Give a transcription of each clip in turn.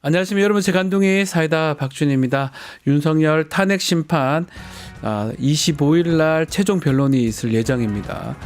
안녕하십니까 여러분, 제간둥이 사이다 박준입니다. 윤석열 탄핵 심판 25일 날 최종 변론이 있을 예정입니다.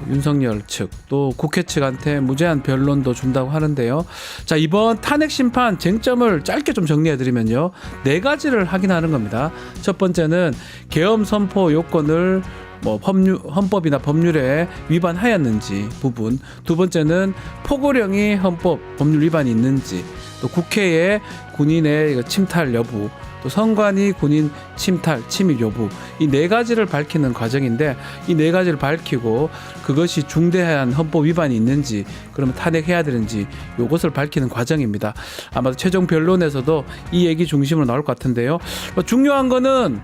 윤석열 측 또 국회 측한테 무제한 변론도 준다고 하는데요. 자, 이번 탄핵 심판 쟁점을 짧게 좀 정리해드리면요, 4가지를 확인하는 겁니다. 첫 번째는 계엄 선포 요건을 헌법이나 법률에 위반하였는지 부분, 두 번째는 포고령이 헌법 법률 위반이 있는지, 또 국회의 군인의 침탈 여부, 또 선관위 군인 침탈 침입 여부, 이 4가지를 밝히는 과정인데, 이 4가지를 밝히고 그것이 중대한 헌법 위반이 있는지, 그러면 탄핵해야 되는지, 이것을 밝히는 과정입니다. 아마도 최종 변론에서도 이 얘기 중심으로 나올 것 같은데요. 중요한 거는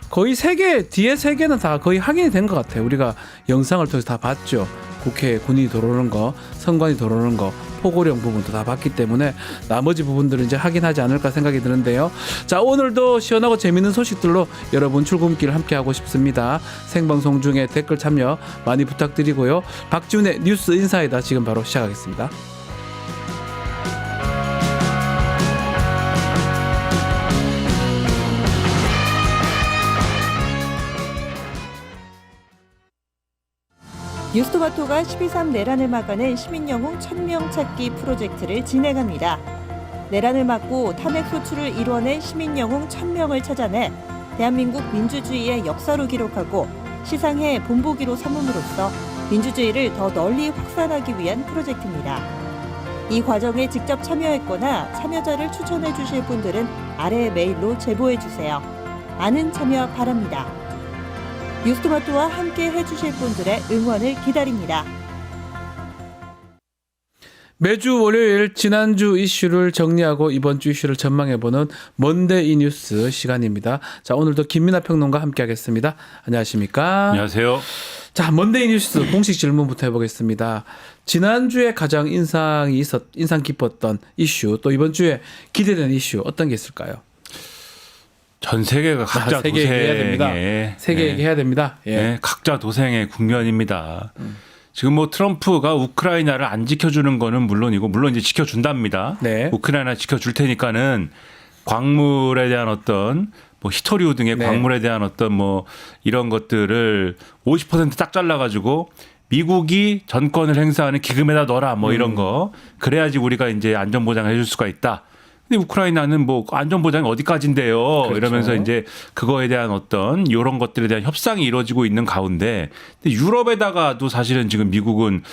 거의 뒤에 3개는 다 거의 확인이 된 것 같아요. 우리가 영상을 통해서 다 봤죠. 국회에 군인이 들어오는 거, 선관위 들어오는 거, 포고령 부분도 다 봤기 때문에 나머지 부분들은 이제 확인하지 않을까 생각이 드는데요. 자, 오늘도 시원하고 재밌는 소식들로 여러분 출근길 함께 하고 싶습니다. 생방송 중에 댓글 참여 많이 부탁드리고요. 박지훈의 뉴스 인사이다 지금 바로 시작하겠습니다. 뉴스토마토가 12.3 내란을 막아낸 시민영웅 1000명 찾기 프로젝트를 진행합니다. 내란을 막고 탄핵 소추를 이뤄낸 시민영웅 1000명을 찾아내 대한민국 민주주의의 역사로 기록하고 시상해 본보기로 삼음으로써 민주주의를 더 널리 확산하기 위한 프로젝트입니다. 이 과정에 직접 참여했거나 참여자를 추천해 주실 분들은 아래 메일로 제보해 주세요. 많은 참여 바랍니다. 뉴스토마토와 함께 해주실 분들의 응원을 기다립니다. 매주 월요일 지난주 이슈를 정리하고 이번 주 이슈를 전망해보는 먼데이 뉴스 시간입니다. 자, 오늘도 김민하 평론가 함께하겠습니다. 안녕하십니까? 안녕하세요. 자, 먼데이 뉴스 공식 질문부터 해보겠습니다. 지난주에 가장 인상 깊었던 이슈, 또 이번 주에 기대되는 이슈 어떤 게 있을까요? 전 세계가 각자 세계 얘기해야 됩니다. 도생의 세계 얘기해야 됩니다. 예. 네, 각자 도생의 국면입니다. 지금 트럼프가 우크라이나를 안 지켜주는 거는 물론이고, 물론 이제 지켜준답니다. 네. 우크라이나 지켜줄 테니까는 광물에 대한 어떤 히토리우 등의 네. 광물에 대한 어떤 이런 것들을 50% 딱 잘라가지고 미국이 전권을 행사하는 기금에다 넣어라 이런 거, 그래야지 우리가 이제 안전보장을 해줄 수가 있다. 근데 우크라이나는 안전보장이 어디까지인데요. 그렇죠. 이러면서 이제 그거에 대한 어떤 이런 것들에 대한 협상이 이루어지고 있는 가운데, 근데 유럽에다가도 사실은 지금 미국은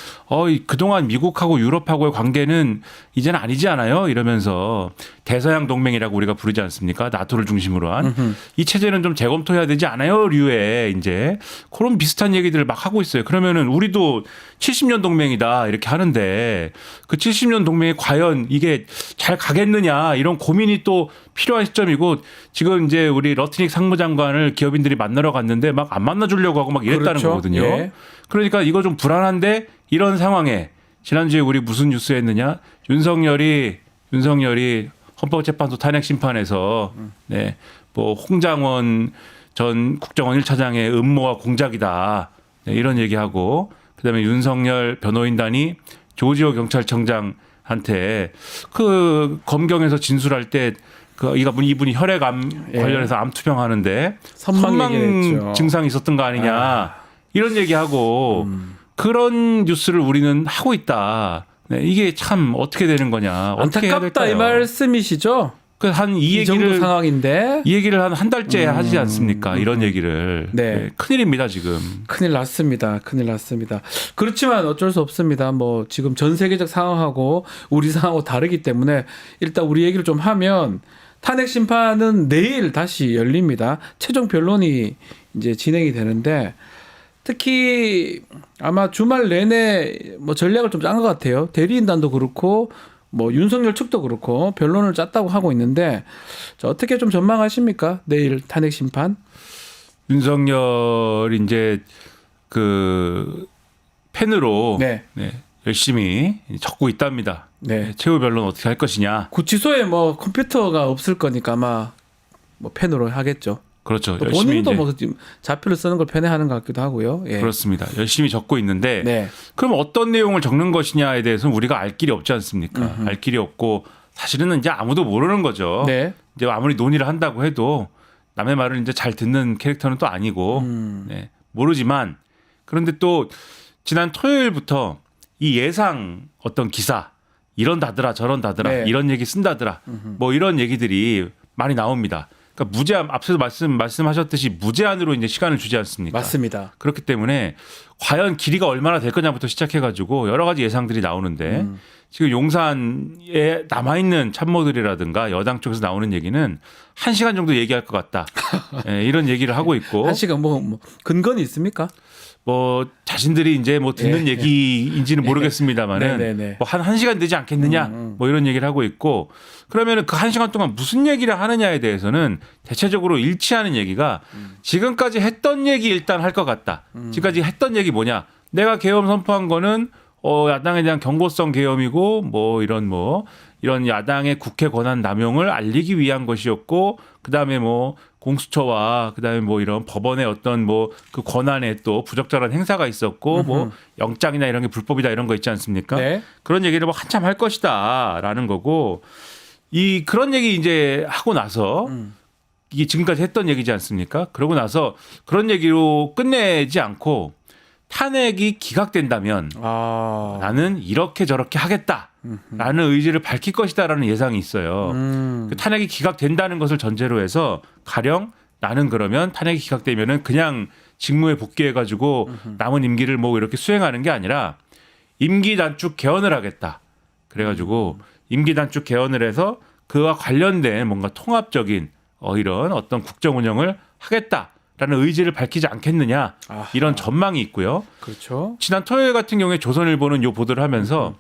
그동안 미국하고 유럽하고의 관계는 이제는 아니지 않아요? 이러면서 대서양 동맹이라고 우리가 부르지 않습니까? 나토를 중심으로 한 이 체제는 좀 재검토해야 되지 않아요? 류의 이제 그런 비슷한 얘기들을 막 하고 있어요. 그러면은 우리도 70년 동맹이다 이렇게 하는데, 그 70년 동맹이 과연 이게 잘 가겠느냐, 이런 고민이 또 필요한 시점이고, 지금 이제 우리 러트닉 상무장관을 기업인들이 만나러 갔는데 막 안 만나주려고 하고 막 이랬다는 그렇죠. 거거든요. 예. 그러니까 이거 좀 불안한데, 이런 상황에 지난주에 우리 무슨 뉴스 했느냐, 윤석열이 헌법재판소 탄핵 심판에서 홍장원 전 국정원 1차장의 음모와 공작이다, 이런 얘기하고, 그다음에 윤석열 변호인단이 조지호 경찰청장한테 그 검경에서 진술할 때 이분이 혈액암 관련해서 암 투병하는데 선망 증상이 있었던 거 아니냐, 이런 얘기하고 그런 뉴스를 우리는 하고 있다. 네, 이게 참 어떻게 되는 거냐, 어떻게 해야 될까요? 안타깝다 이 말씀이시죠? 이 정도 상황인데 이 얘기를 한 달째 하지 않습니까? 이런 얘기를. 네. 큰일입니다 지금. 큰일 났습니다. 그렇지만 어쩔 수 없습니다. 지금 전 세계적 상황하고 우리 상황하고 다르기 때문에 일단 우리 얘기를 좀 하면, 탄핵 심판은 내일 다시 열립니다. 최종 변론이 이제 진행이 되는데, 특히 아마 주말 내내 전략을 좀 짠 것 같아요. 대리인단도 그렇고 윤석열 측도 그렇고 변론을 짰다고 하고 있는데, 어떻게 좀 전망하십니까? 내일 탄핵 심판? 윤석열이 이제 그 펜으로 열심히 적고 있답니다. 네. 최후 변론 어떻게 할 것이냐. 구치소에 컴퓨터가 없을 거니까 아마 펜으로 하겠죠. 그렇죠. 열심히 본인도 자표를 쓰는 걸 편해하는 것 같기도 하고요. 예. 그렇습니다. 열심히 적고 있는데, 그럼 어떤 내용을 적는 것이냐에 대해서는 우리가 알 길이 없지 않습니까? 알 길이 없고, 사실은 이제 아무도 모르는 거죠. 네. 이제 아무리 논의를 한다고 해도 남의 말을 이제 잘 듣는 캐릭터는 또 아니고 네, 모르지만 그런데 또 지난 토요일부터 이 예상 어떤 기사 이런다더라 저런다더라 네. 이런 얘기 쓴다더라 뭐 이런 얘기들이 많이 나옵니다. 그러니까 무제한 앞서서 말씀하셨듯이 무제한으로 이제 시간을 주지 않습니까? 맞습니다. 그렇기 때문에 과연 길이가 얼마나 될 거냐부터 시작해가지고 여러 가지 예상들이 나오는데 지금 용산에 남아있는 참모들이라든가 여당 쪽에서 나오는 얘기는 1시간 정도 얘기할 것 같다. 예, 이런 얘기를 하고 있고. 한 시간 뭐 근거는 있습니까? 뭐 자신들이 이제 뭐 듣는 예, 얘기인지는 모르겠습니다만은 네네네. 뭐 한 1시간 되지 않겠느냐 뭐 이런 얘기를 하고 있고 그러면은 그 1시간 동안 무슨 얘기를 하느냐에 대해서는 대체적으로 일치하는 얘기가 지금까지 했던 얘기 일단 할 것 같다. 지금까지 했던 얘기 뭐냐? 내가 계엄 선포한 거는 야당에 대한 경고성 계엄이고 뭐 이런 야당의 국회 권한 남용을 알리기 위한 것이었고 그다음에 뭐 공수처와 그다음에 뭐 이런 법원의 어떤 뭐 그 권한에 또 부적절한 행사가 있었고 뭐 영장이나 이런 게 불법이다 이런 거 있지 않습니까? 네. 그런 얘기를 뭐 한참 할 것이다라는 거고 그런 얘기 이제 하고 나서 이게 지금까지 했던 얘기지 않습니까? 그러고 나서 그런 얘기로 끝내지 않고 탄핵이 기각된다면 나는 이렇게 저렇게 하겠다라는 의지를 밝힐 것이다라는 예상이 있어요. 그 탄핵이 기각된다는 것을 전제로 해서 가령 나는 그러면 탄핵이 기각되면은 그냥 직무에 복귀해가지고 남은 임기를 뭐 이렇게 수행하는 게 아니라 임기 단축 개헌을 하겠다. 그래가지고 임기 단축 개헌을 해서 그와 관련된 뭔가 통합적인 이런 어떤 국정 운영을 하겠다라는 의지를 밝히지 않겠느냐 이런 전망이 있고요. 그렇죠. 지난 토요일 같은 경우에 조선일보는 요 보도를 하면서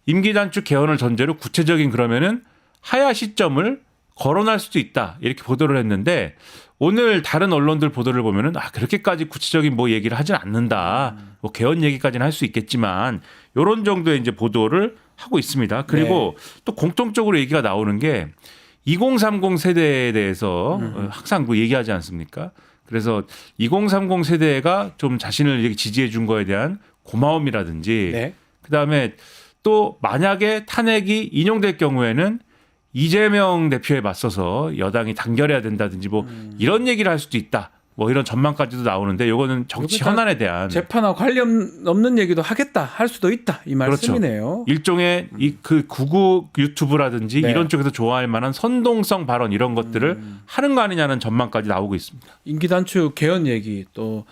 임기 단축 개헌을 전제로 구체적인 그러면은 하야 시점을 거론할 수도 있다 이렇게 보도를 했는데 오늘 다른 언론들 보도를 보면은 그렇게까지 구체적인 뭐 얘기를 하진 않는다. 뭐 개헌 얘기까지는 할 수 있겠지만 이런 정도의 이제 보도를 하고 있습니다. 그리고 또 공통적으로 얘기가 나오는 게 2030 세대에 대해서 항상 뭐 얘기하지 않습니까? 그래서 2030 세대가 좀 자신을 이렇게 지지해 준 거에 대한 고마움이라든지 네. 그다음에 또 만약에 탄핵이 인용될 경우에는 이재명 대표에 맞서서 여당이 단결해야 된다든지 뭐 이런 얘기를 할 수도 있다. 뭐 이런 전망까지도 나오는데 요거는 정치 요거 다 현안에 대한 재판하고 관련 없는 얘기도 하겠다 할 수도 있다 이 말씀이네요. 일종의 그 구구 유튜브라든지 네. 이런 쪽에서 좋아할 만한 선동성 발언 이런 것들을 하는 거 아니냐는 전망까지 나오고 있습니다. 임기 단축 개헌 얘기 또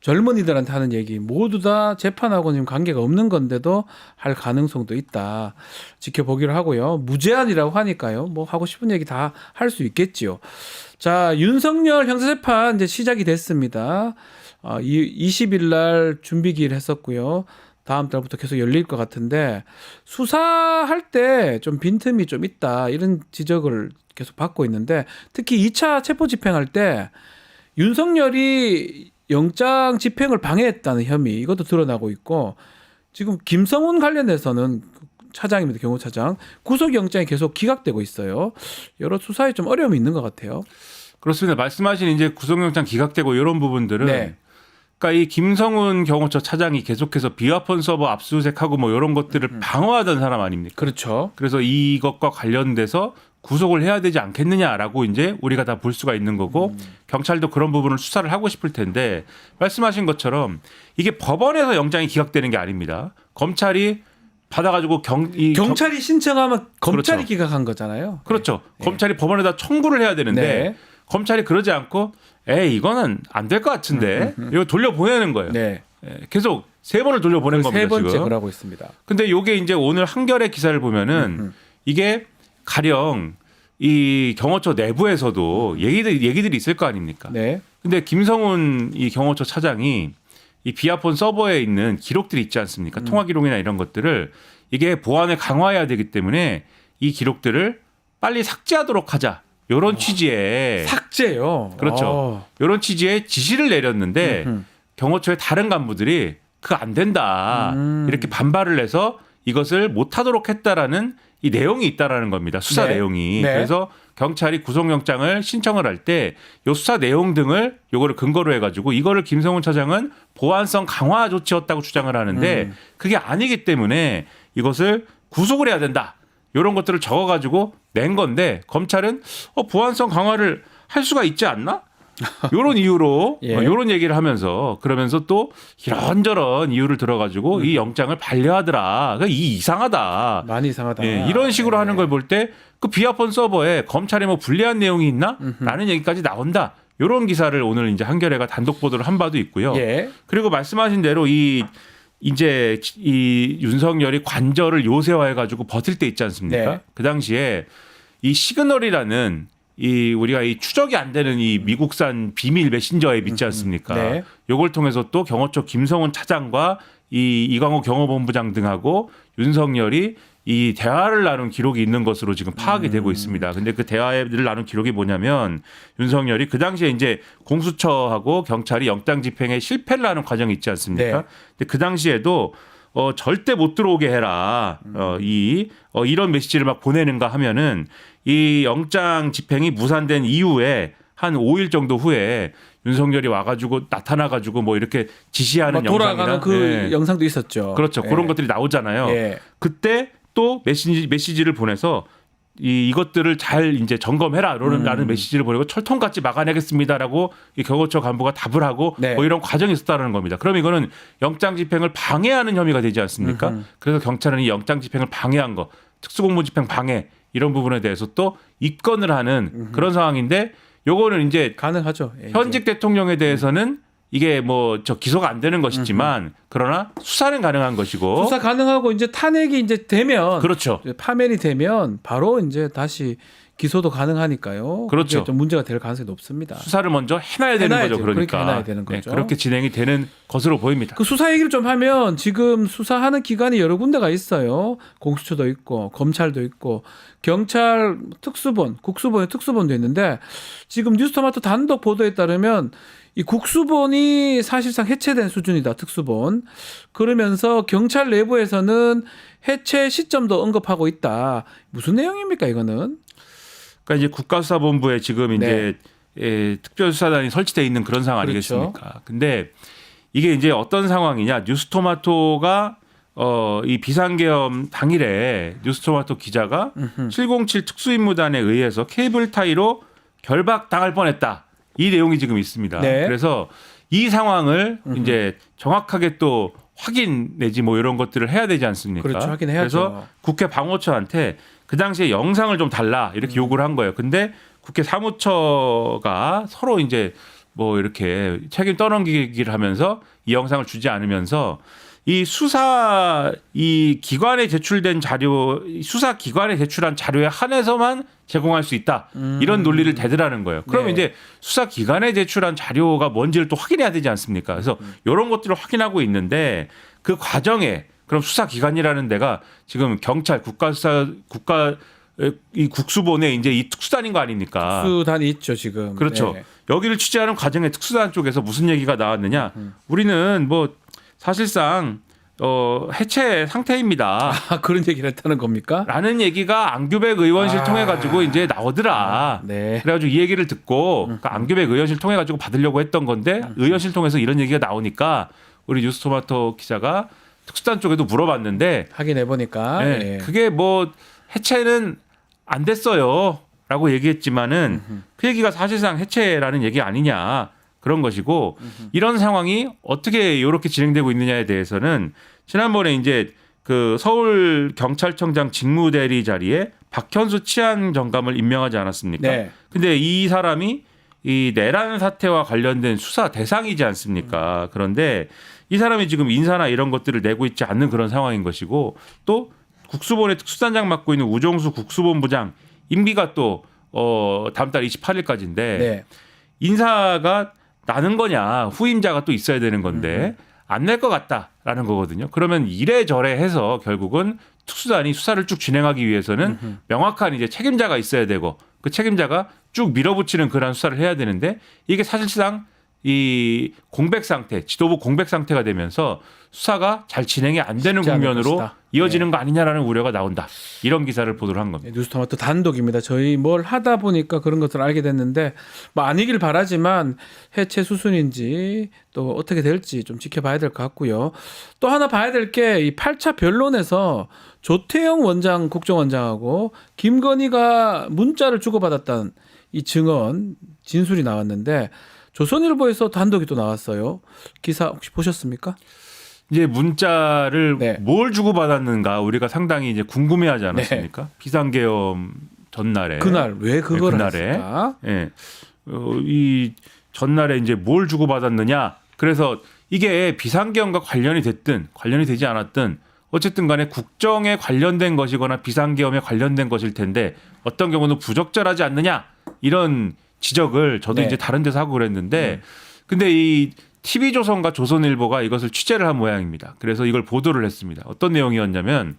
젊은이들한테 하는 얘기 모두 다 재판하고는 지금 관계가 없는 건데도 할 가능성도 있다. 지켜보기로 하고요. 무제한이라고 하니까요. 뭐 하고 싶은 얘기 다 할 수 있겠지요. 자, 윤석열 형사재판 이제 시작이 됐습니다. 20일 날 준비 기일 했었고요. 다음 달부터 계속 열릴 것 같은데 수사할 때 좀 빈틈이 좀 있다. 이런 지적을 계속 받고 있는데 특히 2차 체포 집행할 때 윤석열이 영장 집행을 방해했다는 혐의 이것도 드러나고 있고 지금 김성훈 관련해서는 차장입니다. 경호차장. 구속영장이 계속 기각되고 있어요. 여러 수사에 좀 어려움이 있는 것 같아요. 그렇습니다. 말씀하신 이제 구속영장 기각되고 이런 부분들은 네. 그러니까 이 김성훈 경호처 차장이 계속해서 비화폰 서버 압수수색하고 뭐 이런 것들을 방어하던 사람 아닙니까? 그렇죠. 그래서 이것과 관련돼서 구속을 해야 되지 않겠느냐라고 이제 우리가 다 볼 수가 있는 거고 경찰도 그런 부분을 수사를 하고 싶을 텐데 말씀하신 것처럼 이게 법원에서 영장이 기각되는 게 아닙니다. 검찰이 받아가지고 경찰이 신청하면 검찰이 그렇죠. 기각한 거잖아요. 그렇죠. 네. 검찰이 법원에다 청구를 해야 되는데 네. 검찰이 그러지 않고 이거는 안 될 것 같은데 이거 돌려보내는 거예요. 네. 계속 3번을 돌려보낸 겁니다. 세 번째 지금. 그러고 있습니다. 근데 요게 이제 오늘 한겨레 기사를 보면은 이게 가령 이 경호처 내부에서도 얘기들이 있을 거 아닙니까? 네. 근데 김성훈 이 경호처 차장이 이 비아폰 서버에 있는 기록들이 있지 않습니까? 통화 기록이나 이런 것들을 이게 보안을 강화해야 되기 때문에 이 기록들을 빨리 삭제하도록 하자. 요런 취지의 삭제요. 그렇죠. 요런 취지의 지시를 내렸는데 경호처의 다른 간부들이 그거 안 된다. 이렇게 반발을 해서 이것을 못하도록 했다라는 이 내용이 있다라는 겁니다. 수사 네. 내용이. 네. 그래서 경찰이 구속영장을 신청을 할 때 요 수사 내용 등을 요거를 근거로 해가지고 이거를 김성훈 차장은 보안성 강화 조치였다고 주장을 하는데 그게 아니기 때문에 이것을 구속을 해야 된다. 이런 것들을 적어가지고 낸 건데 검찰은 보안성 강화를 할 수가 있지 않나? 이런 이유로 예. 이런 얘기를 하면서 그러면서 또 이런저런 이유를 들어가지고 이 영장을 반려하더라. 그러니까 이 이상하다. 많이 이상하다. 예, 이런 식으로 예. 하는 걸 볼 때 그 비아폰 서버에 검찰에 뭐 불리한 내용이 있나? 라는 얘기까지 나온다. 이런 기사를 오늘 이제 한겨레가 단독 보도를 한 바도 있고요. 예. 그리고 말씀하신 대로 이제 이 윤석열이 관절을 요새화해 가지고 버틸 때 있지 않습니까? 네. 그 당시에 이 시그널이라는 이 우리가 이 추적이 안 되는 이 미국산 비밀 메신저 앱 있지 않습니까? 네. 요걸 통해서 또 경호처 김성훈 차장과 이 이광호 경호본부장 등하고 윤석열이 이 대화를 나눈 기록이 있는 것으로 지금 파악이 되고 있습니다. 근데 그 대화를 나눈 기록이 뭐냐면 윤석열이 그 당시에 이제 공수처하고 경찰이 영장 집행에 실패를 하는 과정이 있지 않습니까? 네. 근데 그 당시에도 절대 못 들어오게 해라. 이런 메시지를 막 보내는가 하면은 이 영장 집행이 무산된 이후에 한 5일 정도 후에 윤석열이 와가지고 나타나가지고 뭐 이렇게 지시하는 돌아가는 영상이나 그 네. 영상도 있었죠. 그렇죠. 예. 그런 것들이 나오잖아요. 예. 그때 또 메시지를 보내서 이것들을 잘 이제 점검해라. 라는 메시지를 보내고 철통같이 막아내겠습니다라고 이 경호처 간부가 답을 하고 네. 뭐 이런 과정이 있었다는 겁니다. 그럼 이거는 영장 집행을 방해하는 혐의가 되지 않습니까? 그래서 경찰은 이 영장 집행을 방해한 거, 특수공무 집행 방해 이런 부분에 대해서 또 입건을 하는 그런 상황인데 요거는 이제 가능하죠. 예, 현직 대통령에 대해서는 이게 뭐 기소가 안 되는 것이지만 그러나 수사는 가능한 것이고 수사 가능하고 이제 탄핵이 이제 되면 그렇죠. 이제 파면이 되면 바로 이제 다시 기소도 가능하니까요. 그렇죠. 그게 좀 문제가 될 가능성이 높습니다. 수사를 먼저 해놔야 되는 해놔야죠. 거죠. 그러니까 그렇게 해놔야 되는 거죠. 그렇게 진행이 되는 것으로 보입니다. 그 수사 얘기를 좀 하면 지금 수사하는 기관이 여러 군데가 있어요. 공수처도 있고 검찰도 있고 경찰 특수본, 국수본에 특수본도 있는데 지금 뉴스토마토 단독 보도에 따르면 이 국수본이 사실상 해체된 수준이다. 특수본. 그러면서 경찰 내부에서는 해체 시점도 언급하고 있다. 무슨 내용입니까 이거는? 그러니까 이제 국가수사본부에 지금 이제 특별수사단이 설치되어 있는 그런 상황 그렇죠. 아니겠습니까? 근데 이게 이제 어떤 상황이냐? 뉴스토마토가 이 비상계엄 당일에 뉴스토마토 기자가 707 특수임무단에 의해서 케이블 타이로 결박당할 뻔했다. 이 내용이 지금 있습니다. 네. 그래서 이 상황을 이제 정확하게 또 확인 내지 뭐 이런 것들을 해야 되지 않습니까? 그렇죠. 확인해야죠. 그래서 국회 방호처한테 그 당시에 영상을 좀 달라 이렇게 요구를 한 거예요. 근데 국회 사무처가 서로 이제 뭐 이렇게 책임 떠넘기기를 하면서 이 영상을 주지 않으면서 이 기관에 제출된 자료, 수사 기관에 제출한 자료에 한해서만 제공할 수 있다. 이런 논리를 대더라는 거예요. 그러면 네. 이제 수사 기관에 제출한 자료가 뭔지를 또 확인해야 되지 않습니까? 그래서 이런 것들을 확인하고 있는데 그 과정에 그럼 수사 기관이라는 데가 지금 경찰, 이 국수본에 이제 이 특수단인 거 아닙니까? 특수단이 있죠 지금. 그렇죠. 네. 여기를 취재하는 과정에 특수단 쪽에서 무슨 얘기가 나왔느냐? 우리는 뭐 사실상 해체 상태입니다. 아, 그런 얘기를 했다는 겁니까? 라는 얘기가 안규백 의원실 통해 가지고 이제 나오더라. 네. 그래가지고 이 얘기를 듣고 그러니까 안규백 의원실 통해 가지고 받으려고 했던 건데 의원실 통해서 이런 얘기가 나오니까 우리 뉴스토마토 기자가 특수단 쪽에도 물어봤는데 확인해 보니까 네, 그게 뭐 해체는 안 됐어요라고 얘기했지만은 그 얘기가 사실상 해체라는 얘기 아니냐. 그런 것이고 이런 상황이 어떻게 이렇게 진행되고 있느냐에 대해서는 지난번에 이제 그 서울 경찰청장 직무대리 자리에 박현수 치안정감을 임명하지 않았습니까? 네. 근데 이 사람이 이 내란 사태와 관련된 수사 대상이지 않습니까? 그런데 이 사람이 지금 인사나 이런 것들을 내고 있지 않는 그런 상황인 것이고 또 국수본의 특수단장 맡고 있는 우정수 국수본부장 임기가 또 다음 달 28일까지인데 네. 인사가 나는 거냐 후임자가 또 있어야 되는 건데 안 낼 것 같다라는 거거든요. 그러면 이래저래 해서 결국은 특수단이 수사를 쭉 진행하기 위해서는 명확한 이제 책임자가 있어야 되고 그 책임자가 쭉 밀어붙이는 그런 수사를 해야 되는데 이게 사실상 이 공백 상태, 지도부 공백 상태가 되면서 수사가 잘 진행이 안 되는 쉽지 않을 국면으로 것이다. 이어지는 거 아니냐라는 우려가 나온다. 이런 기사를 보도를 한 겁니다. 뉴스토마토 단독입니다. 저희 뭘 하다 보니까 그런 것들을 알게 됐는데 뭐 아니길 바라지만 해체 수순인지 또 어떻게 될지 좀 지켜봐야 될 것 같고요. 또 하나 봐야 될 게 이 8차 변론에서 조태영 원장 국정원장하고 김건희가 문자를 주고받았다는 이 증언 진술이 나왔는데 조선일보에서 단독이 또 나왔어요. 기사 혹시 보셨습니까? 이제 문자를 네. 뭘 주고받았는가 우리가 상당히 이제 궁금해하지 않았습니까? 비상계엄 전날에 그날 왜 그걸 그날에 했을까? 예. 이 전날에 이제 뭘 주고받았느냐. 그래서 이게 비상계엄과 관련이 됐든 관련이 되지 않았든 어쨌든 간에 국정에 관련된 것이거나 비상계엄에 관련된 것일 텐데 어떤 경우는 부적절하지 않느냐 이런 지적을 저도 네. 이제 다른 데서 하고 그랬는데 근데 이 TV조선과 조선일보가 이것을 취재를 한 모양입니다. 그래서 이걸 보도를 했습니다. 어떤 내용이었냐면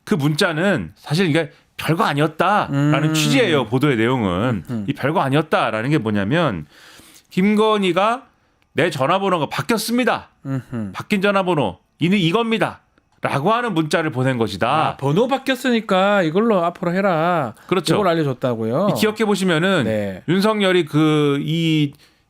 그 문자는 사실 이게 별거 아니었다라는 취지예요. 보도의 내용은. 이 별거 아니었다라는 게 뭐냐면 김건희가 내 전화번호가 바뀌었습니다. 바뀐 전화번호 이겁니다. 라고 하는 문자를 보낸 것이다. 아, 번호 바뀌었으니까 이걸로 앞으로 해라. 그렇죠. 이걸 알려줬다고요. 기억해 보시면은 네. 윤석열이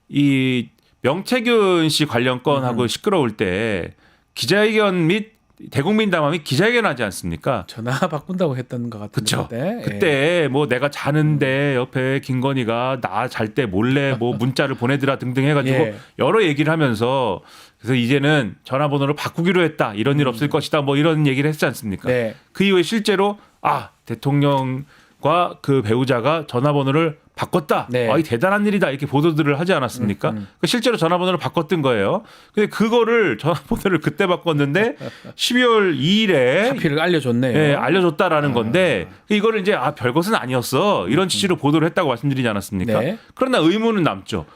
이 명태균 씨 관련 건하고 시끄러울 때 기자회견 및 대국민담화 및 기자회견 하지 않습니까? 전화 바꾼다고 했던 것 그렇죠. 같은데. 그때 뭐 내가 자는데 옆에 김건희가 나 잘 때 몰래 뭐 문자를 보내더라 등등 해가지고 예. 여러 얘기를 하면서 그래서 이제는 전화번호를 바꾸기로 했다. 이런 일 없을 것이다. 뭐 이런 얘기를 했지 않습니까? 네. 그 이후에 실제로 대통령과 그 배우자가 전화번호를 바꿨다. 네. 이 대단한 일이다. 이렇게 보도들을 하지 않았습니까? 실제로 전화번호를 바꿨던 거예요. 근데 그거를 전화번호를 그때 바꿨는데 12월 2일에 하필 알려줬네요. 예, 알려줬다라는 건데 이거를 이제 별것은 아니었어. 이런 취지로 보도를 했다고 말씀드리지 않았습니까? 네. 그러나 의문은 남죠.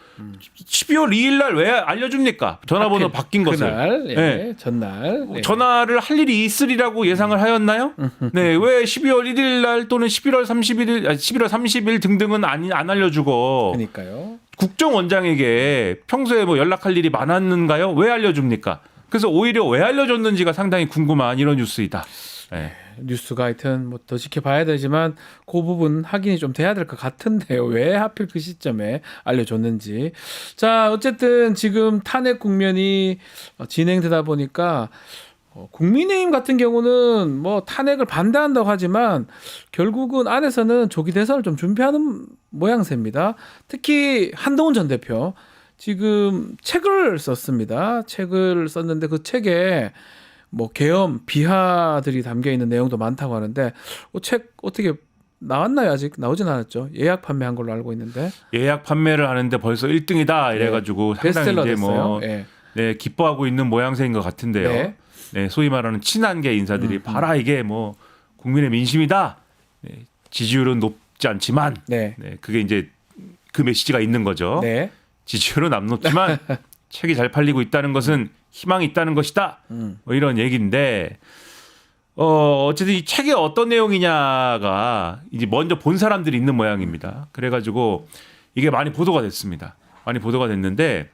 12월 2일 날 왜 알려줍니까? 전화번호 하필 바뀐 것을. 그날, 예, 예. 전날. 예. 전화를 할 일이 있으리라고 예상을 하였나요? 네, 왜 12월 1일 날 또는 11월 30일 등등은 안 알려주고 그러니까요. 국정원장에게 평소에 뭐 연락할 일이 많았는가요? 왜 알려줍니까? 그래서 오히려 왜 알려줬는지가 상당히 궁금한 이런 뉴스이다. 네. 뉴스가 하여튼 뭐 더 지켜봐야 되지만 그 부분 확인이 좀 돼야 될 것 같은데요. 왜 하필 그 시점에 알려줬는지. 자, 어쨌든 지금 탄핵 국면이 진행되다 보니까 국민의힘 같은 경우는 뭐 탄핵을 반대한다고 하지만 결국은 안에서는 조기 대선을 좀 준비하는 모양새입니다. 특히 한동훈 전 대표 지금 책을 썼습니다. 책을 썼는데 그 책에 뭐 계엄 비하들이 담겨 있는 내용도 많다고 하는데 책 어떻게 나왔나요? 아직 나오진 않았죠. 예약 판매한 걸로 알고 있는데 예약 판매를 하는데 벌써 1등이다 이래가지고 상당히 베스트셀러 이제 됐어요. 뭐 예. 네, 기뻐하고 있는 모양새인 것 같은데요. 네. 네, 소위 말하는 친한계 인사들이 봐라 이게 뭐 국민의 민심이다. 네, 지지율은 높지 않지만 네. 네, 그게 이제 그 메시지가 있는 거죠. 네. 지지율은 안 높지만 책이 잘 팔리고 있다는 것은 희망이 있다는 것이다. 뭐 이런 얘기인데 어쨌든 이 책이 어떤 내용이냐가 이제 먼저 본 사람들이 있는 모양입니다. 그래가지고 이게 많이 보도가 됐습니다. 많이 보도가 됐는데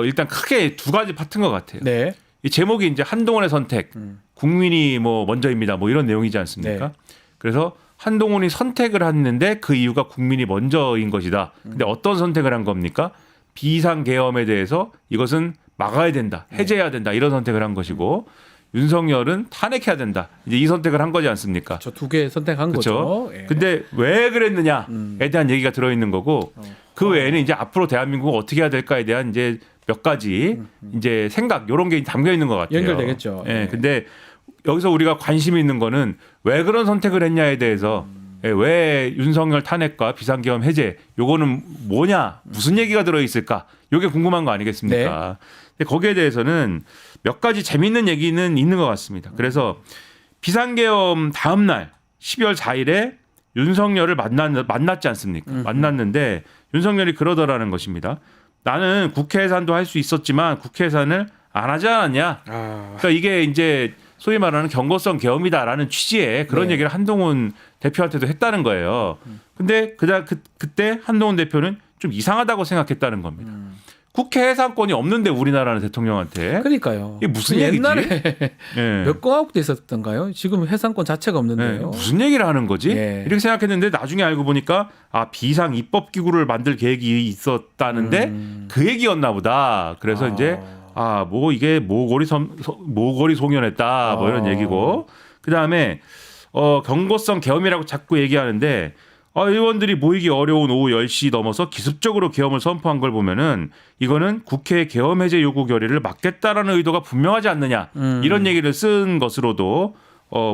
일단 크게 두 가지 파트인 것 같아요. 네. 이 제목이 이제 한동훈의 선택, 국민이 뭐 먼저입니다. 뭐 이런 내용이지 않습니까? 네. 그래서 한동훈이 선택을 했는데 그 이유가 국민이 먼저인 것이다. 근데 어떤 선택을 한 겁니까? 비상계엄에 대해서 이것은 막아야 된다, 해제해야 된다 이런 선택을 한 것이고 윤석열은 탄핵해야 된다. 이제 이 선택을 한 거지 않습니까? 저 두 개 선택한 그렇죠. 거죠. 예. 근데 왜 그랬느냐에 대한 얘기가 들어 있는 거고 그 외에는 이제 앞으로 대한민국을 어떻게 해야 될까에 대한 이제 몇 가지 이제 생각 이런 게 담겨 있는 것 같아요. 연결되겠죠. 예. 예. 근데 여기서 우리가 관심이 있는 거는 왜 그런 선택을 했냐에 대해서 예, 왜 윤석열 탄핵과 비상계엄 해제 요거는 뭐냐 무슨 얘기가 들어 있을까 요게 궁금한 거 아니겠습니까? 근데 거기에 대해서는 몇 가지 재미있는 얘기는 있는 것 같습니다. 그래서 비상계엄 다음 날 12월 4일에 윤석열을 만났지 않습니까? 만났는데 윤석열이 그러더라는 것입니다. 나는 국회 해산도 할 수 있었지만 국회 해산을 안 하지 않았냐? 그러니까 이게 이제 소위 말하는 경고성 계엄이다라는 취지의 그런 네. 얘기를 한동훈 대표한테도 했다는 거예요. 근데 그때 한동훈 대표는 좀 이상하다고 생각했다는 겁니다. 국회 해산권이 없는데 우리나라는 대통령한테 그러니까요. 이게 무슨 얘기지? 옛날에 예. 몇 공화국도 있었던가요? 지금 해상권 자체가 네, 없는데요. 무슨 얘기를 하는 거지? 예. 이렇게 생각했는데 나중에 알고 보니까 비상 입법 기구를 만들 계획이 있었다는데 그 얘기였나 보다. 그래서 이제 뭐 이게 모골이 송연했다 뭐 이런 얘기고. 그다음에 경고성 계엄이라고 자꾸 얘기하는데 의원들이 모이기 어려운 오후 10시 넘어서 기습적으로 계엄을 선포한 걸 보면은 이거는 국회 계엄 해제 요구 결의를 막겠다라는 의도가 분명하지 않느냐 이런 얘기를 쓴 것으로도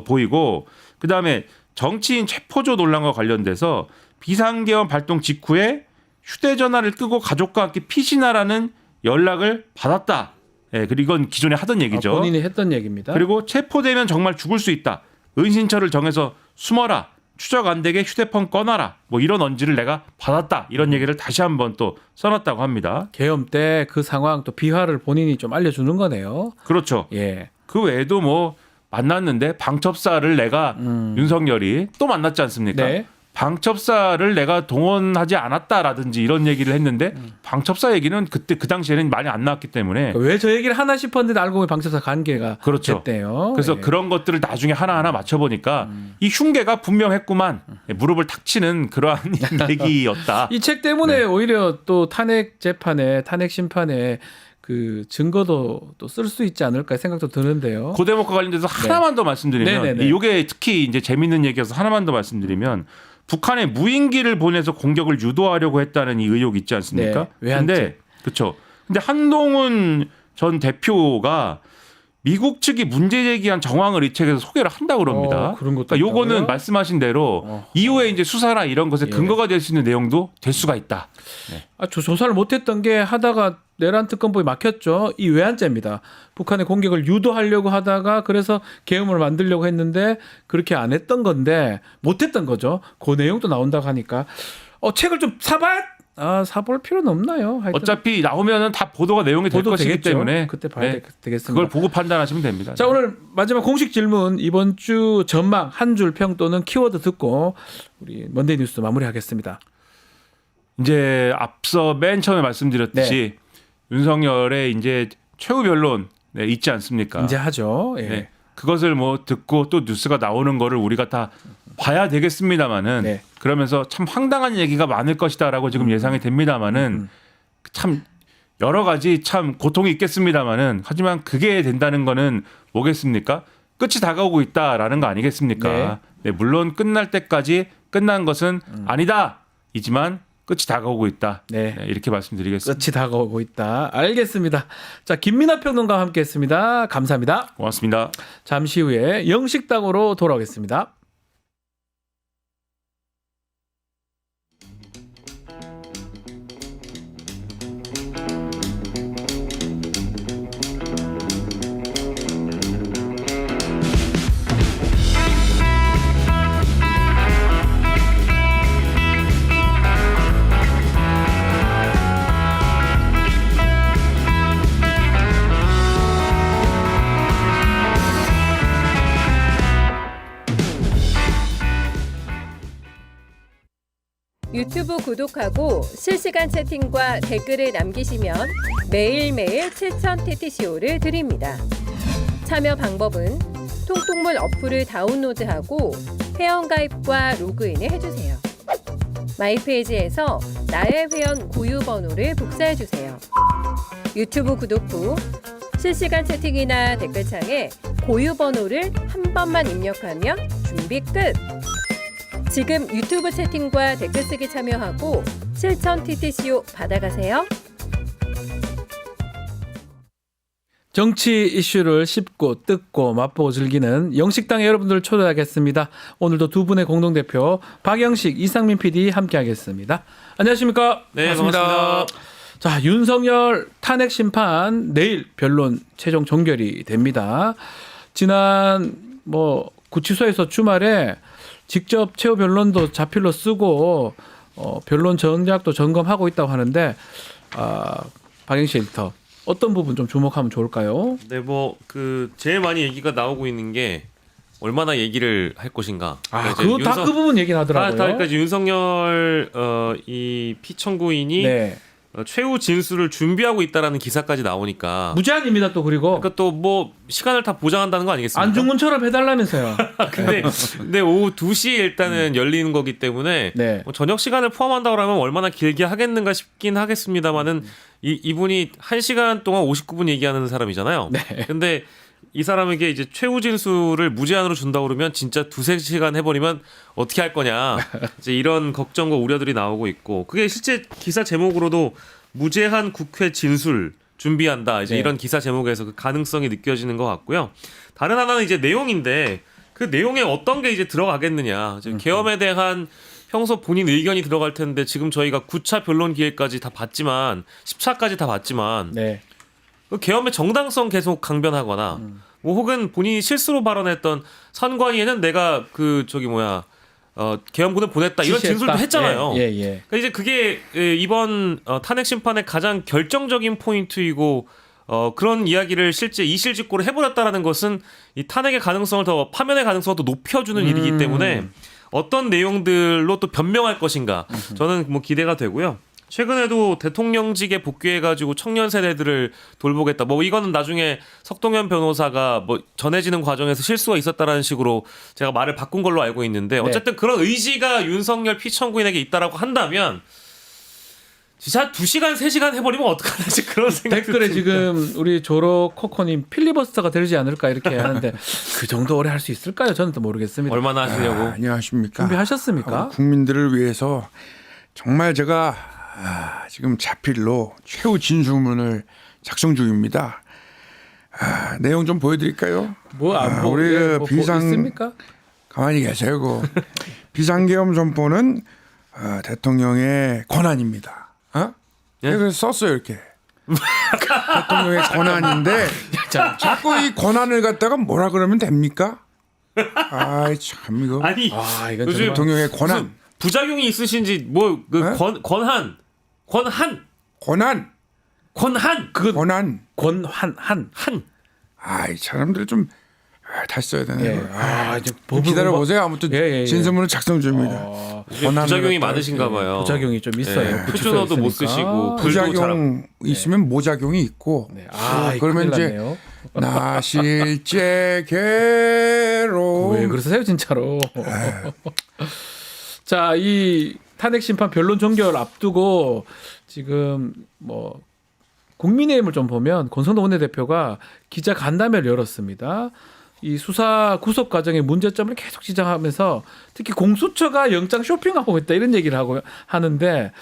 보이고 그다음에 정치인 최포조 논란과 관련돼서 비상계엄 발동 직후에 휴대전화를 끄고 가족과 함께 피신하라는 연락을 받았다. 예, 그리고 이건 기존에 하던 얘기죠. 본인이 했던 얘기입니다. 그리고 체포되면 정말 죽을 수 있다. 은신처를 정해서 숨어라. 추적 안 되게 휴대폰 꺼놔라. 뭐 이런 언지를 내가 받았다. 이런 얘기를 다시 한번 또 써놨다고 합니다. 계엄 때 그 상황 또 비화를 본인이 좀 알려주는 거네요. 그렇죠. 예. 그 외에도 뭐 만났는데 방첩사를 내가 윤석열이 또 만났지 않습니까? 네. 방첩사를 내가 동원하지 않았다라든지 이런 얘기를 했는데 방첩사 얘기는 그때 그 당시에는 많이 안 나왔기 때문에 왜 저 얘기를 하나 싶었는데 알고 보니 방첩사 관계가 그렇죠. 됐대요. 그래서 예. 그런 것들을 나중에 하나하나 맞춰보니까 이 흉계가 분명했구만. 무릎을 탁 치는 그러한 얘기였다. 이 책 때문에 네. 오히려 또 탄핵 재판에 탄핵 심판에 그 증거도 또 쓸 수 있지 않을까 생각도 드는데요. 그 대목과 관련돼서 하나만 더 말씀드리면 네네네. 이게 특히 이제 재밌는 얘기여서 하나만 더 말씀드리면 북한에 무인기를 보내서 공격을 유도하려고 했다는 이 의혹 있지 않습니까? 네, 외환죄. 근데 그렇죠. 근데 한동훈 전 대표가 미국 측이 문제 제기한 정황을 이 책에서 소개를 한다고 그럽니다. 그런 것도 그러니까 요거는 있다고요? 말씀하신 대로 이후에 이제 수사나 이런 것에 예. 근거가 될 수 있는 내용도 될 수가 있다. 조사를 못했던 게 하다가 내란 특검법이 막혔죠. 이 외환죄입니다. 북한의 공격을 유도하려고 하다가 그래서 계엄을 만들려고 했는데 그렇게 안 했던 건데 못했던 거죠. 그 내용도 나온다고 하니까 책을 좀 사볼 필요는 없나요? 하여튼 어차피 나오면은 다 보도가 내용이 될 보도 것이기 되겠죠. 때문에 그때 봐야 되겠습니다. 그걸 보고 판단하시면 됩니다. 자, 오늘 마지막 공식 질문 이번 주 전망 한 줄 평 또는 키워드 듣고 우리 먼데이 뉴스 마무리하겠습니다. 이제 앞서 맨 처음에 말씀드렸듯이 윤석열의 이제 최후 변론 있지 않습니까? 이제 하죠. 예. 네. 그것을 뭐 듣고 또 뉴스가 나오는 거를 우리가 다 봐야 되겠습니다만은 네. 그러면서 참 황당한 얘기가 많을 것이다라고 지금 예상이 됩니다만은 참 여러 가지 참 고통이 있겠습니다만은 하지만 그게 된다는 거는 뭐겠습니까? 끝이 다가오고 있다라는 거 아니겠습니까? 네, 물론 끝날 때까지 끝난 것은 아니다. 이지만 끝이 다가오고 있다. 네. 네, 이렇게 말씀드리겠습니다. 끝이 다가오고 있다. 알겠습니다. 자, 김민하 평론가와 함께했습니다. 감사합니다. 고맙습니다. 잠시 후에 영식당으로 돌아오겠습니다. 유튜브 구독하고 실시간 채팅과 댓글을 남기시면 매일매일 7,000TTCO를 드립니다. 참여 방법은 통통물 어플을 다운로드하고 회원가입과 로그인을 해주세요. 마이페이지에서 나의 회원 고유 번호를 복사해주세요. 유튜브 구독 후 실시간 채팅이나 댓글창에 고유 번호를 한 번만 입력하면 준비 끝! 지금 유튜브 채팅과 댓글 쓰기 참여하고 7,000TTCO 받아가세요. 정치 이슈를 씹고 뜯고 맛보고 즐기는 영식당 여러분들 초대하겠습니다. 오늘도 두 분의 공동대표 박영식, 이상민 PD 함께하겠습니다. 안녕하십니까? 네, 반갑습니다. 자, 윤석열 탄핵 심판 내일 변론 최종 종결이 됩니다. 지난 구치소에서 주말에 직접 최후 변론도 자필로 쓰고 변론 전략도 점검하고 있다고 하는데 박영식 에디터 어떤 부분 좀 주목하면 좋을까요? 네, 제일 많이 얘기가 나오고 있는 게 얼마나 얘기를 할 것인가. 그거 다 그 부분 얘기를 하더라고요. 그러니까 윤석열 이 피청구인이 네. 최후 진술을 준비하고 있다라는 기사까지 나오니까 무제한입니다 또 그리고 그러니까 또 뭐 시간을 다 보장한다는 거 아니겠습니까? 안중근처럼 해달라면서요. 근데 오후 2시에 일단은 열리는 거기 때문에 네. 뭐 저녁 시간을 포함한다고 하면 얼마나 길게 하겠는가 싶긴 하겠습니다만은 이분이 1시간 동안 59분 얘기하는 사람이잖아요. 네. 근데 이 사람에게 이제 최후 진술을 무제한으로 준다고 그러면 진짜 2-3시간 해버리면 어떻게 할 거냐. 이제 이런 걱정과 우려들이 나오고 있고 그게 실제 기사 제목으로도 무제한 국회 진술 준비한다. 이제 네. 이런 기사 제목에서 그 가능성이 느껴지는 것 같고요. 다른 하나는 이제 내용인데 그 내용에 어떤 게 이제 들어가겠느냐. 이제 계엄에 대한 평소 본인 의견이 들어갈 텐데 지금 저희가 9차 변론 기회까지 다 봤지만 10차까지 다 봤지만 네. 그 계엄의 정당성 계속 강변하거나 뭐 혹은 본인이 실수로 발언했던 선관위에는 내가 그 저기 뭐야 계엄군을 보냈다 이런 지시했다. 진술도 했잖아요. 예, 예. 그러니까 이제 그게 이번 탄핵 심판의 가장 결정적인 포인트이고 그런 이야기를 실제 이실직고를 해버렸다라는 것은 이 탄핵의 가능성을 더 파면의 가능성을 더 높여주는 일이기 때문에 어떤 내용들로 또 변명할 것인가 저는 뭐 기대가 되고요. 최근에도 대통령직에 복귀해가지고 청년 세대들을 돌보겠다. 뭐 이거는 나중에 석동현 변호사가 뭐 전해지는 과정에서 실수가 있었다라는 식으로 제가 말을 바꾼 걸로 알고 있는데 어쨌든 그런 의지가 윤석열 피청구인에게 있다라고 한다면 진짜 2시간, 3시간 해버리면 어떡하지 그런 생각이 댓글에 듭니다. 지금 우리 조로 코코님 필리버스터가 되지 않을까 이렇게 하는데 그 정도 오래 할 수 있을까요? 저는 또 모르겠습니다. 얼마나 하시려고? 안녕하십니까. 준비하셨습니까? 국민들을 위해서 정말 제가 지금 자필로 최후 진술문을 작성 중입니다. 내용 좀 보여드릴까요? 우리 그 비상 있습니까? 가만히 계세요. 그 비상계엄 선포는 대통령의 권한입니다. 예? 그래서 썼어요 이렇게. 대통령의 권한인데 자꾸 이 권한을 갖다가 뭐라 그러면 됩니까? 아이 참 이거. 아니 이건 요즘 정말 대통령의 권한. 무슨 부작용이 있으신지 뭐 그 네? 권한 권한. 그 권한. 권한 아이 사람들 좀 다시 써야 되네. 예. 이제 기다려 보세요. 아무튼 예. 진술문을 작성 중입니다. 부작용이 많으신가 봐요. 부작용이 좀 있어요. 표준어도 못 쓰시고 글도 잘 부작용 있으면 모작용이 있고. 네. 그러면 큰일 이제 났네요. 나 실제 괴로. 왜 그러세요 진짜로? 자, 이 탄핵 심판 변론 종결 앞두고 지금 뭐 국민의힘을 좀 보면 권성동 원내대표가 기자 간담회를 열었습니다. 이 수사 구속 과정의 문제점을 계속 지적하면서 특히 공수처가 영장 쇼핑하고 있다 이런 얘기를 하고 하는데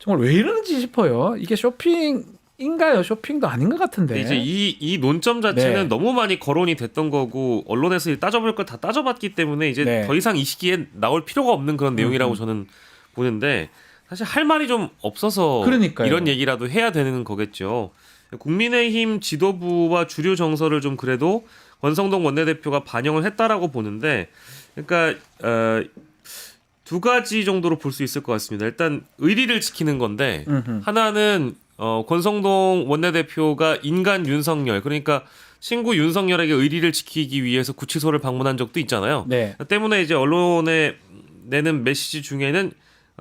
정말 왜 이러는지 싶어요. 이게 쇼핑인가요? 쇼핑도 아닌 것 같은데. 이제 이 논점 자체는 네. 너무 많이 거론이 됐던 거고 언론에서 따져볼 걸 다 따져봤기 때문에 이제 네. 더 이상 이 시기에 나올 필요가 없는 그런 내용이라고 저는 보는데 사실 할 말이 좀 없어서 그러니까요. 이런 얘기라도 해야 되는 거겠죠. 국민의힘 지도부와 주류 정서를 좀 그래도 권성동 원내대표가 반영을 했다라고 보는데 그러니까 두 가지 정도로 볼 수 있을 것 같습니다. 일단 의리를 지키는 건데 하나는 권성동 원내대표가 인간 윤석열 그러니까 친구 윤석열에게 의리를 지키기 위해서 구치소를 방문한 적도 있잖아요. 네. 때문에 이제 언론에 내는 메시지 중에는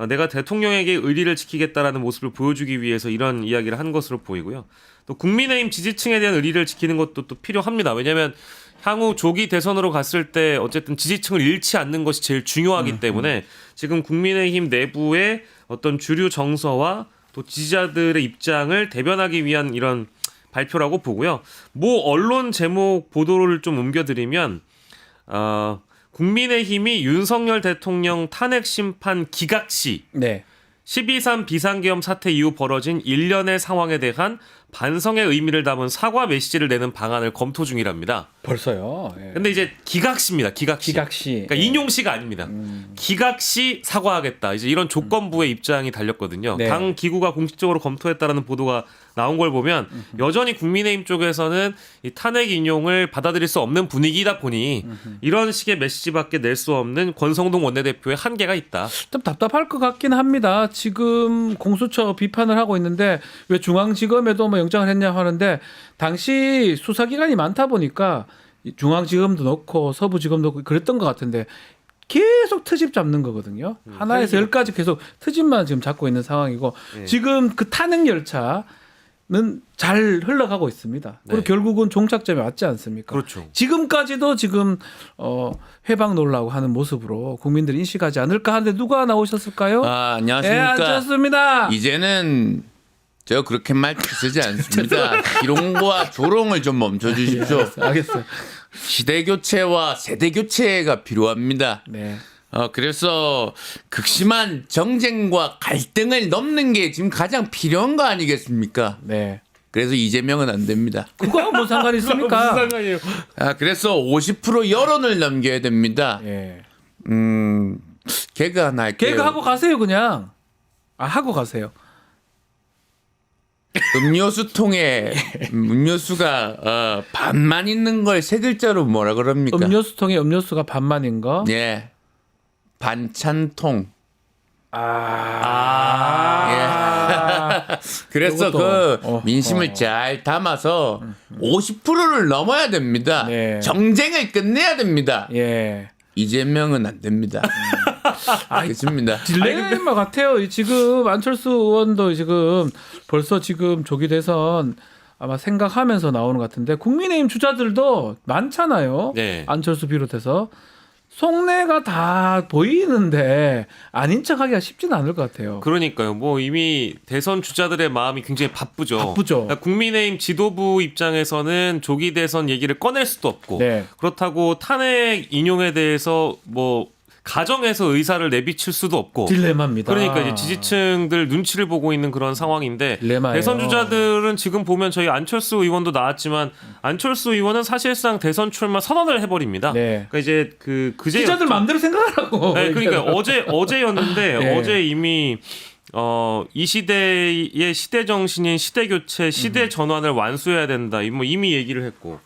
내가 대통령에게 의리를 지키겠다라는 모습을 보여주기 위해서 이런 이야기를 한 것으로 보이고요. 또 국민의힘 지지층에 대한 의리를 지키는 것도 또 필요합니다. 왜냐하면 향후 조기 대선으로 갔을 때 어쨌든 지지층을 잃지 않는 것이 제일 중요하기 때문에 지금 국민의힘 내부의 어떤 주류 정서와 또 지지자들의 입장을 대변하기 위한 이런 발표라고 보고요. 모 언론 제목 보도를 좀 옮겨드리면 국민의힘이 윤석열 대통령 탄핵 심판 기각 시 네. 12.3 비상계엄 사태 이후 벌어진 일련의 상황에 대한 반성의 의미를 담은 사과 메시지를 내는 방안을 검토 중이랍니다. 벌써요. 예. 근데 이제 기각시입니다. 기각시. 기각시. 그러니까 인용시가 아닙니다. 기각시 사과하겠다. 이제 이런 조건부의 입장이 달렸거든요. 네. 당 기구가 공식적으로 검토했다라는 보도가 나온 걸 보면 여전히 국민의힘 쪽에서는 이 탄핵 인용을 받아들일 수 없는 분위기다 보니 이런 식의 메시지밖에 낼 수 없는 권성동 원내대표의 한계가 있다. 좀 답답할 것 같긴 합니다. 지금 공수처 비판을 하고 있는데 왜 중앙지검에도 뭐 영장을 했냐 하는데 당시 수사기관이 많다 보니까 중앙지검도 넣고 서부지검도 넣고 그랬던 것 같은데 계속 트집 잡는 거거든요. 하나에서 10가지 계속 트집만 지금 잡고 있는 상황이고 지금 그 탄핵 열차는 잘 흘러가고 있습니다. 그리고 네. 결국은 종착점에 왔지 않습니까? 그렇죠. 지금까지도 지금 해방 놀라고 하는 모습으로 국민들이 인식하지 않을까 하는데 누가 나오셨을까요? 아, 네, 안녕하십니까. 앉았습니다. 이제는 저 그렇게 말투 쓰지 않습니다. 기롱과 조롱을 좀 멈춰 주십시오. 알겠어요. 시대 교체와 세대 교체가 필요합니다. 네. 그래서 극심한 정쟁과 갈등을 넘는 게 지금 가장 필요한 거 아니겠습니까? 네. 그래서 이재명은 안 됩니다. 그거하고 뭔 상관이 있습니까? 무슨 상관이에요? 그래서 50% 여론을 넘겨야 됩니다. 예. 개그 하나 할게요. 개그 하고 가세요 그냥. 하고 가세요. 음료수 통에 음료수가 반만 있는 걸 세 글자로 뭐라 그럽니까? 음료수통에 음료수가 반만인 거. 예. 반찬통. 그래서 요것도, 그 민심을 잘 담아서 50%를 넘어야 됩니다. 네. 정쟁을 끝내야 됩니다. 예. 이재명은 안 됩니다. 알겠습니다. 딜레마 같아요. 지금 안철수 의원도 지금 벌써 지금 조기 대선 아마 생각하면서 나오는 것 같은데 국민의힘 주자들도 많잖아요. 네. 안철수 비롯해서 속내가 다 보이는데 아닌 척하기가 쉽지는 않을 것 같아요. 그러니까요. 뭐 이미 대선 주자들의 마음이 굉장히 바쁘죠. 바쁘죠. 그러니까 국민의힘 지도부 입장에서는 조기 대선 얘기를 꺼낼 수도 없고 네. 그렇다고 탄핵 인용에 대해서 뭐 가정에서 의사를 내비칠 수도 없고 딜레마입니다. 그러니까 이제 지지층들 눈치를 보고 있는 그런 상황인데 딜레마예요. 대선 주자들은 지금 보면 저희 안철수 의원도 나왔지만 안철수 의원은 사실상 대선 출마 선언을 해버립니다. 네. 그러니까 이제 그제 기자들 마음대로 생각하라고. 네, 그러니까 어제였는데 네. 어제 이미 이 시대의 시대 정신인 시대 교체, 시대 전환을 완수해야 된다. 뭐 이미 얘기를 했고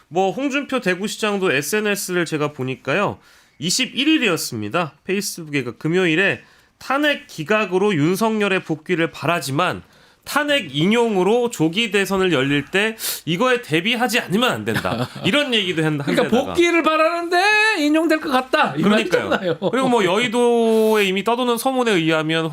뭐 홍준표 대구시장도 SNS를 제가 보니까요. 21일이었습니다. 페이스북에 금요일에 탄핵 기각으로 윤석열의 복귀를 바라지만 탄핵 인용으로 조기 대선을 열릴 때 이거에 대비하지 않으면 안 된다. 이런 얘기도 한다. 그러니까 복귀를 바라는데 인용될 것 같다. 이 그러니까요. 말이잖아요. 그리고 뭐 여의도에 이미 떠도는 소문에 의하면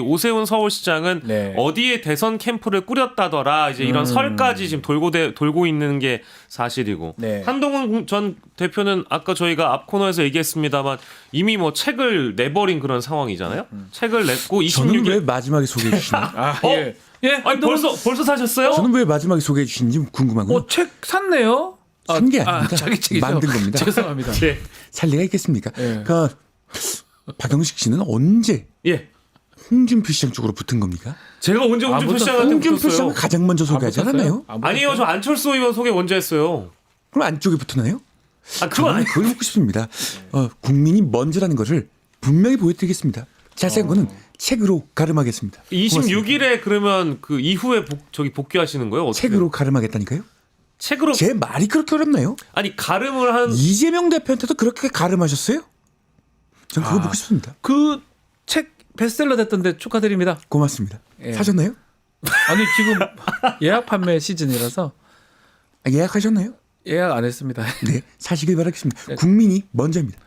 오세훈 서울시장은 네. 어디에 대선 캠프를 꾸렸다더라. 이제 이런 설까지 지금 돌고 있는 게 사실이고 네. 한동훈 전 대표는 아까 저희가 앞 코너에서 얘기했습니다만 이미 뭐 책을 내버린 그런 상황이잖아요. 책을 냈고 저는 왜 26일 마지막에 소개해 주시나요? 예. 예. 아니 벌써 사셨어요? 저는 왜 마지막에 소개해 주시는지 궁금하고요. 책 샀네요. 산 게 아닙니다. 자기 책이죠. 만든 겁니다. 죄송합니다. 네. 살 리가 있겠습니까? 예. 그 박영식 씨는 언제 예. 홍준표 시장 쪽으로 붙은 겁니까? 제가 언제 홍준표 붙었어요? 시장한테 홍준표 붙었어요? 시장은 가장 먼저 소개하지 않았나요? 아니요, 저 안철수 의원 소개 먼저 했어요. 그럼 안쪽에 붙었나요? 아, 그건 아니. 그걸 묻고 싶습니다. 국민이 먼저라는 것을 분명히 보여드리겠습니다. 자세한 거는 책으로 가름하겠습니다. 26일에 그러면 그 이후에 복귀하시는 거예요? 어떻게? 책으로 가름하겠다니까요? 책으로 제 말이 그렇게 어렵나요? 아니 가름을 한 이재명 대표한테도 그렇게 가름하셨어요? 전 그거 묻고 싶습니다. 그 책 베스트셀러 됐던데 축하드립니다. 고맙습니다. 예. 사셨나요? 아니 지금 예약 판매 시즌이라서 예약하셨나요? 예약 안 했습니다. 네, 사시길 바라겠습니다. 국민이 먼저입니다.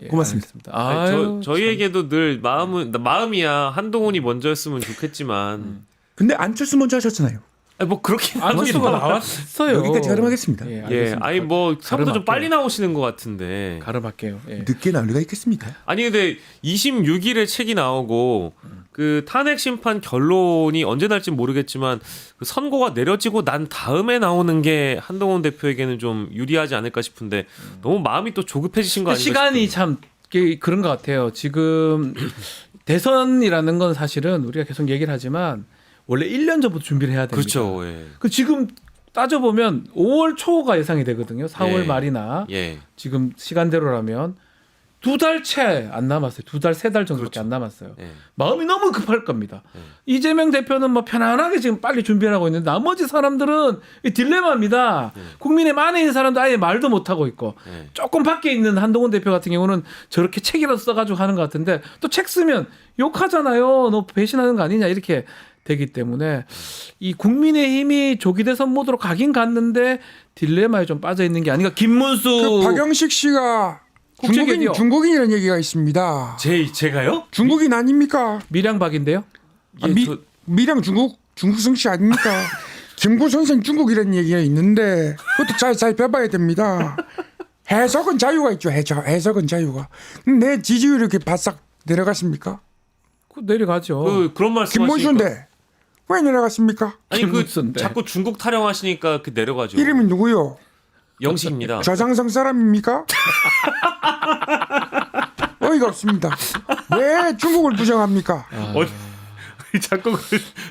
예, 고맙습니다. 안 했습니다. 아니, 아유, 저희에게도 늘 마음이야 한동훈이 먼저였으면 좋겠지만 근데 안철수 먼저 하셨잖아요. 아니, 뭐 그렇게 안철수가 나왔어요. 여기까지 가름하겠습니다. 예, 예, 알겠습니다. 아니 뭐 생각보다 좀 가름할게요. 빨리 나오시는 것 같은데. 가름할게요. 예. 늦게 나올 리가 있겠습니까? 아니 근데 26일에 책이 나오고 그 탄핵 심판 결론이 언제 날지 모르겠지만 그 선고가 내려지고 난 다음에 나오는 게 한동훈 대표에게는 좀 유리하지 않을까 싶은데 너무 마음이 또 조급해지신 거 아닌가 시간이 싶어요. 참 그런 것 같아요. 지금 대선이라는 건 사실은 우리가 계속 얘기를 하지만 원래 1년 전부터 준비를 해야 됩니다. 그렇죠. 예. 그 지금 따져보면 5월 초가 예상이 되거든요. 4월 예. 말이나 예. 지금 시간대로라면 2달 채 안 남았어요. 2달, 3달 정도밖에 그렇죠. 안 남았어요. 예. 마음이 너무 급할 겁니다. 이재명 대표는 뭐 편안하게 지금 빨리 준비를 하고 있는데 나머지 사람들은 이 딜레마입니다. 국민의 안에 있는 사람도 아예 말도 못 하고 있고 예. 조금 밖에 있는 한동훈 대표 같은 경우는 저렇게 책이라도 써가지고 하는 것 같은데 또 책 쓰면 욕하잖아요. 너 배신하는 거 아니냐 이렇게 되기 때문에 이 국민의힘이 조기 대선 모드로 가긴 갔는데 딜레마에 좀 빠져 있는 게 아닌가. 김문수 그 박영식 씨가 국제계요. 중국인이라는 얘기가 있습니다. 제가요? 중국인 아닙니까? 밀양박인데요. 아, 예, 미량 중국 성씨 아닙니까? 김구 선생 중국이라는 얘기가 있는데 그것도 잘 살펴봐야 됩니다. 해석은 자유가 있죠. 해석은 자유가. 내 지지율이 이렇게 바싹 내려갔습니까? 내려가죠. 그런 말씀하시니까 김문수인데 왜 내려갔습니까? 아니 그 김문수인데. 자꾸 중국 타령하시니까 그 내려가죠. 이름이 누구요? 영식입니다. 저장성 사람입니까? 어이가 없습니다. 왜 중국을 부정합니까? 자꾸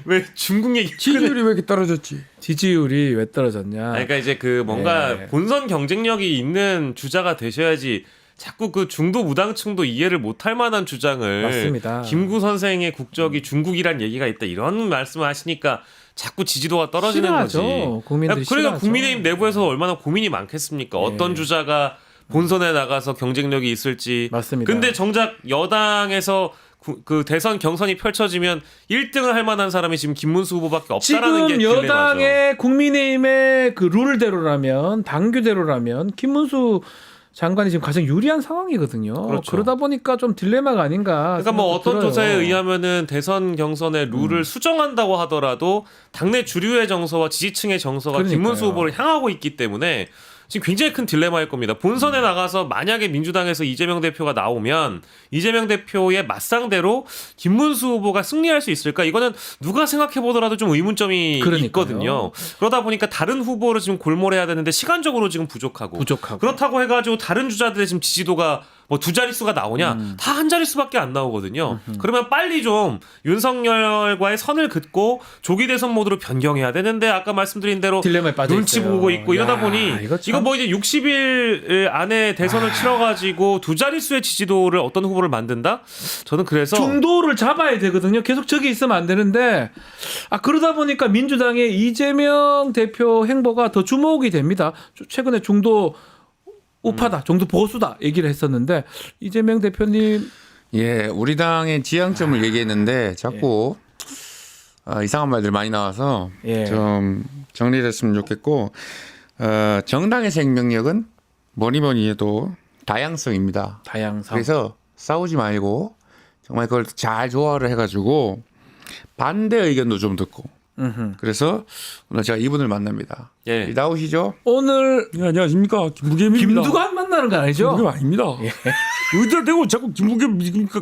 왜 중국 얘기 지지율이 왜 이렇게 떨어졌지? 지지율이 왜 떨어졌냐. 그러니까 이제 그 뭔가 네. 본선 경쟁력이 있는 주자가 되셔야지 자꾸 그 중도 무당층도 이해를 못할 만한 주장을 맞습니다. 김구 선생의 국적이 중국이란 얘기가 있다 이런 말씀을 하시니까 자꾸 지지도가 떨어지는 싫어하죠. 거지. 국민들이 그러니까 싫어하죠. 국민의힘 내부에서 얼마나 고민이 많겠습니까? 어떤 주자가 본선에 나가서 경쟁력이 있을지. 맞습니다. 근데 정작 여당에서 그 대선 경선이 펼쳐지면 1등을 할 만한 사람이 지금 김문수 후보밖에 없다라는 게 지금 딜레마죠. 여당의 국민의힘의 그 룰대로라면 당규대로라면 김문수 장관이 지금 가장 유리한 상황이거든요. 그렇죠. 그러다 보니까 좀 딜레마가 아닌가. 그러니까 뭐 생각도 어떤 들어요. 조사에 의하면은 대선 경선의 룰을 수정한다고 하더라도 당내 주류의 정서와 지지층의 정서가 그러니까요. 김문수 후보를 향하고 있기 때문에 지금 굉장히 큰 딜레마일 겁니다. 본선에 나가서 만약에 민주당에서 이재명 대표가 나오면 이재명 대표의 맞상대로 김문수 후보가 승리할 수 있을까? 이거는 누가 생각해 보더라도 좀 의문점이 그러니까요. 있거든요. 그러다 보니까 다른 후보를 지금 골몰해야 되는데 시간적으로 지금 부족하고. 그렇다고 해가지고 다른 주자들의 지금 지지도가 뭐 두 자릿수가 나오냐? 다 한 자릿수밖에 안 나오거든요. 그러면 빨리 좀 윤석열과의 선을 긋고 조기 대선 모드로 변경해야 되는데 아까 말씀드린 대로 딜레마에 빠져 눈치 있어요. 보고 있고 이러다 야, 보니 이거 이거 뭐 이제 60일 안에 대선을 치러가지고 두 자릿수의 지지도를 어떤 후보를 만든다? 저는 그래서 중도를 잡아야 되거든요. 계속 저기 있으면 안 되는데 그러다 보니까 민주당의 이재명 대표 행보가 더 주목이 됩니다. 최근에 중도 우파다, 중도 보수다 얘기를 했었는데 이재명 대표님 예, 우리 당의 지향점을 얘기했는데 자꾸 이상한 말들 많이 나와서 예. 좀 정리됐으면 좋겠고 정당의 생명력은 뭐니 해도 다양성입니다. 다양성. 그래서 싸우지 말고 정말 그걸 잘 조화를 해가지고 반대 의견도 좀 듣고 그래서 오늘 제가 이분을 만납니다. 예. 나오시죠? 오늘 네, 안녕하십니까 김부겸입니다. 김두관 만나는 거 아니죠? 김부겸 아닙니다. 의자 대고 자꾸 김부겸입니까?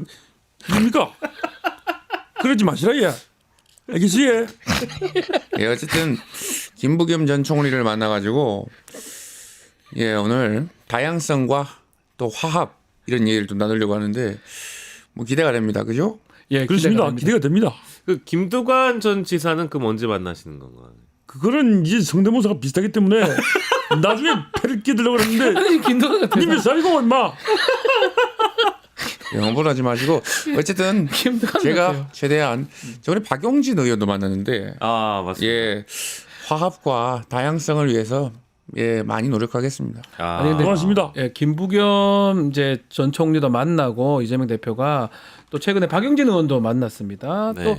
그러지 마시라 얘. 알겠지? 얘? 예, 어쨌든 김부겸 전 총리를 만나가지고 예 오늘 다양성과 또 화합 이런 얘기를 좀 나누려고 하는데 뭐 기대가 됩니다, 그죠? 예, 그렇습니다. 기대가 됩니다. 그 김두관 전 지사는 그럼 언제 만나시는 건가요? 그거는 이제 성대모사가 비슷하기 때문에 나중에 패를 끼들려고 그러는데 아니 김두관 같은 님몇 살이고 임마. 영업을 하지 마시고 어쨌든 김두관 제가 같아요. 최대한 저번에 박용진 의원도 만났는데 아 맞습니다. 예 화합과 다양성을 위해서 예 많이 노력하겠습니다. 아니, 근데 고맙습니다. 예, 김부겸 이제 전 총리도 만나고 이재명 대표가 또 최근에 박용진 의원도 만났습니다. 네. 또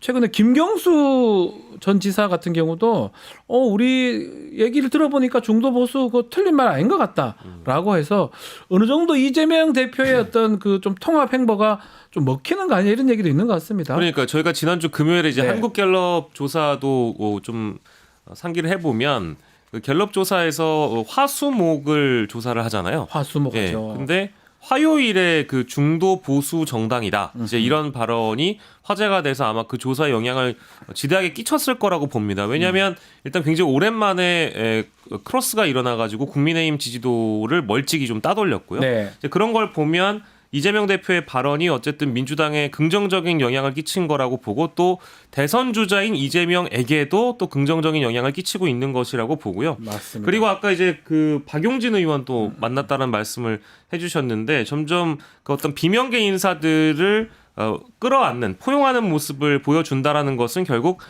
최근에 김경수 전 지사 같은 경우도 우리 얘기를 들어보니까 중도 보수 그 틀린 말 아닌 것 같다라고 해서 어느 정도 이재명 대표의 어떤 그 좀 통합 행보가 좀 먹히는 거 아니냐 이런 얘기도 있는 것 같습니다. 그러니까 저희가 지난주 금요일에 이제 네. 한국갤럽 조사도 좀 상기를 해보면 그 갤럽 조사에서 화수목을 조사를 하잖아요. 화수목이죠. 근데 화요일에 그 중도 보수 정당이다. 이제 이런 발언이 화제가 돼서 아마 그 조사에 영향을 지대하게 끼쳤을 거라고 봅니다. 왜냐하면 일단 굉장히 오랜만에 크로스가 일어나가지고 국민의힘 지지도를 멀찍이 좀 따돌렸고요. 네. 이제 그런 걸 보면 이재명 대표의 발언이 어쨌든 민주당에 긍정적인 영향을 끼친 거라고 보고 또 대선 주자인 이재명에게도 또 긍정적인 영향을 끼치고 있는 것이라고 보고요. 맞습니다. 그리고 아까 이제 그 박용진 의원도 만났다는 말씀을 해주셨는데 점점 그 어떤 비명계 인사들을 끌어안는 포용하는 모습을 보여준다라는 것은 결국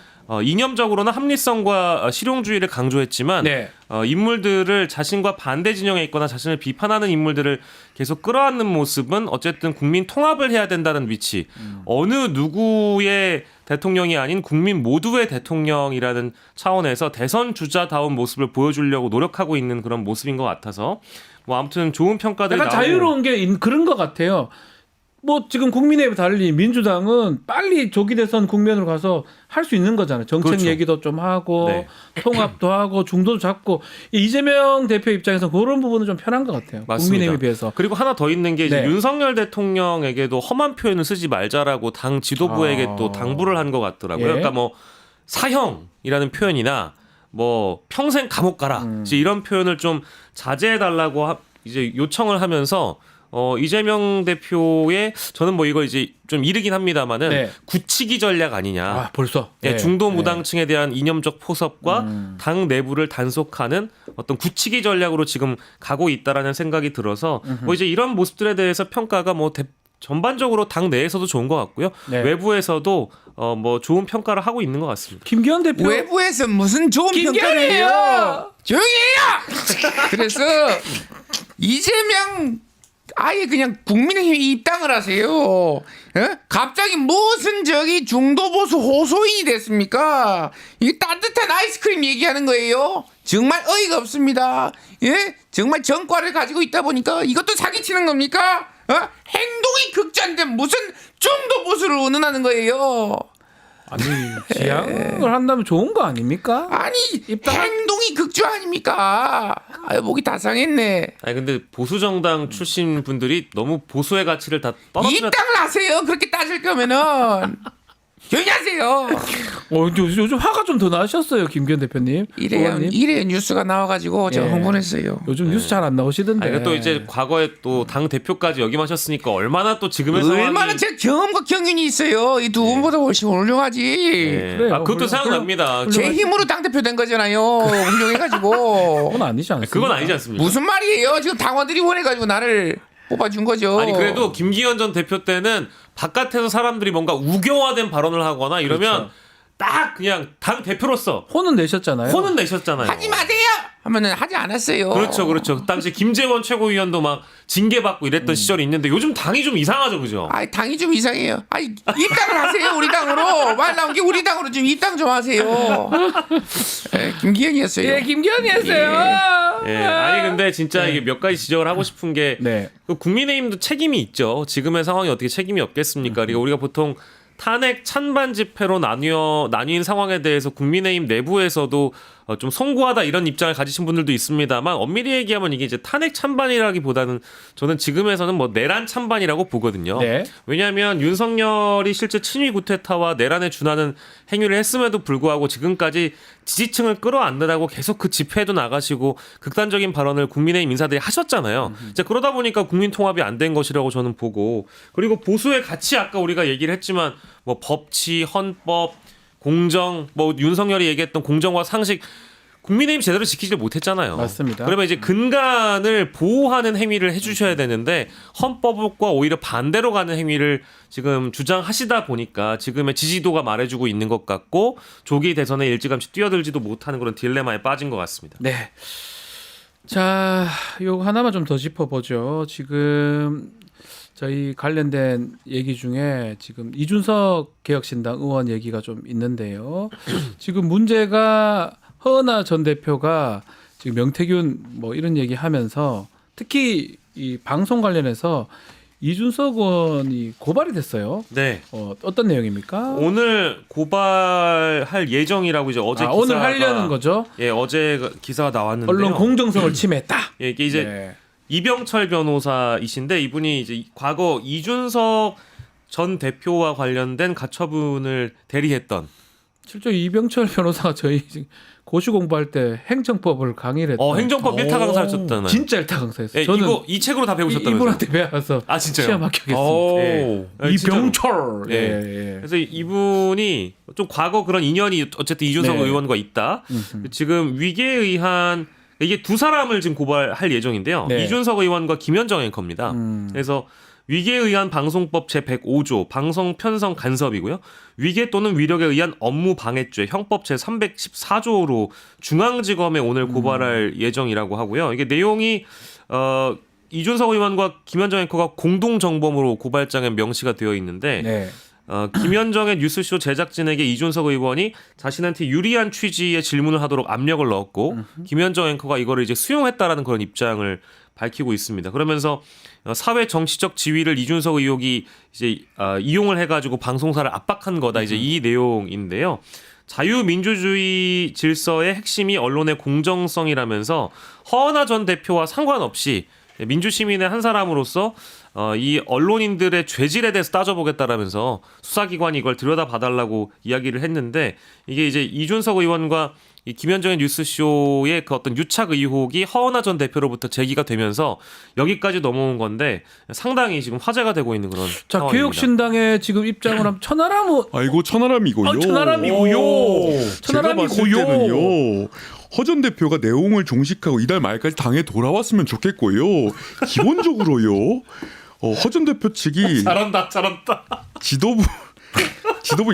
이념적으로는 합리성과 실용주의를 강조했지만 네. 인물들을 자신과 반대 진영에 있거나 자신을 비판하는 인물들을 계속 끌어안는 모습은 어쨌든 국민 통합을 해야 된다는 위치. 어느 누구의 대통령이 아닌 국민 모두의 대통령이라는 차원에서 대선 주자다운 모습을 보여주려고 노력하고 있는 그런 모습인 것 같아서 뭐 아무튼 좋은 평가들이 약간 나오고 자유로운 게 그런 것 같아요. 뭐 지금 국민의힘 달리 민주당은 빨리 조기 대선 국면으로 가서 할 수 있는 거잖아요. 정책 그렇죠. 얘기도 좀 하고 네. 통합도 하고 중도도 잡고 이재명 대표 입장에서 그런 부분은 좀 편한 것 같아요. 맞습니다. 국민의힘에 비해서. 그리고 하나 더 있는 게 이제 네. 윤석열 대통령에게도 험한 표현을 쓰지 말자라고 당 지도부에게 아. 또 당부를 한 것 같더라고요. 예. 그러니까 뭐 사형이라는 표현이나 뭐 평생 감옥 가라 이제 이런 표현을 좀 자제해 달라고 이제 요청을 하면서 이재명 대표의 저는 뭐 이거 이제 좀 이르긴 합니다만은 네. 굳히기 전략 아니냐. 아 벌써 예, 네. 중도 네. 무당층에 대한 이념적 포섭과 당 내부를 단속하는 어떤 굳히기 전략으로 지금 가고 있다라는 생각이 들어서 뭐 이제 이런 모습들에 대해서 평가가 뭐 전반적으로 당 내에서도 좋은 것 같고요. 네. 외부에서도 뭐 좋은 평가를 하고 있는 것 같습니다. 김기현 대표 외부에서 무슨 좋은 평가를 해요? 조용히 해요. 그래서 이재명 아예 그냥 국민의힘에 입당을 하세요. 갑자기 무슨 저기 중도 보수 호소인이 됐습니까? 이 따뜻한 아이스크림 얘기하는 거예요. 정말 어이가 없습니다. 예? 정말 전과를 가지고 있다 보니까 이것도 사기치는 겁니까? 행동이 극단된 무슨 중도 보수를 운운하는 거예요. 아니 지향을 한다면 좋은 거 아닙니까? 아니 행동이 극주 아닙니까? 아유 목이 다 상했네. 아니 근데 보수 정당 출신 분들이 너무 보수의 가치를 다 떨어뜨려. 입당을 하세요. 그렇게 따질 거면은 조용히 하세요. 요즘 화가 좀 더 나셨어요, 김기현 대표님. 의원님. 이래요 뉴스가 나와가지고 제가 예. 흥분했어요. 요즘 뉴스 잘 안 나오시던데. 아니 또 이제 과거에 또 당 대표까지 역임하셨으니까 얼마나 또 지금의 상황이 얼마나 제 경험과 경륜이 있어요. 이 두 분보다 훨씬 훌륭하지. 예. 그래요. 그것도 생각납니다. 제 힘으로 당 대표 된 거잖아요. 훌륭해가지고. 그건 아니지 않습니까? 그건 아니지 않습니까? 무슨 말이에요? 지금 당원들이 원해가지고 나를 뽑아준 거죠. 아니 그래도 김기현 전 대표 때는 바깥에서 사람들이 뭔가 우경화된 발언을 하거나 이러면 그렇죠. 딱 그냥 당 대표로서 혼은 내셨잖아요. 혼은 내셨잖아요. 하지 마세요. 하면은 하지 않았어요. 그렇죠, 그렇죠. 당시 김재원 최고위원도 막 징계받고 이랬던 시절이 있는데 요즘 당이 좀 이상하죠, 그죠? 아이 당이 좀 이상해요. 아이 입당을 하세요 우리 당으로. 말 나온 게 우리 당으로 좀 입당 좀 하세요. 예, 김기현이었어요. 예, 김기현이었어요. 예. 아니 근데 진짜 이게 몇 가지 지적을 하고 싶은 게 네. 그 국민의힘도 책임이 있죠. 지금의 상황이 어떻게 책임이 없겠습니까? 그러니까 우리가 보통 탄핵 찬반 집회로 나뉜 상황에 대해서 국민의힘 내부에서도 좀 송구하다 이런 입장을 가지신 분들도 있습니다만 엄밀히 얘기하면 이게 이제 탄핵 찬반이라기보다는 저는 지금에서는 뭐 내란 찬반이라고 보거든요. 네. 왜냐하면 윤석열이 실제 친위 구테타와 내란에 준하는 행위를 했음에도 불구하고 지금까지 지지층을 끌어안느라고 계속 그 집회에도 나가시고 극단적인 발언을 국민의힘 인사들이 하셨잖아요. 이제 그러다 보니까 국민 통합이 안 된 것이라고 저는 보고 그리고 보수의 가치 아까 우리가 얘기를 했지만 뭐 법치, 헌법, 공정, 뭐 윤석열이 얘기했던 공정과 상식 국민의힘 제대로 지키지 못했잖아요. 맞습니다. 그러면 이제 근간을 보호하는 행위를 해주셔야 되는데 헌법과 오히려 반대로 가는 행위를 지금 주장하시다 보니까 지금의 지지도가 말해주고 있는 것 같고 조기 대선에 일찌감치 뛰어들지도 못하는 그런 딜레마에 빠진 것 같습니다. 네. 자, 요거 하나만 좀 더 짚어보죠. 지금 저희 관련된 얘기 중에 지금 이준석 개혁신당 의원 얘기가 좀 있는데요. 지금 문제가 허은하 전 대표가 지금 명태균 뭐 이런 얘기 하면서 특히 이 방송 관련해서 이준석 의원이 고발이 됐어요. 네. 어떤 내용입니까? 오늘 고발할 예정이라고 이제 어제 기사가 오늘 하려는 거죠. 예, 어제 기사가 나왔는데요. 언론 공정성을 침해했다. 예, 이게 이제 네. 이병철 변호사이신데 이분이 이제 과거 이준석 전 대표와 관련된 가처분을 대리했던 실제 이병철 변호사가 저희 고시 공부할 때 행정법을 강의를 했던 행정법 1타 강사였잖아요. 진짜 일타 강사였어요. 예, 저는 이 책으로 다 배우셨다면서요? 이분한테 배워서 아 진짜요? 시험 합격했습니다. 예. 이병철. 예. 예. 그래서 이분이 좀 과거 그런 인연이 어쨌든 이준석 네. 의원과 있다. 지금 위계에 의한 이게 두 사람을 지금 고발할 예정인데요. 네. 이준석 의원과 김현정 앵커입니다. 그래서 위계에 의한 방송법 제105조 방송 편성 간섭이고요. 위계 또는 위력에 의한 업무 방해죄 형법 제314조로 중앙지검에 오늘 고발할 예정이라고 하고요. 이게 내용이 이준석 의원과 김현정 앵커가 공동 정범으로 고발장에 명시가 되어 있는데 네. 김현정의 뉴스쇼 제작진에게 이준석 의원이 자신한테 유리한 취지의 질문을 하도록 압력을 넣었고 김현정 앵커가 이거를 이제 수용했다라는 그런 입장을 밝히고 있습니다. 그러면서 사회 정치적 지위를 이준석 의혹이 이제 이용을 해가지고 방송사를 압박한 거다 이제 이 내용인데요. 자유민주주의 질서의 핵심이 언론의 공정성이라면서 허은하 전 대표와 상관없이 민주시민의 한 사람으로서 이 언론인들의 죄질에 대해서 따져보겠다라면서 수사기관이 이걸 들여다봐달라고 이야기를 했는데 이게 이제 이준석 의원과 이 김현정의 뉴스쇼의 그 어떤 유착 의혹이 허은하 전 대표로부터 제기가 되면서 여기까지 넘어온 건데 상당히 지금 화제가 되고 있는 그런 자, 상황입니다. 개혁신당의 지금 입장을 하면 천하람 아이고 천하람이고요. 천하람이고요. 제가 봤을 천하람이고요. 때는요. 허 전 대표가 내용을 종식하고 이달 말까지 당에 돌아왔으면 좋겠고요. 기본적으로요. 허 전 대표 측이 잘한다. 지도부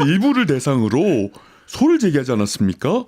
일부를 대상으로 소를 제기하지 않았습니까?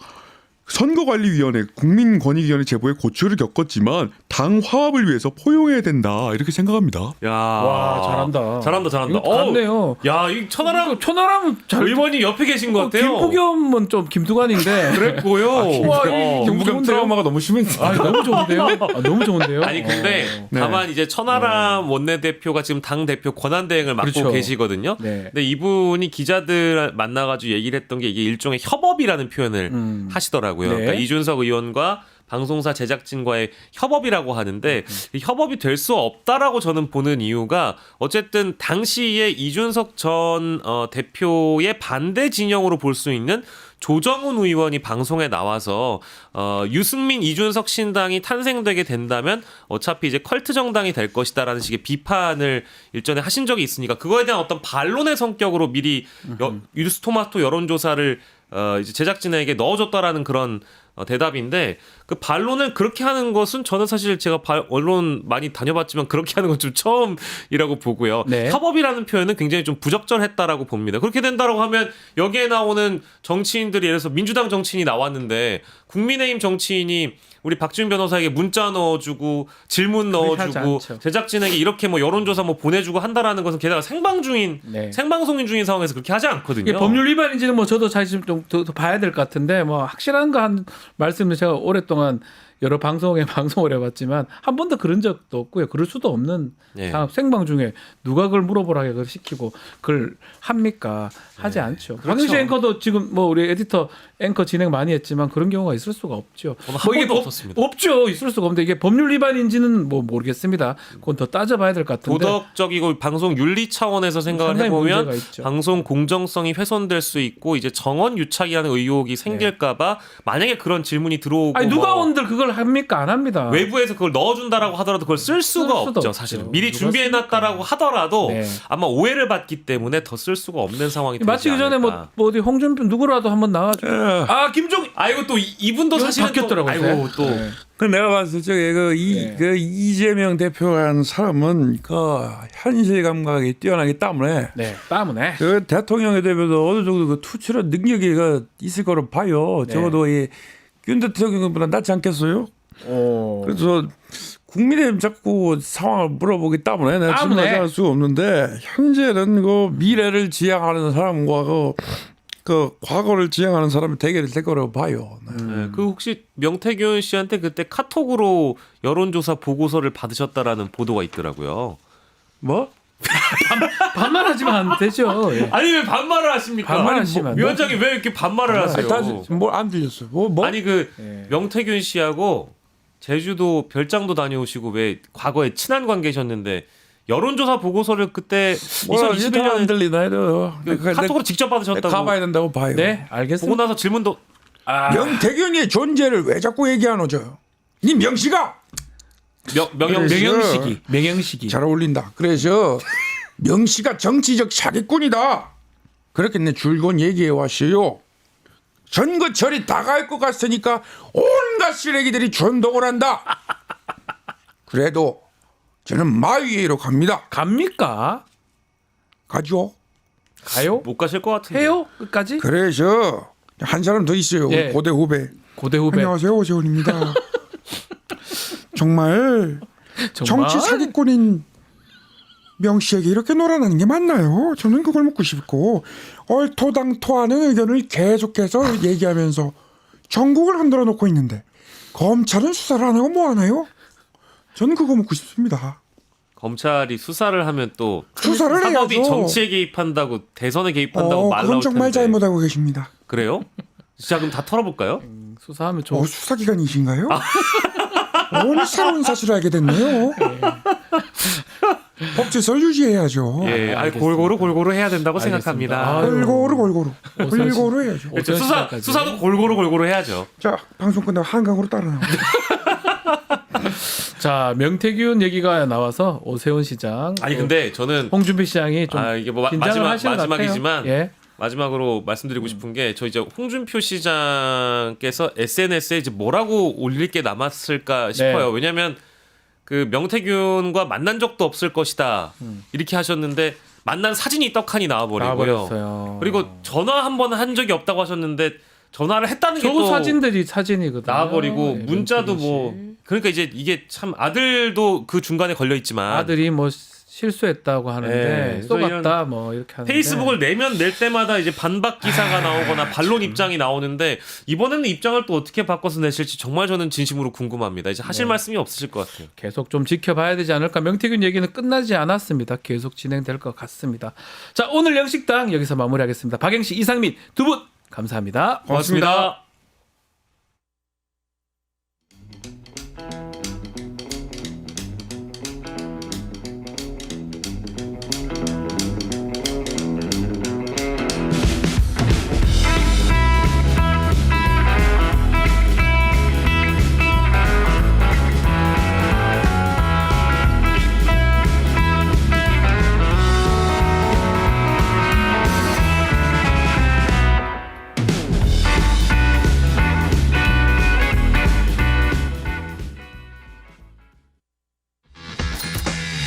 선거관리위원회, 국민권익위원회 제보에 고초를 겪었지만 당 화합을 위해서 포용해야 된다 이렇게 생각합니다. 야, 와, 잘한다. 잘한다. 이거 같네요. 야, 이 천하람은 잘 의원이 옆에 계신 것 같아요. 김부겸은 좀 김두관인데. 그랬고요. 와, 이 김부겸 트라우마가 너무 심했어. 아, 너무 좋은데요? 너무 좋은데요? 아니 근데 네. 다만 이제 천하람 원내대표가 지금 당 대표 권한대행을 맡고 그렇죠. 계시거든요. 네. 근데 이분이 기자들 만나가지고 얘기를 했던 게 이게 일종의 협업이라는 표현을 하시더라고요. 네. 그러니까 이준석 의원과 방송사 제작진과의 협업이라고 하는데 이 협업이 될 수 없다라고 저는 보는 이유가 어쨌든 당시에 이준석 전 대표의 반대 진영으로 볼 수 있는 조정훈 의원이 방송에 나와서 유승민 이준석 신당이 탄생되게 된다면 어차피 이제 컬트 정당이 될 것이다라는 식의 비판을 일전에 하신 적이 있으니까 그거에 대한 어떤 반론의 성격으로 미리 뉴스토마토 여론조사를 이제 제작진에게 넣어줬다라는 그런 대답인데 그 반론을 그렇게 하는 것은 저는 사실 제가 언론 많이 다녀봤지만 그렇게 하는 건 좀 처음이라고 보고요. 네. 협업이라는 표현은 굉장히 좀 부적절했다라고 봅니다. 그렇게 된다라고 하면 여기에 나오는 정치인들이 예를 들어서 민주당 정치인이 나왔는데 국민의힘 정치인이 우리 박지훈 변호사에게 문자 넣어주고 질문 그렇게 하지 넣어주고 않죠. 제작진에게 이렇게 뭐 여론조사 뭐 보내주고 한다라는 것은 게다가 네. 생방송인 중인 상황에서 그렇게 하지 않거든요. 이게 법률 위반인지는 뭐 저도 사실 좀 더 봐야 될 것 같은데 뭐 확실한 거 한 말씀을 제가 오랫동안 여러 방송에 방송을 해봤지만 한 번도 그런 적도 없고요. 그럴 수도 없는 네. 상황. 생방 중에 누가 그걸 물어보라게 그걸 시키고 그걸 합니까? 하지 않죠. 박은시 앵커도 지금 뭐 우리 에디터 앵커 진행 많이 했지만 그런 경우가 있을 수가 없죠. 저는 한 뭐 이게 번도 없었습니다. 없죠. 있을 수가 없는데 이게 법률 위반인지는 뭐 모르겠습니다. 그건 더 따져봐야 될 것 같은데. 도덕적이고 방송 윤리 차원에서 생각을 상당히 해보면 문제가 있죠. 방송 공정성이 훼손될 수 있고 이제 정원 유착이라는 의혹이 생길까봐 만약에 그런 질문이 들어오고 아니 누가 뭐 온들 그걸 합니까? 안 합니다. 외부에서 그걸 넣어준다라고 하더라도 그걸 쓸 수가 쓸 수도 없죠. 없죠. 사실은 미리 누가 준비해놨다라고 하더라도 네. 아마 오해를 받기 때문에 더 쓸 수가 없는 상황이 되지 마치기 전에 않을까. 뭐 어디 홍준표 누구라도 한번 나와줘. 아 김종 아이고 또 이분도 이거 사실은 바뀌었더라고요. 아이고 또 네. 그 내가 봤을 적에 그 이재명 대표라는 사람은 그 현실 감각이 뛰어나기 때문에 네, 때문에. 그 대통령이 되면서 어느 정도 그 투철한 능력이 있을 거로 봐요. 네. 적어도 이 윤 대통령보다 낫지 않겠어요? 그래서 국민의힘 자꾸 상황을 물어보기 때문에 내가 때문에. 질문할 수가 없는데 현재는 그 미래를 지향하는 사람과 그 과거를 지향하는 사람이 대결이 될 거라고 봐요. 네. 네, 그 혹시 명태균 씨한테 그때 카톡으로 여론조사 보고서를 받으셨다라는 보도가 있더라고요. 뭐? 반말하지만 안 되죠. 예. 아니 왜 반말을 하십니까? 반말하시면 안 돼요. 위원장이 왜 이렇게 반말을 하세요? 다시 뭘안 들렸어. 뭐? 아니 그 예. 명태균 씨하고 제주도 별장도 다녀오시고 왜 과거에 친한 관계셨는데 여론조사 보고서를 그때 뭐라 안 2021년에 들리나 해도 카톡으로 직접 받으셨다고 가봐야 된다고 봐요. 네, 보고 알겠습니다. 나서 질문도 명태균의 존재를 왜 자꾸 얘기하노죠? 니 명씨가 명영식 명영식이. 잘 어울린다. 그래서 명씨가 정치적 사기꾼이다. 그렇게 내 줄곧 얘기해 왔어요. 선거철이 다가올 것 같으니까 온갖 쓰레기들이 전동을 한다. 그래도 저는 마위에로 갑니다. 갑니까? 가죠. 가요? 못 가실 것 같은데. 해요? 끝까지? 그래서 한 사람 더 있어요. 예. 고대 후배. 고대 후배. 안녕하세요. 오재훈입니다. 정말 정치 사기꾼인 명 씨에게 이렇게 놀아나는 게 맞나요? 저는 그걸 묻고 싶고 얼토당토하는 의견을 계속해서 얘기하면서 전국을 흔들어 놓고 있는데 검찰은 수사를 안 하고 뭐 하나요? 저는 그거 묻고 싶습니다. 검찰이 수사를 하면 또 수사를 사법이 해야죠. 정치에 개입한다고 대선에 개입한다고 말 그건 나올 정말 텐데. 잘못하고 계십니다. 그래요? 자 그럼 다 털어볼까요? 수사하면 좀 수사기관이신가요? 오늘 새로운 사실을 알게 됐네요. 법질서를 유지해야죠. 예, 아니 알겠습니다. 골고루 해야 된다고 알겠습니다. 생각합니다. 아유. 골고루 해야죠. 그렇죠. 오전 시간까지. 수사도 골고루 해야죠. 자, 방송 끝나고 한강으로 따라 나옵니다. 자, 명태균 얘기가 나와서 오세훈 시장, 아니 근데 저는 홍준표 시장이 좀 이게 뭐 긴장을 하시는 것 마지막이지만 같아요. 예. 마지막으로 말씀드리고 싶은 게 저 이제 홍준표 시장께서 SNS에 이제 뭐라고 올릴 게 남았을까 싶어요. 네. 왜냐하면 그 명태균과 만난 적도 없을 것이다 이렇게 하셨는데 만난 사진이 떡하니 나와버리고요. 나와버렸어요. 그리고 전화 한 번 한 적이 없다고 하셨는데 전화를 했다는 게 저거 또 사진들이 사진이거든요. 나와버리고 예, 문자도 명태균 씨. 뭐 그러니까 이제 이게 참 아들도 그 중간에 걸려 있지만 아들이 뭐 실수했다고 하는데 네, 그래서 쏘갔다 뭐 이렇게 하는데 페이스북을 내면 낼 때마다 이제 반박 기사가 나오거나 반론 입장이 나오는데 이번에는 입장을 또 어떻게 바꿔서 내실지 정말 저는 진심으로 궁금합니다. 이제 하실 말씀이 없으실 것 같아요. 계속 좀 지켜봐야 되지 않을까. 명태균 얘기는 끝나지 않았습니다. 계속 진행될 것 같습니다. 자, 오늘 영식당 여기서 마무리하겠습니다. 박영식, 이상민 두 분 감사합니다. 고맙습니다.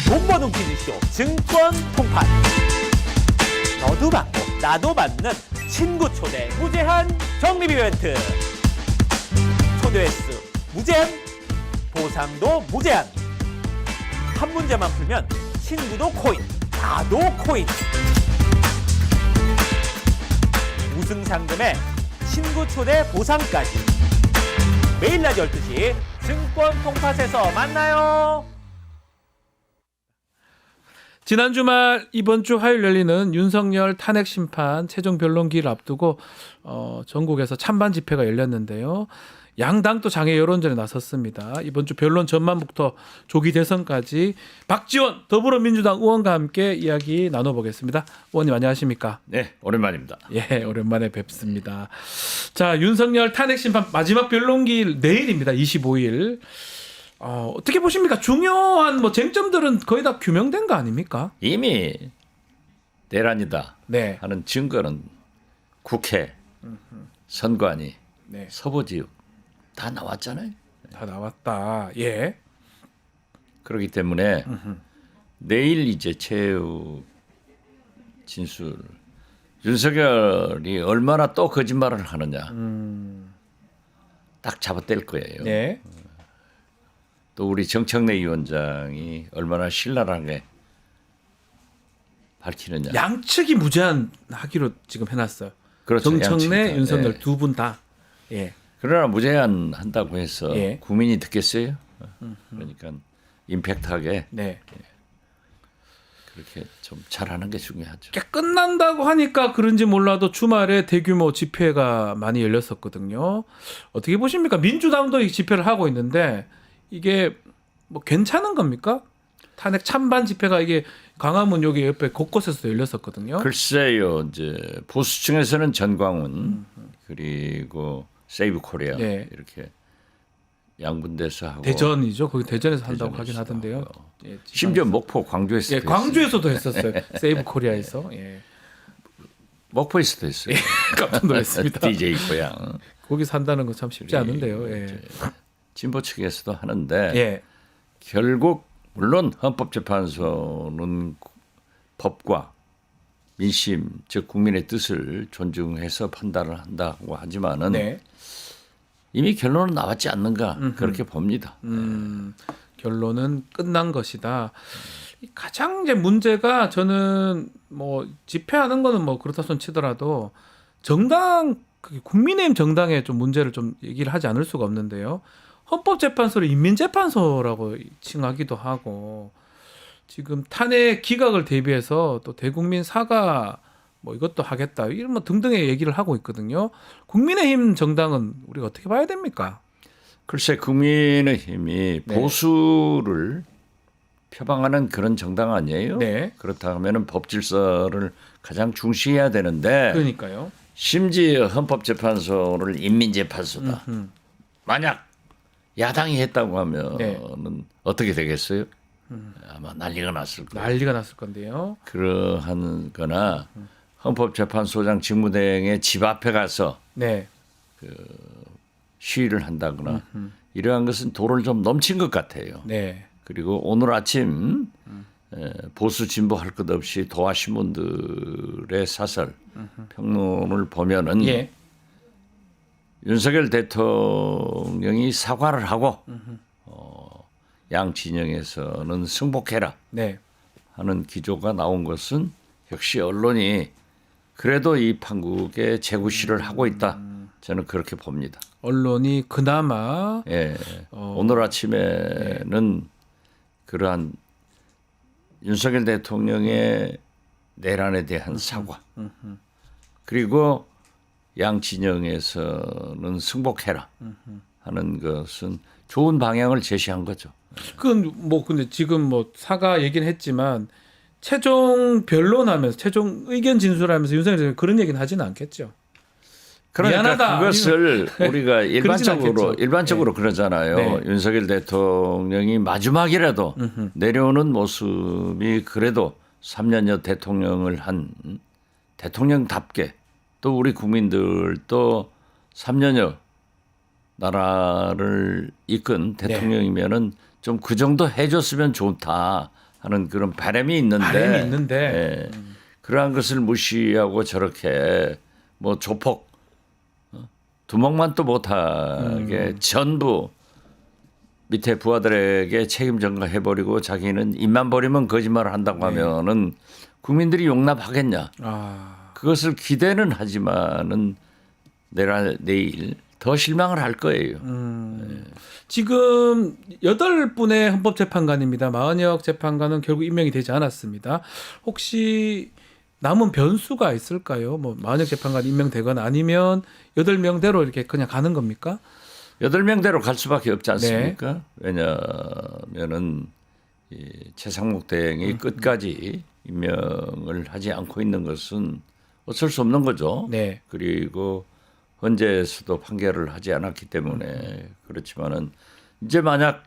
돈 버는 퀴즈쇼 증권 통판. 너도 받고 나도 받는 친구 초대 무제한 적립 이벤트. 초대 횟수 무제한, 보상도 무제한. 한 문제만 풀면 친구도 코인, 나도 코인. 우승 상금에 친구 초대 보상까지. 매일 낮 12시 증권 통팟에서 만나요. 지난 주말 이번 주 화요일 열리는 윤석열 탄핵 심판 최종 변론기를 앞두고 전국에서 찬반 집회가 열렸는데요. 양당 또 장애 여론전에 나섰습니다. 이번 주 변론 전반부터 조기 대선까지 박지원 더불어민주당 의원과 함께 이야기 나눠보겠습니다. 의원님 안녕하십니까? 네, 오랜만입니다. 예, 오랜만에 뵙습니다. 자, 윤석열 탄핵 심판 마지막 변론기 내일입니다. 25일. 어떻게 보십니까? 중요한 뭐 쟁점들은 거의 다 규명된 거 아닙니까? 이미 내란이다 네. 하는 증거는 국회, 선관위, 네. 서부지역 다 나왔잖아요. 다 나왔다. 예. 그렇기 때문에 내일 이제 최후 진술 윤석열이 얼마나 또 거짓말을 하느냐 딱 잡아뗄 거예요. 네. 또 우리 정청래 위원장이 얼마나 신랄하게 밝히느냐. 양측이 무제한하기로 지금 해놨어요. 그렇죠. 정청래, 양측이 다. 윤석열 예. 두 분 다. 예. 그러나 무제한 한다고 해서 예. 국민이 듣겠어요? 그러니까 임팩트하게 네. 그렇게 좀 잘하는 게 중요하죠. 끝난다고 하니까 그런지 몰라도 주말에 대규모 집회가 많이 열렸었거든요. 어떻게 보십니까? 민주당도 이 집회를 하고 있는데 이게 뭐 괜찮은 겁니까? 탄핵 찬반 집회가 이게 광화문 여기 옆에 곳곳에서 열렸었거든요. 글쎄요, 이제 보수층에서는 전광훈 그리고 세이브 코리아 네. 이렇게 양분돼서 하고 대전이죠. 거기 대전에서 한다고 대전에서 하긴 하던데요. 하고요. 예, 심지어 목포, 광주에서도 예, 했어요. 광주에서도 했었어요. 세이브 코리아에서. 예. 목포에서도 했어요. 깜짝 놀랐습니다. DJ 고향. 거기 산다는 거 참 쉽지 않은데요. 예. 이제 진보 측에서도 하는데 예. 결국 물론 헌법재판소는 법과 민심 즉 국민의 뜻을 존중해서 판단을 한다고 하지만은 네. 이미 결론은 나왔지 않는가 그렇게 봅니다. 결론은 끝난 것이다. 가장 이제 문제가 저는 뭐 집회하는 거는 뭐 그렇다 손 치더라도 정당 국민의힘 정당에 좀 문제를 좀 얘기를 하지 않을 수가 없는데요. 헌법재판소를 인민재판소라고 칭하기도 하고 지금 탄핵 기각을 대비해서 또 대국민 사과 뭐 이것도 하겠다 이런 뭐 등등의 얘기를 하고 있거든요. 국민의힘 정당은 우리가 어떻게 봐야 됩니까? 글쎄 국민의힘이 네. 보수를 표방하는 그런 정당 아니에요? 네. 그렇다 하면은 법 질서를 가장 중시해야 되는데 그러니까요. 심지어 헌법재판소를 인민재판소다. 만약 야당이 했다고 하면은 네. 어떻게 되겠어요? 아마 난리가 났을 거예요. 난리가 났을 건데요. 그러한 거나 헌법재판소장 직무대행의 집 앞에 가서 네. 시위를 한다거나 이러한 것은 도를 좀 넘친 것 같아요. 네. 그리고 오늘 아침 보수 진보 할 것 없이 도화신문들의 사설 평론을 보면은 예. 윤석열 대통령이 사과를 하고 양 진영에서는 승복해라 네. 하는 기조가 나온 것은 역시 언론이 그래도 이 판국에 재구시를 하고 있다. 저는 그렇게 봅니다. 언론이 그나마 예. 오늘 아침에는 그러한 윤석열 대통령의 내란에 대한 사과 그리고 양 진영에서는 승복해라 하는 것은 좋은 방향을 제시한 거죠. 그건 뭐 근데 지금 뭐 사과 얘기는 했지만 최종 변론하면서 최종 의견 진술하면서 윤석열 대통령이 그런 얘기는 하지는 않겠죠. 그러니까 미안하다. 그것을 우리가 않겠죠. 일반적으로 네. 그러잖아요. 네. 윤석열 대통령이 마지막이라도 내려오는 모습이 그래도 3년여 대통령을 한 대통령답게 또 우리 국민들도 3년여 나라를 이끈 대통령이면은 좀 그 정도 해줬으면 좋다 하는 그런 바람이 있는데, 예, 그러한 것을 무시하고 저렇게 뭐 조폭 두목만 또 못하게 전부 밑에 부하들에게 책임 전가해버리고 자기는 입만 버리면 거짓말을 한다고 하면은 국민들이 용납하겠냐? 그것을 기대는 하지만은 내일 더 실망을 할 거예요. 지금 8분의 헌법재판관입니다. 마은혁 재판관은 결국 임명이 되지 않았습니다. 혹시 남은 변수가 있을까요? 뭐 마은혁 재판관 임명되거나 아니면 8명대로 이렇게 그냥 가는 겁니까? 8명대로 갈 수밖에 없지 않습니까? 왜냐하면은 이 최상목 대행이 끝까지 임명을 하지 않고 있는 것은 어쩔 수 없는 거죠. 네. 그리고 헌재에서도 판결을 하지 않았기 때문에 그렇지만은 이제 만약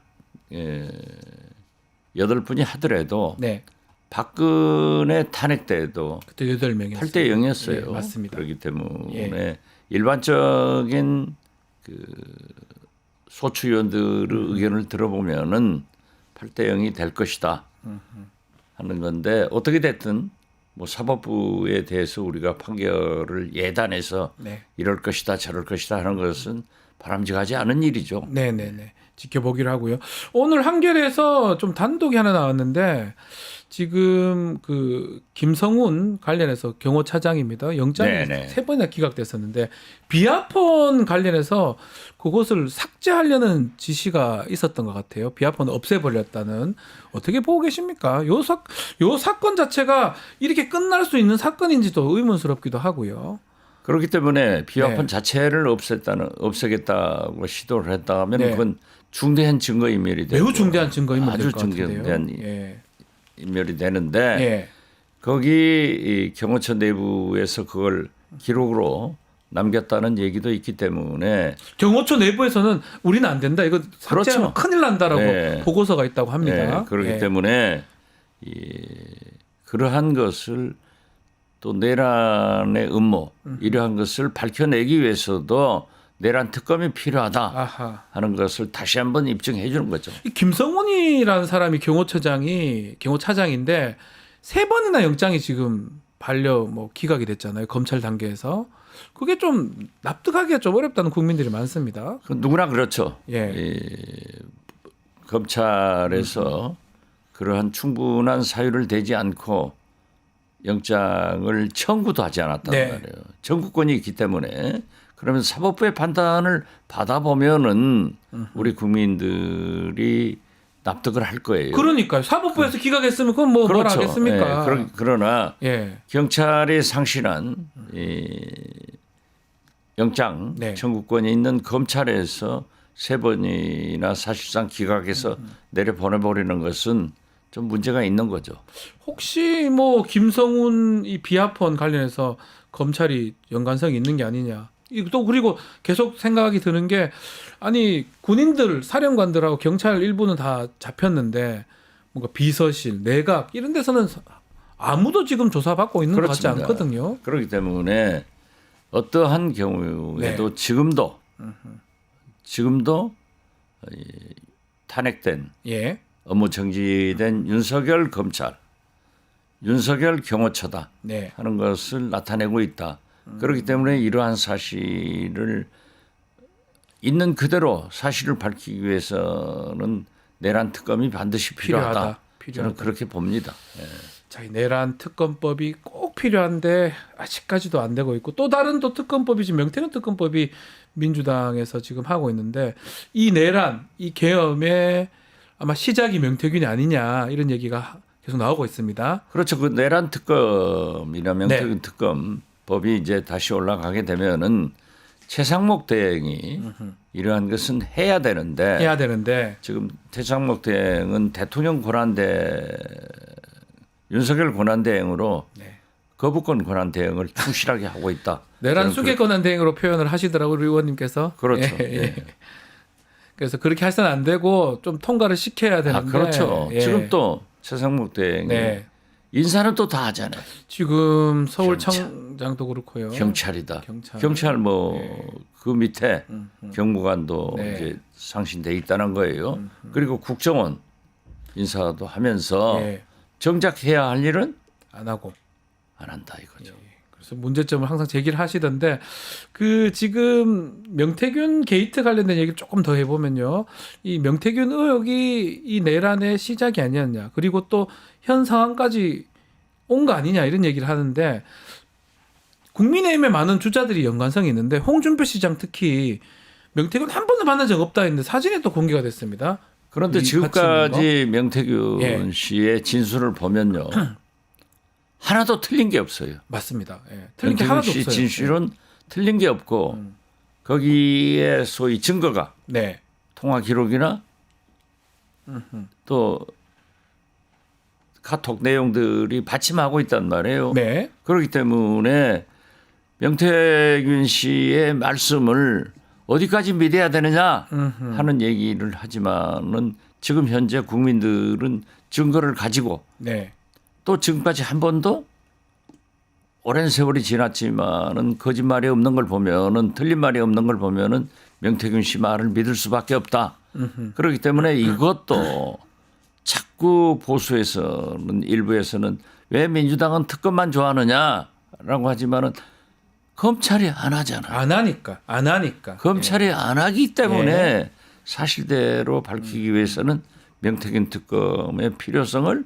8분이 하더라도 네. 박근혜 탄핵 때도 그때 8명이었어요. 8대 0이었어요. 네, 맞습니다. 그렇기 때문에 일반적인 그 소추위원들의 의견을 들어보면은 8대 0이 될 것이다 하는 건데 어떻게 됐든 뭐 사법부에 대해서 우리가 판결을 예단해서 이럴 것이다 저럴 것이다 하는 것은 바람직하지 않은 일이죠. 네네네. 지켜보기로 하고요. 오늘 한겨레에서 좀 단독이 하나 나왔는데 지금 그 김성훈 관련해서 경호차장입니다. 영장이 네네. 3번이나 기각됐었는데 비아폰 관련해서 그것을 삭제하려는 지시가 있었던 것 같아요. 비아폰을 없애버렸다는. 어떻게 보고 계십니까? 요 사건 자체가 이렇게 끝날 수 있는 사건인지도 의문스럽기도 하고요. 그렇기 때문에 비아폰 자체를 없애겠다고 시도를 했다면 그건 중대한 증거인멸이 되고 매우 중대한 증거인멸이 아주 될 것 같은데요. 중대한 인멸이 되는데 거기 이 경호처 내부에서 그걸 기록으로 남겼다는 얘기도 있기 때문에 경호처 내부에서는 우리는 안 된다. 이거 삭제하면 큰일 난다라고 보고서가 있다고 합니다. 그렇기 때문에 그러한 것을 또 내란의 음모 이러한 것을 밝혀내기 위해서도 내란 특검이 필요하다 하는 것을 다시 한번 입증해 주는 거죠. 이 김성훈이라는 사람이 경호차장인데 3번이나 영장이 지금 기각이 됐잖아요. 검찰 단계에서. 그게 좀 납득하기가 좀 어렵다는 국민들이 많습니다. 누구나 그렇죠. 검찰에서 그러한 충분한 사유를 대지 않고 영장을 청구도 하지 않았단 말이에요. 청구권이 있기 때문에 그러면 사법부의 판단을 받아보면은 우리 국민들이 납득을 할 거예요. 그러니까요. 사법부에서 기각했으면 그건 뭐 뭐라 그렇죠. 하겠습니까? 예, 그러나 예. 경찰이 상실한 이 영장 네. 청구권이 있는 검찰에서 3번이나 사실상 기각해서 내려보내버리는 것은 좀 문제가 있는 거죠. 혹시 뭐 김성훈 이 비하폰 관련해서 검찰이 연관성이 있는 게 아니냐. 또 그리고 계속 생각이 드는 게 아니 군인들 사령관들하고 경찰 일부는 다 잡혔는데 뭔가 비서실, 내각 이런 데서는 아무도 지금 조사받고 있는 것 같지 그렇습니다. 않거든요. 그렇기 때문에 어떠한 경우에도 네. 지금도 이 탄핵된 예. 업무 정지된 윤석열 검찰, 윤석열 경호처다 네. 하는 것을 나타내고 있다. 그렇기 때문에 이러한 사실을 있는 그대로 사실을 밝히기 위해서는 내란 특검이 반드시 필요하다. 저는 그렇게 봅니다. 예. 자, 이 내란 특검법이 꼭 필요한데 아직까지도 안 되고 있고 또 다른 또 특검법이 지금 명태균 특검법이 민주당에서 지금 하고 있는데 이 내란, 이 계엄의 아마 시작이 명태균이 아니냐 이런 얘기가 계속 나오고 있습니다. 그렇죠. 그 내란 특검이나 명태균 특검 법이 이제 다시 올라가게 되면은 최상목 대행이 이러한 것은 해야 되는데 지금 최상목 대행은 대통령 권한대 윤석열 권한대행으로 거부권 권한대행을 충실하게 하고 있다. 내란 수계 권한 대행으로 표현을 하시더라고요, 의원님께서. 그렇죠. 예, 예. 그래서 그렇게 해서는 안 되고 좀 통과를 시켜야 되는데. 그렇죠. 예. 지금 또 최상목 대행이 네. 인사는 또 다 하잖아요. 지금 서울청장도 그렇고요. 경찰이다. 경찰. 경찰 뭐 그 밑에 경무관도 네. 이제 상신돼 있다는 거예요. 그리고 국정원 인사도 하면서 예. 정작 해야 할 일은 안 하고. 안 한다 이거죠. 그래서 문제점을 항상 제기를 하시던데 그 지금 명태균 게이트 관련된 얘기를 조금 더 해보면요. 이 명태균 의혹이 이 내란의 시작이 아니었냐. 그리고 또 현 상황까지 온 거 아니냐 이런 얘기를 하는데 국민의힘에 많은 주자들이 연관성이 있는데 홍준표 시장 특히 명태균 한 번도 만난 적 없다 했는데 사진이 또 공개가 됐습니다. 그런데 이 같이 지금까지 명태균 예. 씨의 진술을 보면요. 하나도 틀린 게 없어요. 맞습니다. 예. 틀린 게 명태균 하나도 씨 없어요. 진술은 틀린 게 없고 거기에 소위 증거가 네. 통화 기록이나 또 카톡 내용들이 받침하고 있단 말이에요. 네. 그렇기 때문에 명태균 씨의 말씀을 어디까지 믿어야 되느냐 하는 얘기를 하지만은 지금 현재 국민들은 증거를 가지고 네. 또 지금까지 한 번도 오랜 세월이 지났지만은 거짓말이 없는 걸 보면은 틀린 말이 없는 걸 보면은 명태균 씨 말을 믿을 수밖에 없다. 그렇기 때문에 이것도 자꾸 보수에서는 일부에서는 왜 민주당은 특검만 좋아하느냐라고 하지만은 검찰이 안 하잖아. 안 하니까. 검찰이 안 하기 때문에 예. 사실대로 밝히기 위해서는 명태균 특검의 필요성을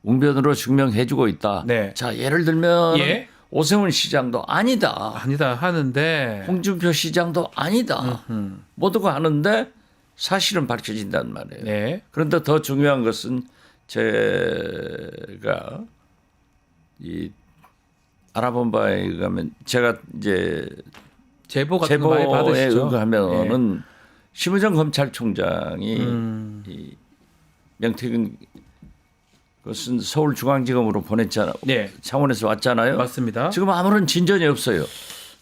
웅변으로 증명해주고 있다. 네. 자, 예를 들면 예. 오세훈 시장도 아니다. 아니다 하는데 홍준표 시장도 아니다. 모두가 아는데 사실은 밝혀진단 말이에요. 네. 그런데 더 중요한 것은 제가 이 알아본 바에 의하면 제가 이제 제보 같은 거 많이 제보에 받으시죠? 의하면은 심우정 검찰총장이 이 명태균 그것은 서울중앙지검으로 보냈잖아. 네. 창원에서 왔잖아요. 맞습니다. 지금 아무런 진전이 없어요.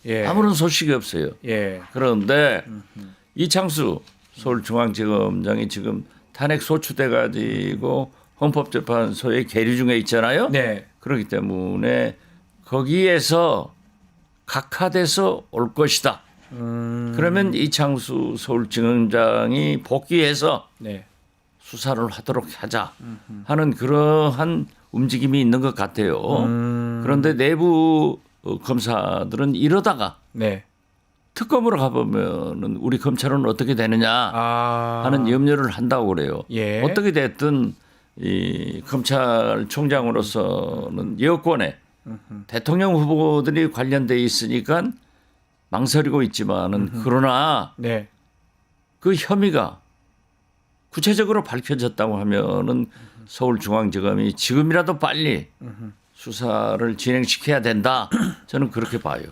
예. 아무런 소식이 없어요. 예. 그런데 이창수 서울중앙지검장이 지금 탄핵 소추돼 가지고 헌법재판소에 계류 중에 있잖아요. 네. 그렇기 때문에 거기에서 각하돼서 올 것이다. 그러면 이창수 서울지검장이 복귀해서 네. 수사를 하도록 하자 하는 그러한 움직임이 있는 것 같아요. 그런데 내부 검사들은 이러다가 네. 특검으로 가보면은 우리 검찰은 어떻게 되느냐 하는 염려를 한다고 그래요. 예. 어떻게 됐든 이 검찰총장으로서는 여권에 대통령 후보들이 관련돼 있으니까 망설이고 있지만은 그러나 네. 그 혐의가 구체적으로 밝혀졌다고 하면은 서울중앙지검이 지금이라도 빨리 수사를 진행시켜야 된다. 저는 그렇게 봐요.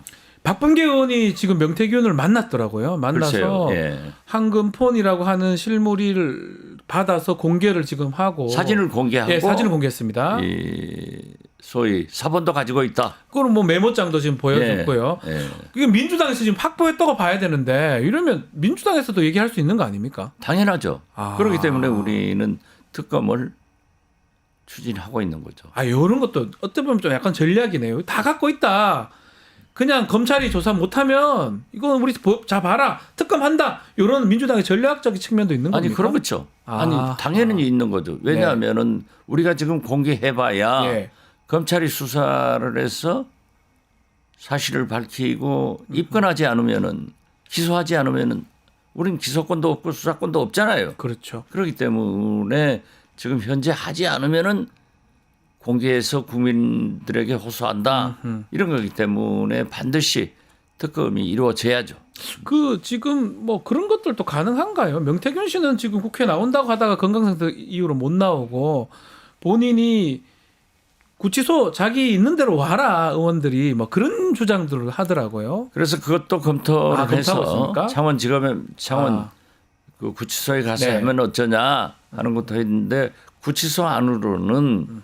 박범계 의원이 지금 명태균을 만났더라고요. 만나서 글쎄요. 예. 황금폰이라고 하는 실물을 받아서 공개를 지금 하고 사진을 공개하고 예, 사진을 공개했습니다. 이 소위 사본도 가지고 있다. 그거는 뭐 메모장도 지금 보여줬고요. 예, 예. 그게 민주당에서 지금 확보했다고 봐야 되는데 이러면 민주당에서도 얘기할 수 있는 거 아닙니까? 당연하죠. 아. 그렇기 때문에 우리는 특검을 추진하고 있는 거죠. 아, 이런 것도 어떻게 보면 좀 약간 전략이네요. 다 갖고 있다. 그냥 검찰이 조사 못하면 이건 우리 자 봐라 특검한다. 이런 민주당의 전략적인 측면도 있는 겁니까? 아니 그렇죠. 아. 아니 당연히 있는 거죠. 왜냐하면은 우리가 지금 공개해봐야 예. 검찰이 수사를 해서 사실을 밝히고 입건하지 않으면은 기소하지 않으면은 우린 기소권도 없고 수사권도 없잖아요. 그렇죠. 그렇기 때문에 지금 현재 하지 않으면은 공개해서 국민들에게 호소한다 이런 거기 때문에 반드시 특검이 이루어져야죠. 그 지금 뭐 그런 것들도 가능한가요? 명태균 씨는 지금 국회 나온다고 하다가 건강상태 이유로 못 나오고 본인이 구치소 자기 있는 대로 와라 의원들이 뭐 그런 주장들을 하더라고요. 그래서 그것도 검토를 검토하고 해서 있습니까? 창원 그 구치소에 가서 네. 하면 어쩌냐 하는 것도 했는데 구치소 안으로는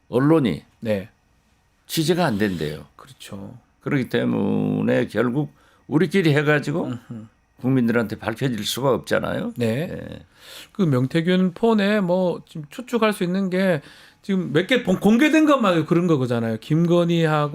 언론이 네, 취재가 안 된대요. 그렇죠. 그렇기 때문에 결국 우리끼리 해가지고 국민들한테 밝혀질 수가 없잖아요. 네. 예. 그 명태균 폰에 뭐 지금 추측할 수 있는 게 지금 몇 개 공개된 것만 그런 거잖아요. 김건희가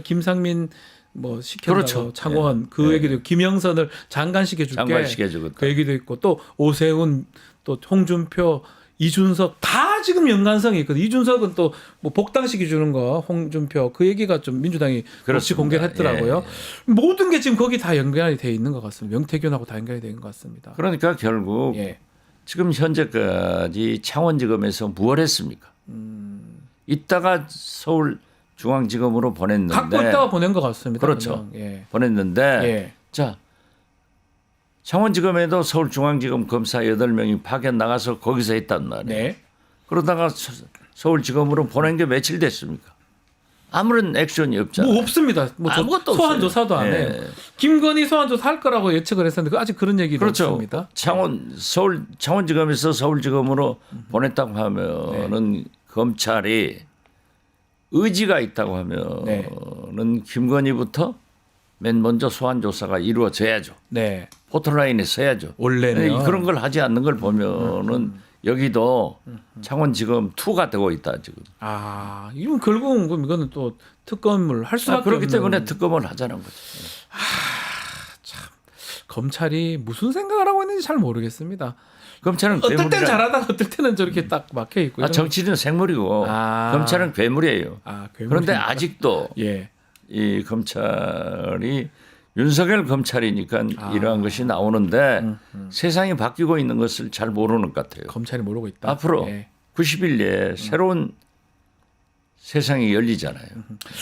김상민 뭐 시켰다고 그렇죠. 창원 네. 그 네. 얘기도 김영선을 장관 시켜줄게. 장관 시켜주겠다. 그 얘기도 있고 또 오세훈 또 홍준표 이준석 다 지금 연관성이 있거든요. 이준석은 또 뭐 복당시켜 주는 거 홍준표 그 얘기가 좀 민주당이 같이 그렇습니다. 공개를 했더라고요. 예. 모든 게 지금 거기 다 연관이 돼 있는 것 같습니다. 명태균하고 다 연관이 된 것 같습니다. 그러니까 결국 예. 지금 현재까지 창원지검에서 무엇 했습니까? 이따가 서울중앙지검으로 보냈는데 갖고 있다가 보낸 것 같습니다. 그렇죠. 그냥. 예. 보냈는데 예. 자 창원지검에도 서울중앙지검 검사 8명이 파견 나가서 거기서 했단 말이에요. 네. 그러다가 서울지검으로 보낸 게 며칠 됐습니까? 아무런 액션이 없잖아요. 뭐 없습니다. 뭐 아무것도 소환 없어요. 조사도 안 예. 해요. 김건희 소환 조사 할 거라고 예측을 했었는데 아직 그런 얘기는 그렇죠. 없습니다. 창원지검에서 서울지검으로 보냈다고 하면은 검찰이 의지가 있다고 하면은 네. 김건희부터 맨 먼저 소환 조사가 이루어져야죠. 네. 포털라인에 서야죠. 원래는 그런 걸 하지 않는 걸 보면은 여기도 창원지검 2가 되고 있다 지금. 아, 이건 결국은 그럼 이거는 또 특검을 할 수밖에 그렇기 없는. 때문에 특검을 하자는 거죠. 검찰이 무슨 생각을 하고 있는지 잘 모르겠습니다. 검찰은 어떨 땐 괴물이라. 잘하다가 어떨 때는 저렇게 딱 막혀 있고. 정치는 생물이고 아. 검찰은 괴물이에요. 아, 그런데 아직도 예. 이 검찰이 윤석열 검찰이니까 이러한 것이 나오는데 세상이 바뀌고 있는 것을 잘 모르는 것 같아요. 검찰이 모르고 있다. 앞으로 예. 90일 내에 새로운 세상이 열리잖아요.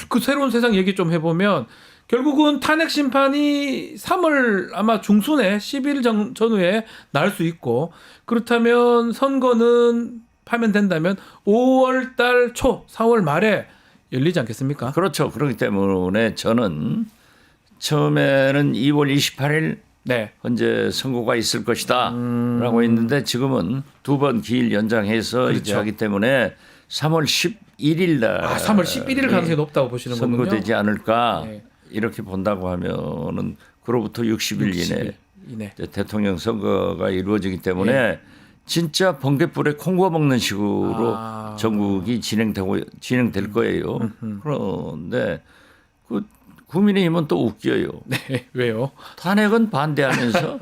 그 새로운 세상 얘기 좀 해보면 결국은 탄핵 심판이 3월 아마 중순에 10일 전후에 날 수 있고 그렇다면 선거는 파면된다면 5월 달 초 4월 말에 열리지 않겠습니까? 그렇죠. 그렇기 때문에 저는 처음에는 2월 28일 네. 현재 선고가 있을 것이다 라고 했는데 지금은 2번 기일 연장해서 그렇죠. 이제 하기 때문에 3월 11일 날 3월 11일 가능성이 높다고 보시는 거군요. 선고되지 않을까 네. 이렇게 본다고 하면은 그로부터 60일 이내 이내. 이제 대통령 선거가 이루어지기 때문에 진짜 번갯불에 콩고 먹는 식으로 전국이 진행될 거예요. 그런데 그 국민의힘은 또 웃겨요. 네, 왜요? 탄핵은 반대하면서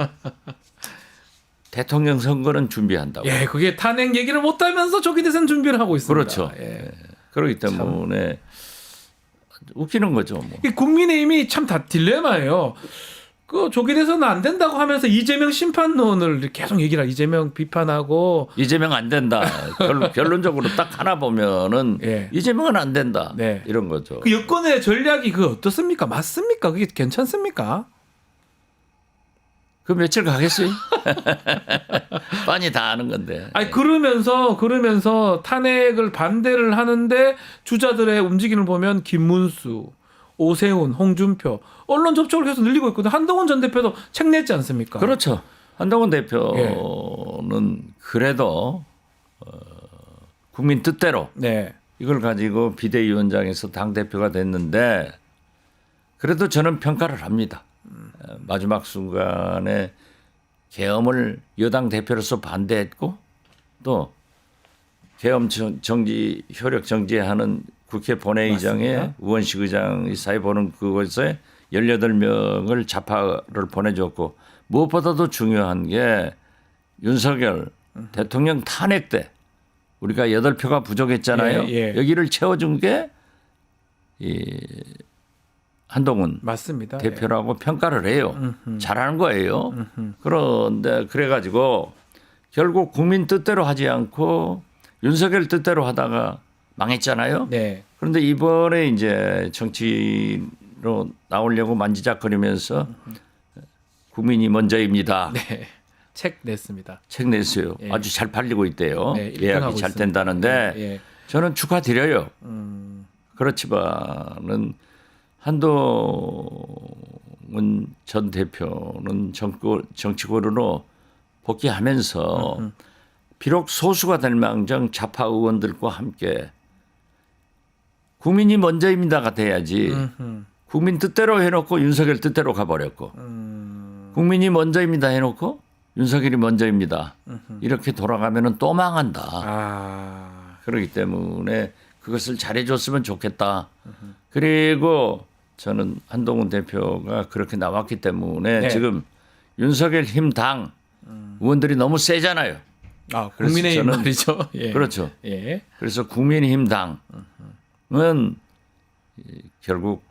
대통령 선거는 준비한다고. 예, 그게 탄핵 얘기를 못하면서 조기 대선 준비를 하고 있습니다. 그렇죠. 예. 그렇기 때문에 웃기는 거죠. 뭐. 이 국민의힘이 참 다 딜레마예요. 그 조기 대선은 안 된다고 하면서 이재명 심판론을 계속 얘기를 이재명 비판하고 이재명 안 된다. 결론적으로 딱 하나 보면은 예. 이재명은 안 된다. 네. 이런 거죠. 그 여권의 전략이 그 어떻습니까? 맞습니까? 그게 괜찮습니까? 그 며칠 가겠어요? 빤히 다 아는 건데. 아니 그러면서 탄핵을 반대를 하는데 주자들의 움직임을 보면 김문수, 오세훈, 홍준표 언론 접촉을 계속 늘리고 있거든요. 한동훈 전 대표도 책 냈지 않습니까? 그렇죠. 한동훈 대표는 그래도 국민 뜻대로 네. 이걸 가지고 비대위원장에서 당 대표가 됐는데 그래도 저는 평가를 합니다. 마지막 순간에 계엄을 여당 대표로서 반대했고 또 계엄 정지 효력 정지하는 국회 본회의장에 맞습니다. 우원식 의장이 사회 보는 그곳에 18명을 자파를 보내줬고 무엇보다도 중요한 게 윤석열 대통령 탄핵 때 우리가 8표가 부족했잖아요. 예. 여기를 채워준 게 이 한동훈 맞습니다. 대표라고 평가를 해요. 잘하는 거예요. 그런데 그래가지고 결국 국민 뜻대로 하지 않고 윤석열 뜻대로 하다가 망했잖아요. 네. 그런데 이번에 이제 정치로 나오려고 만지작거리면서 국민이 먼저입니다. 네. 책 냈습니다. 책 냈어요. 예. 아주 잘 팔리고 있대요. 네, 1등 예약이 하고 잘 있습니다. 된다는데 예. 저는 축하드려요. 그렇지만은 한동훈 전 대표는 정치권으로 복귀하면서 비록 소수가 될 망정 좌파 의원들과 함께 국민이 먼저입니다가 돼야지 국민 뜻대로 해놓고 윤석열 뜻대로 가버렸고 국민이 먼저입니다 해놓고 윤석열이 먼저입니다 이렇게 돌아가면은 또 망한다. 아. 그렇기 때문에 그것을 잘해줬으면 좋겠다. 그리고 저는 한동훈 대표가 그렇게 나왔기 때문에 네. 지금 윤석열 힘당 의원들이 너무 세잖아요. 아, 그래서 국민의힘 저는- 말이죠. 예. 그렇죠. 예. 그래서 국민의힘 당은 결국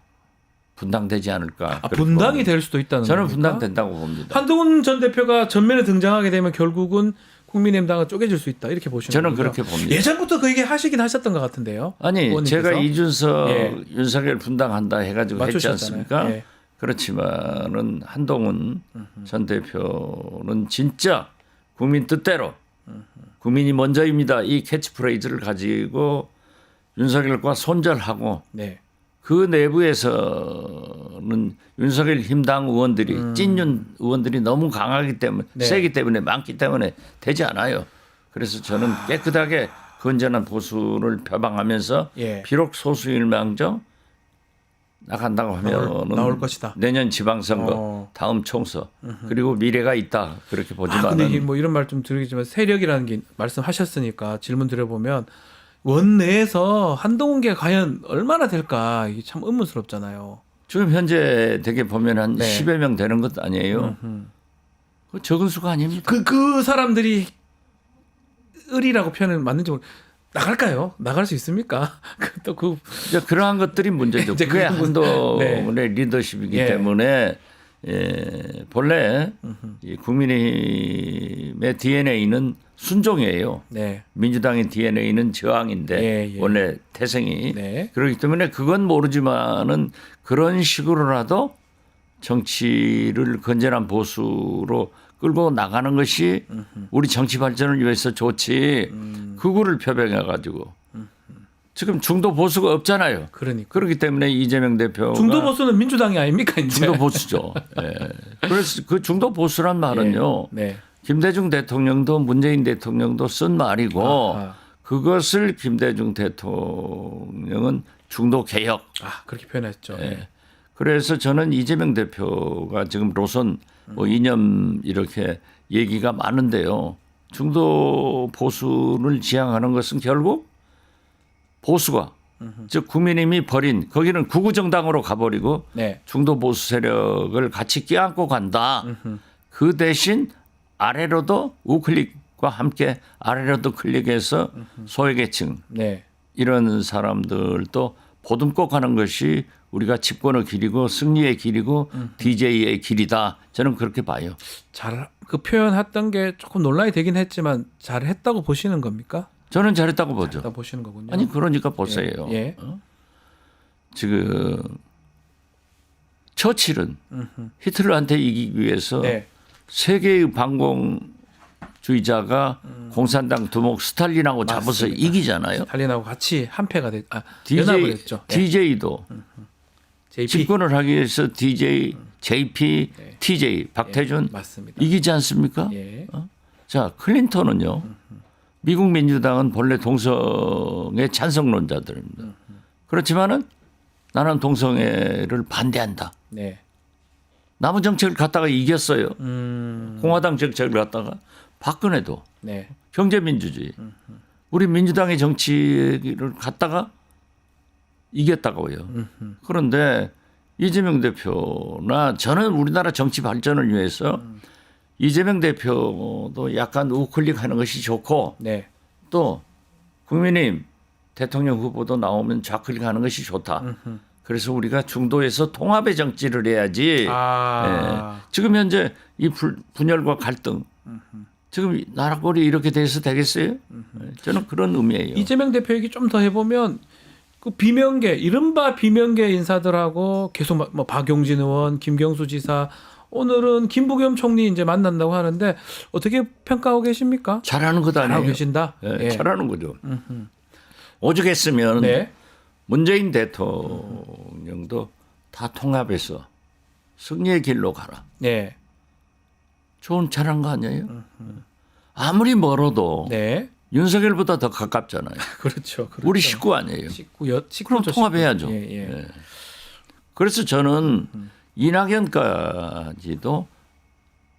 분당되지 않을까. 아, 그렇게 분당이 봅니다. 될 수도 있다는 저는 겁니까? 분당된다고 봅니다. 한동훈 전 대표가 전면에 등장하게 되면 결국은 국민의힘 당은 쪼개질 수 있다 이렇게 보시는 저는 거죠? 그렇게 봅니다. 예전부터 그 얘기 하시긴 하셨던 것 같은데요. 아니 의원님께서? 제가 이준석 예. 윤석열 분당한다 해가지고 했지 맞추셨잖아요. 않습니까? 예. 그렇지만은 한동훈 전 대표는 진짜 국민 뜻대로 국민이 먼저입니다. 이 캐치프레이즈를 가지고 윤석열과 손절하고 네. 그 내부에서는 윤석열 힘당 의원들이 찐윤 의원들이 너무 강하기 때문에 네. 세기 때문에 많기 때문에 되지 않아요. 그래서 저는 깨끗하게 건전한 보수를 표방하면서 예. 비록 소수일망정 나간다고 하면은 나올 것이다. 내년 지방선거, 어. 다음 총선 그리고 미래가 있다 그렇게 아, 보지만은 근데 이게 뭐 이런 말 좀 드리겠지만 세력이라는 게 말씀하셨으니까 질문 드려보면 원내에서 한동훈계가 과연 얼마나 될까 이게 참 의문스럽잖아요. 지금 현재 되게 보면 한 네. 10여 명 되는 것 아니에요? 그 적은 수가 아닙니다. 그 사람들이 을이라고 표현은 맞는지 나갈까요? 나갈 수 있습니까? 또그 이제 그러한 것들이 문제죠. 이제 그게 그 부분- 한동훈의 리더십이기 예. 때문에 본래 이 국민의힘의 DNA는 순종이에요. 네. 민주당의 DNA는 저항인데 예, 예. 원래 태생이 네. 그렇기 때문에 그건 모르지만은 그런 식으로라도 정치를 건전한 보수로 끌고 나가는 것이 우리 정치 발전을 위해서 좋지. 그거를 표명해 가지고 지금 중도 보수가 없잖아요. 그러니까 그렇기 때문에 이재명 대표가 중도 보수는 민주당이 아닙니까 이제? 중도 보수죠. 예. 그래서 그 중도 보수란 말은요. 네. 김대중 대통령도 문재인 대통령도 쓴 말이고 아하. 그것을 김대중 대통령은 중도 개혁. 아 그렇게 표현했죠. 예. 그래서 저는 이재명 대표가 지금 로선 뭐 이념 이렇게 얘기가 많은데요. 중도 보수를 지향하는 것은 결국 보수가 즉 국민의힘이 버린 거기는 구구정당으로 가버리고 네. 중도 보수 세력을 같이 껴안고 간다. 그 대신 아래로도 우클릭과 함께 아래로도 클릭해서 소외계층 네. 이런 사람들도 보듬고 가는 것이 우리가 집권의 길이고 승리의 길이고 DJ의 길이다. 저는 그렇게 봐요. 잘 그 표현했던 게 조금 논란이 되긴 했지만 잘했다고 보시는 겁니까? 저는 잘했다고 보죠. 잘했다고 보시는 거군요. 아니 그러니까 보세요. 예. 지금 처칠은 히틀러한테 이기기 위해서 네. 세계의 반공주의자가 공산당 두목 스탈린하고 잡아서 맞습니다. 이기잖아요. 스탈린하고 같이 한패가 연합을 했죠. 예. DJ도 JP. 집권을 하기 위해서 DJ, JP, TJ 박태준 맞습니다. 이기지 않습니까? 예. 자, 클린턴은요. 미국 민주당은 본래 동성애 찬성론자들입니다. 그렇지만은 나는 동성애를 반대한다. 네. 남은 정책을 갖다가 이겼어요. 공화당 정책을 갖다가 박근혜도 네. 경제민주주의. 우리 민주당의 정치를 갖다가 이겼다고요. 그런데 이재명 대표나 저는 우리나라 정치 발전을 위해서 이재명 대표도 약간 우클릭하는 것이 좋고 네. 또 국민의힘 대통령 후보도 나오면 좌클릭하는 것이 좋다. 그래서 우리가 중도에서 통합의 정치를 해야지. 예. 지금 현재 이 분열과 갈등 지금 나라꼴이 이렇게 돼서 되겠어요? 저는 그런 의미예요. 이재명 대표 얘기 좀 더 해보면 그 비명계 이른바 비명계 인사들하고 계속 뭐 박용진 의원, 김경수 지사 오늘은 김부겸 총리 이제 만난다고 하는데 어떻게 평가하고 계십니까? 잘하는 것 잘하고 아니에요? 계신다. 예, 예. 잘하는 거죠. 오죽했으면 네. 문재인 대통령도 다 통합해서 승리의 길로 가라. 네. 좋은 잘한 거 아니에요? 아무리 멀어도 네. 윤석열보다 더 가깝잖아요. 그렇죠. 우리 식구 아니에요. 그럼 식구죠, 통합해야죠. 식구. 예, 예. 예. 그래서 저는 이낙연까지도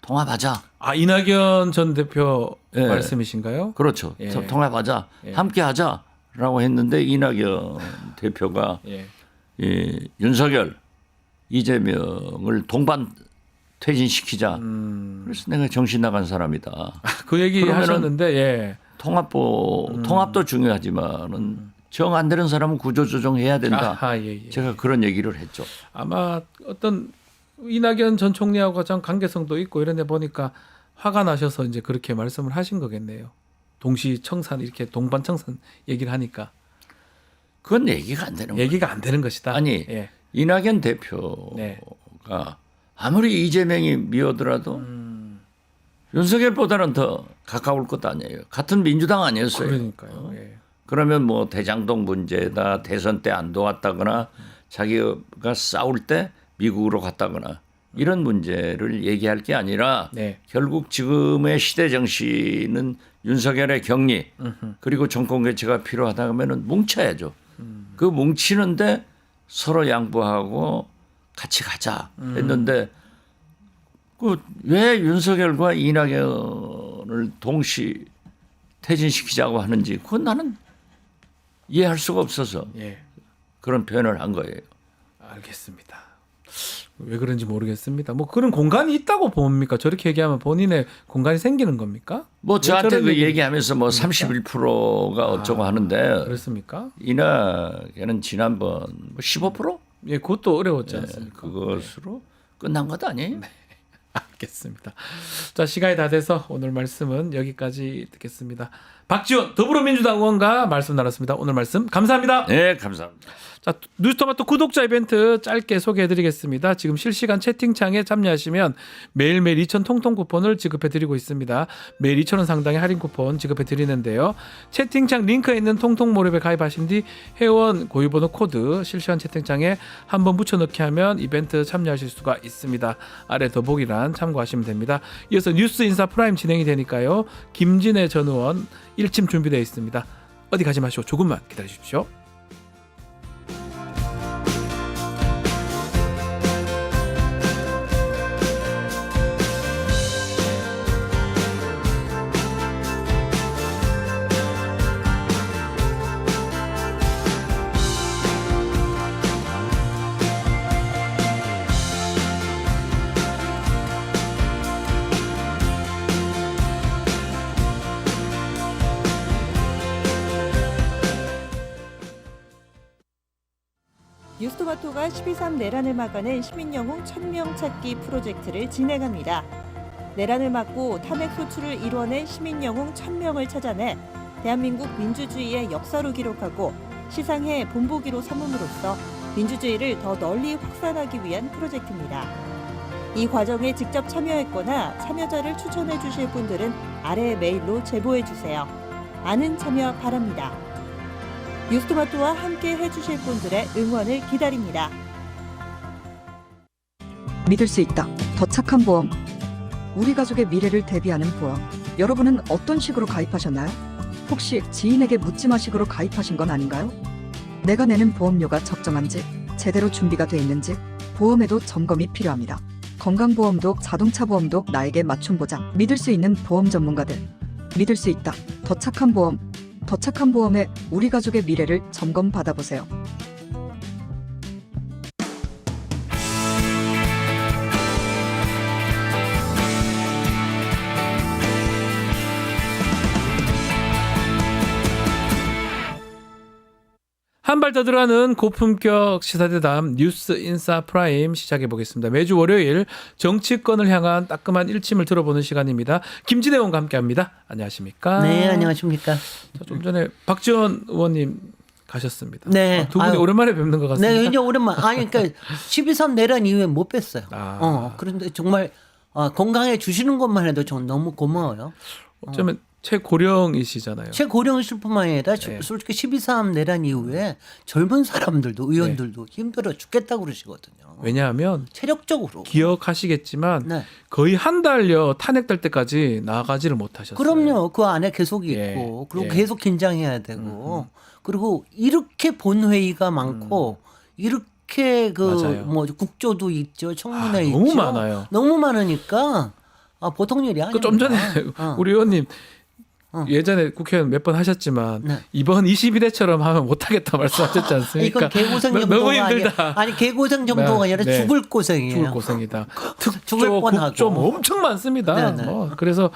통합하자. 아 이낙연 전 대표 예. 말씀이신가요? 그렇죠. 예. 통합하자. 예. 함께하자라고 했는데 이낙연 대표가 예. 이 윤석열, 이재명을 동반 퇴진시키자. 그래서 내가 정신 나간 사람이다. 그 얘기 그러면은 하셨는데 예. 통합도 중요하지만은 정 안 되는 사람은 구조조정해야 된다. 아하, 예, 예. 제가 그런 얘기를 했죠. 아마 어떤 이낙연 전 총리하고 가장 관계성도 있고 이런 데 보니까 화가 나셔서 이제 그렇게 말씀을 하신 거겠네요. 동시 청산 이렇게 동반 청산 얘기를 하니까 그건 얘기가 안 되는 거예요. 얘기가 안 되는 것이다. 아니 예. 이낙연 대표가 네. 아무리 이재명이 미워더라도 윤석열보다는 더 가까울 것 아니에요. 같은 민주당 아니었어요. 그러니까요. 예. 그러면 뭐 대장동 문제다 대선 때 안 도왔다거나 자기가 싸울 때 미국으로 갔다거나 이런 문제를 얘기할 게 아니라 네. 결국 지금의 시대 정신은 윤석열의 격리 그리고 정권 교체가 필요하다 그러면은 뭉쳐야죠. 그 뭉치는데 서로 양보하고 같이 가자 했는데 그 왜 윤석열과 이낙연을 동시 퇴진시키자고 하는지 그건 나는 이해할 수가 없어서 예. 그런 표현을 한 거예요. 알겠습니다. 왜 그런지 모르겠습니다. 뭐 그런 공간이 있다고 봅니까? 저렇게 얘기하면 본인의 공간이 생기는 겁니까? 뭐 왜 저한테 저런 그 얘기를 얘기하면서 뭐 31%가 어쩌고 하는데 그렇습니까? 이낙연은 지난번 뭐 15%? 예, 그것도 어려웠지 않습니까? 그것으로 끝난 것 아니에요? 알겠습니다. 자, 시간이 다 돼서 오늘 말씀은 여기까지 듣겠습니다. 박지원 더불어민주당 의원과 말씀 나눴습니다. 오늘 말씀 감사합니다. 네, 감사합니다. 자, 뉴스토마토 구독자 이벤트 짧게 소개해드리겠습니다. 지금 실시간 채팅창에 참여하시면 매일매일 2,000 통통 쿠폰을 지급해드리고 있습니다. 매일 2,000원 상당의 할인 쿠폰 지급해드리는데요. 채팅창 링크에 있는 통통 모랩에 가입하신 뒤 회원 고유번호 코드 실시간 채팅창에 한번 붙여넣기 하면 이벤트 참여하실 수가 있습니다. 아래 더보기란 참고하시면 됩니다. 이어서 뉴스 인사 프라임 진행이 되니까요. 김진애 전 의원 1침 준비되어 있습니다. 어디 가지 마시고 조금만 기다리십시오. 뉴스토마토가 12.3 내란을 막아낸 시민영웅 1000명 찾기 프로젝트를 진행합니다. 내란을 막고 탄핵 소추를 이뤄낸 시민영웅 1000명을 찾아내 대한민국 민주주의의 역사로 기록하고 시상해 본보기로 삼음으로써 민주주의를 더 널리 확산하기 위한 프로젝트입니다. 이 과정에 직접 참여했거나 참여자를 추천해 주실 분들은 아래 메일로 제보해 주세요. 많은 참여 바랍니다. 뉴스토마토와 함께 해주실 분들의 응원을 기다립니다. 믿을 수 있다. 더 착한 보험. 우리 가족의 미래를 대비하는 보험. 여러분은 어떤 식으로 가입하셨나요? 혹시 지인에게 묻지마식으로 가입하신 건 아닌가요? 내가 내는 보험료가 적정한지, 제대로 준비가 돼 있는지 보험에도 점검이 필요합니다. 건강보험도 자동차 보험도 나에게 맞춤 보장. 믿을 수 있는 보험 전문가들. 믿을 수 있다. 더 착한 보험. 더 착한 보험에 우리 가족의 미래를 점검 받아보세요. 한 발 더 들어가는 고품격 시사대담 뉴스 인사 프라임 시작해 보겠습니다. 매주 월요일 정치권을 향한 따끔한 일침을 들어보는 시간입니다. 김진애 의원과 함께합니다. 안녕하십니까? 네, 안녕하십니까? 자, 좀 전에 박지원 의원님 가셨습니다. 네. 두 분이 오랜만에 뵙는 것 같습니다. 네, 굉장히 오랜만. 아니, 그러니까 12.3 내란 이후에 못 뵀어요. 그런데 정말 건강해 주시는 것만 해도 저는 너무 고마워요. 어쩌면 최고령이시잖아요. 최고령이실 뿐만 아니라 솔직히 12.3 내란 이후에 젊은 사람들도 의원들도 힘들어 죽겠다고 그러시거든요. 왜냐하면 체력적으로. 기억하시겠지만 네. 거의 한 달여 탄핵될 때까지 나가지를 못하셨어요. 그럼요. 그 안에 계속 있고 예. 그리고 예. 계속 긴장해야 되고 그리고 이렇게 본회의가 많고 이렇게 그 맞아요. 뭐 국조도 있죠. 청문회 있죠. 너무 많아요. 너무 많으니까 보통 일이 아니에요. 좀 전에 우리 의원님 예전에 국회의원 몇 번 하셨지만 네. 이번 22대처럼 하면 못하겠다 말씀하셨지 않습니까? 이건 개고생 너무 정도가 힘들다. 아니 개고생 정도가 아니라 네. 죽을 고생이에요. 죽을 고생이다. 죽을 특조, 뻔하고. 국조 뭐 엄청 많습니다. 네네. 그래서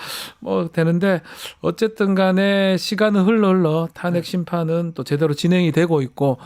되는데 어쨌든 간에 시간은 흘러 탄핵 심판은 또 제대로 진행이 되고 있고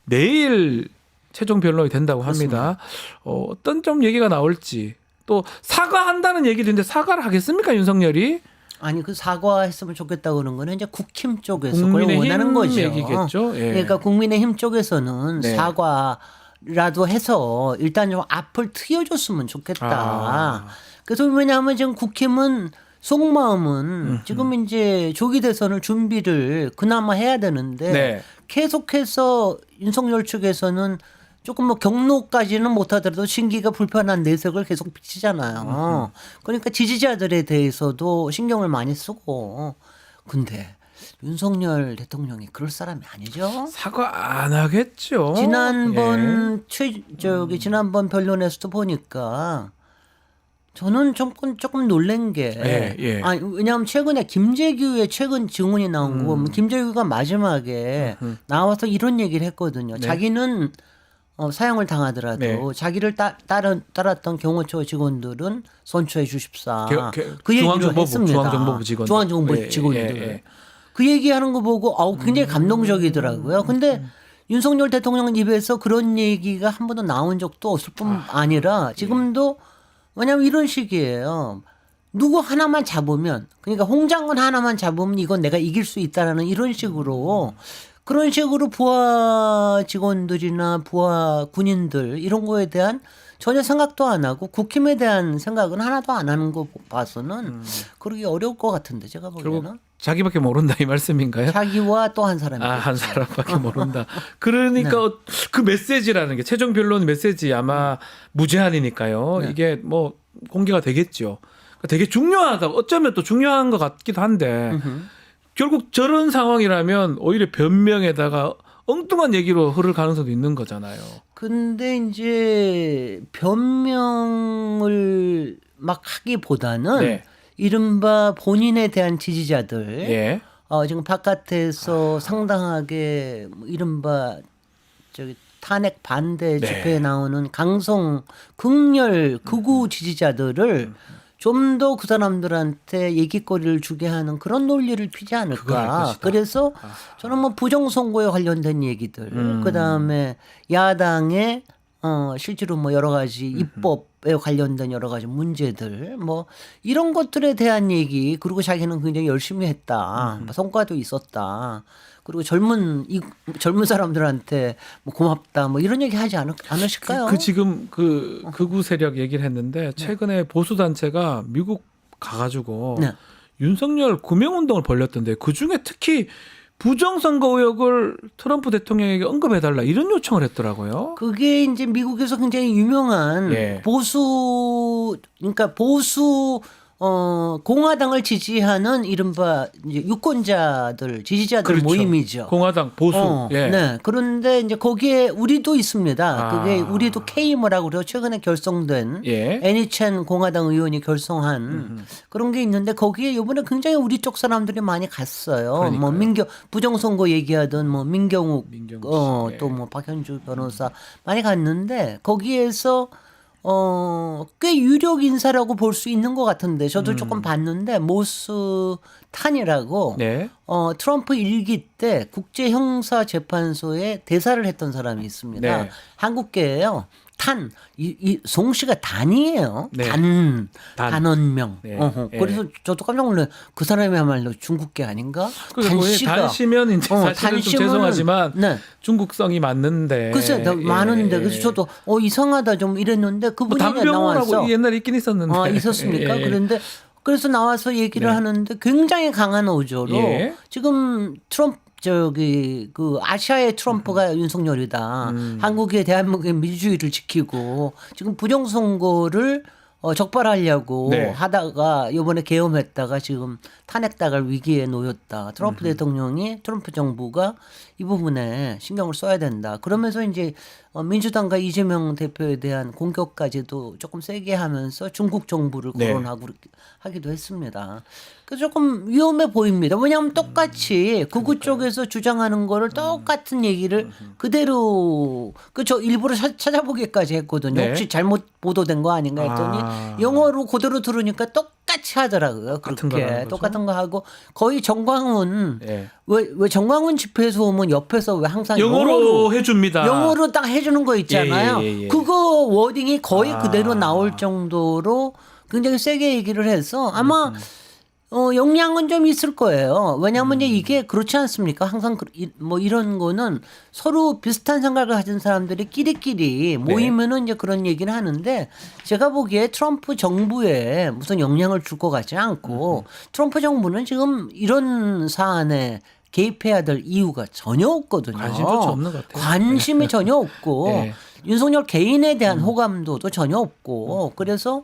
내일 최종 변론이 된다고 합니다. 어떤 좀 얘기가 나올지 또 사과한다는 얘기도 있는데 사과를 하겠습니까 윤석열이? 아니 그 사과했으면 좋겠다고 그런 거는 이제 국힘 쪽에서 그걸 국민의힘 원하는 거죠. 얘기겠죠. 예. 그러니까 국민의힘 쪽에서는 네. 사과라도 해서 일단 좀 앞을 트여줬으면 좋겠다. 그래서 왜냐하면 지금 국힘은 속마음은 지금 이제 조기 대선을 준비를 그나마 해야 되는데 네. 계속해서 윤석열 측에서는 조금 뭐 경로까지는 못하더라도 신기가 불편한 내색을 계속 비치잖아요. 그러니까 지지자들에 대해서도 신경을 많이 쓰고. 근데 윤석열 대통령이 그럴 사람이 아니죠. 사과 안 하겠죠. 지난번 지난번 변론에서도 보니까 저는 조금 놀란 게 왜냐하면 최근에 김재규의 최근 증언이 나온 거 보면 김재규가 마지막에 나와서 이런 얘기를 했거든요. 네. 자기는 사형을 당하더라도 네. 자기를 따랐던 경호처 직원들은 선처해 주십사. 그 중앙정보부, 얘기를 했습니다. 중앙정보부 직원들. 중앙정보부 직원들. 그 얘기하는 거 보고 굉장히 감동적이더라고요. 근데 윤석열 대통령 입에서 그런 얘기가 한 번도 나온 적도 없을 뿐 아니라 지금도 왜냐하면 이런 식이에요. 누구 하나만 잡으면 그러니까 홍장군 하나만 잡으면 이건 내가 이길 수 있다라는 이런 식으로 그런 식으로 부하 직원들이나 부하 군인들 이런 거에 대한 전혀 생각도 안 하고 국힘에 대한 생각은 하나도 안 하는 거 봐서는 그러기 어려울 것 같은데 제가 보기에는. 결국 자기밖에 모른다 이 말씀인가요? 자기와 또 한 사람이. 한 사람밖에 모른다. 그러니까 네. 그 메시지라는 게 최종 변론 메시지 아마 무제한이니까요. 네. 이게 뭐 공개가 되겠죠. 되게 중요하다. 어쩌면 또 중요한 것 같기도 한데 결국 저런 상황이라면 오히려 변명에다가 엉뚱한 얘기로 흐를 가능성도 있는 거잖아요. 근데 이제 변명을 막 하기보다는 이른바 본인에 대한 지지자들 지금 바깥에서 상당하게 이른바 탄핵 반대 집회에 나오는 강성 극렬 극우 지지자들을 좀 더 그 사람들한테 얘기거리를 주게 하는 그런 논리를 피지 않을까. 그래서 저는 뭐 부정선거에 관련된 얘기들, 그다음에 야당의 실제로 뭐 여러 가지 입법에 관련된 여러 가지 문제들, 뭐 이런 것들에 대한 얘기, 그리고 자기는 굉장히 열심히 했다, 성과도 있었다. 그리고 젊은 사람들한테 뭐 고맙다 뭐 이런 얘기 하지 않으실까요? 그 지금 그 극우 세력 얘기를 했는데 최근에 보수 단체가 미국 가가지고 네. 윤석열 구명운동을 벌였던데 그 중에 특히 부정선거 의혹을 트럼프 대통령에게 언급해달라 이런 요청을 했더라고요. 그게 이제 미국에서 굉장히 유명한 예. 그러니까 보수 공화당을 지지하는 이른바 이제 유권자들 지지자들 그렇죠. 모임이죠. 공화당 보수. 예. 네. 그런데 이제 거기에 우리도 있습니다. 아. 그게 우리도 K모라고 그래요. 최근에 결성된 예. 애니첸 공화당 의원이 결성한 그런 게 있는데 거기에 이번에 굉장히 우리 쪽 사람들이 많이 갔어요. 뭐 그러니까요. 부정선거 얘기하던 뭐 민경욱 씨. 예. 또 뭐 박현주 변호사 많이 갔는데 거기에서 꽤 유력 인사라고 볼 수 있는 것 같은데 저도 조금 봤는데 모스 탄이라고 네. 트럼프 일기 때 국제형사재판소에 대사를 했던 사람이 있습니다. 네. 한국계예요. 탄, 이 송씨가 단이에요. 네. 단원명. 네. 그래서 저도 깜짝 놀라요. 그 사람이야말로 중국계 아닌가? 단시면 이제 사실은 좀 죄송하지만 네. 중국성이 맞는데. 글쎄, 많은데 예. 그래서 저도 이상하다 좀 이랬는데 그분이 나와서 담병호라고 옛날에 있긴 있었는데. 있었습니까? 예. 그런데 그래서 나와서 얘기를 네. 하는데 굉장히 강한 어조로 예. 지금 트럼프 그 아시아의 트럼프가 윤석열이다. 한국의 대한민국의 민주주의를 지키고 지금 부정선거를 적발하려고 네. 하다가 이번에 계엄했다가 지금 탄핵당할 위기에 놓였다. 트럼프 대통령이 트럼프 정부가 이 부분에 신경을 써야 된다. 그러면서 이제 민주당과 이재명 대표에 대한 공격까지도 조금 세게 하면서 중국 정부를 네. 거론하고 하기도 했습니다. 그래서 조금 위험해 보입니다. 왜냐하면 똑같이 극우 쪽에서 주장하는 거를 똑같은 얘기를 그대로 저 일부러 찾아보기까지 했거든요. 네. 혹시 잘못 보도된 거 아닌가 했더니 영어로 그대로 들으니까 똑같이 하더라고요. 같은 그렇게 거라는 거죠? 똑같은 거 하고 거의 정광훈 예. 왜 정광훈 집회에서 오면 옆에서 왜 항상 영어로 해줍니다. 영어로 딱 해주는 거 있잖아요. 예. 그거 워딩이 거의 그대로 나올 정도로 굉장히 세게 얘기를 해서 아마 영향은 좀 있을 거예요. 왜냐하면 이제 이게 그렇지 않습니까? 항상 뭐 이런 거는 서로 비슷한 생각을 가진 사람들이 끼리끼리 모이면은 이제 그런 얘기를 하는데 제가 보기에 트럼프 정부에 무슨 영향을 줄 것 같지 않고 트럼프 정부는 지금 이런 사안에 개입해야 될 이유가 전혀 없거든요. 관심조차 없는 것 같아요. 관심이 전혀 없고 네. 윤석열 개인에 대한 호감도도 전혀 없고 그래서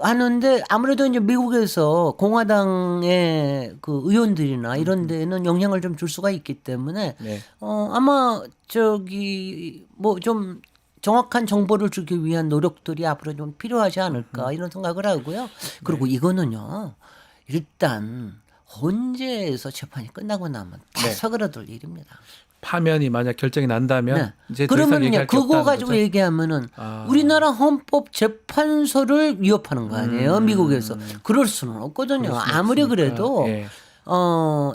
하는데 아무래도 이제 미국에서 공화당의 그 의원들이나 이런 데는 영향을 좀 줄 수가 있기 때문에 네. 아마 뭐 좀 정확한 정보를 주기 위한 노력들이 앞으로 좀 필요하지 않을까 이런 생각을 하고요. 그리고 이거는요. 일단 헌재에서 재판이 끝나고 나면 다 네. 사그라들 일입니다. 파면이 만약 결정이 난다면 네. 이제 더 이상 그러면요 얘기할 게 그거 없다는 가지고 거죠? 얘기하면은 우리나라 헌법재판소를 위협하는 거 아니에요 미국에서 그럴 수는 없거든요. 아무리 그래도 예.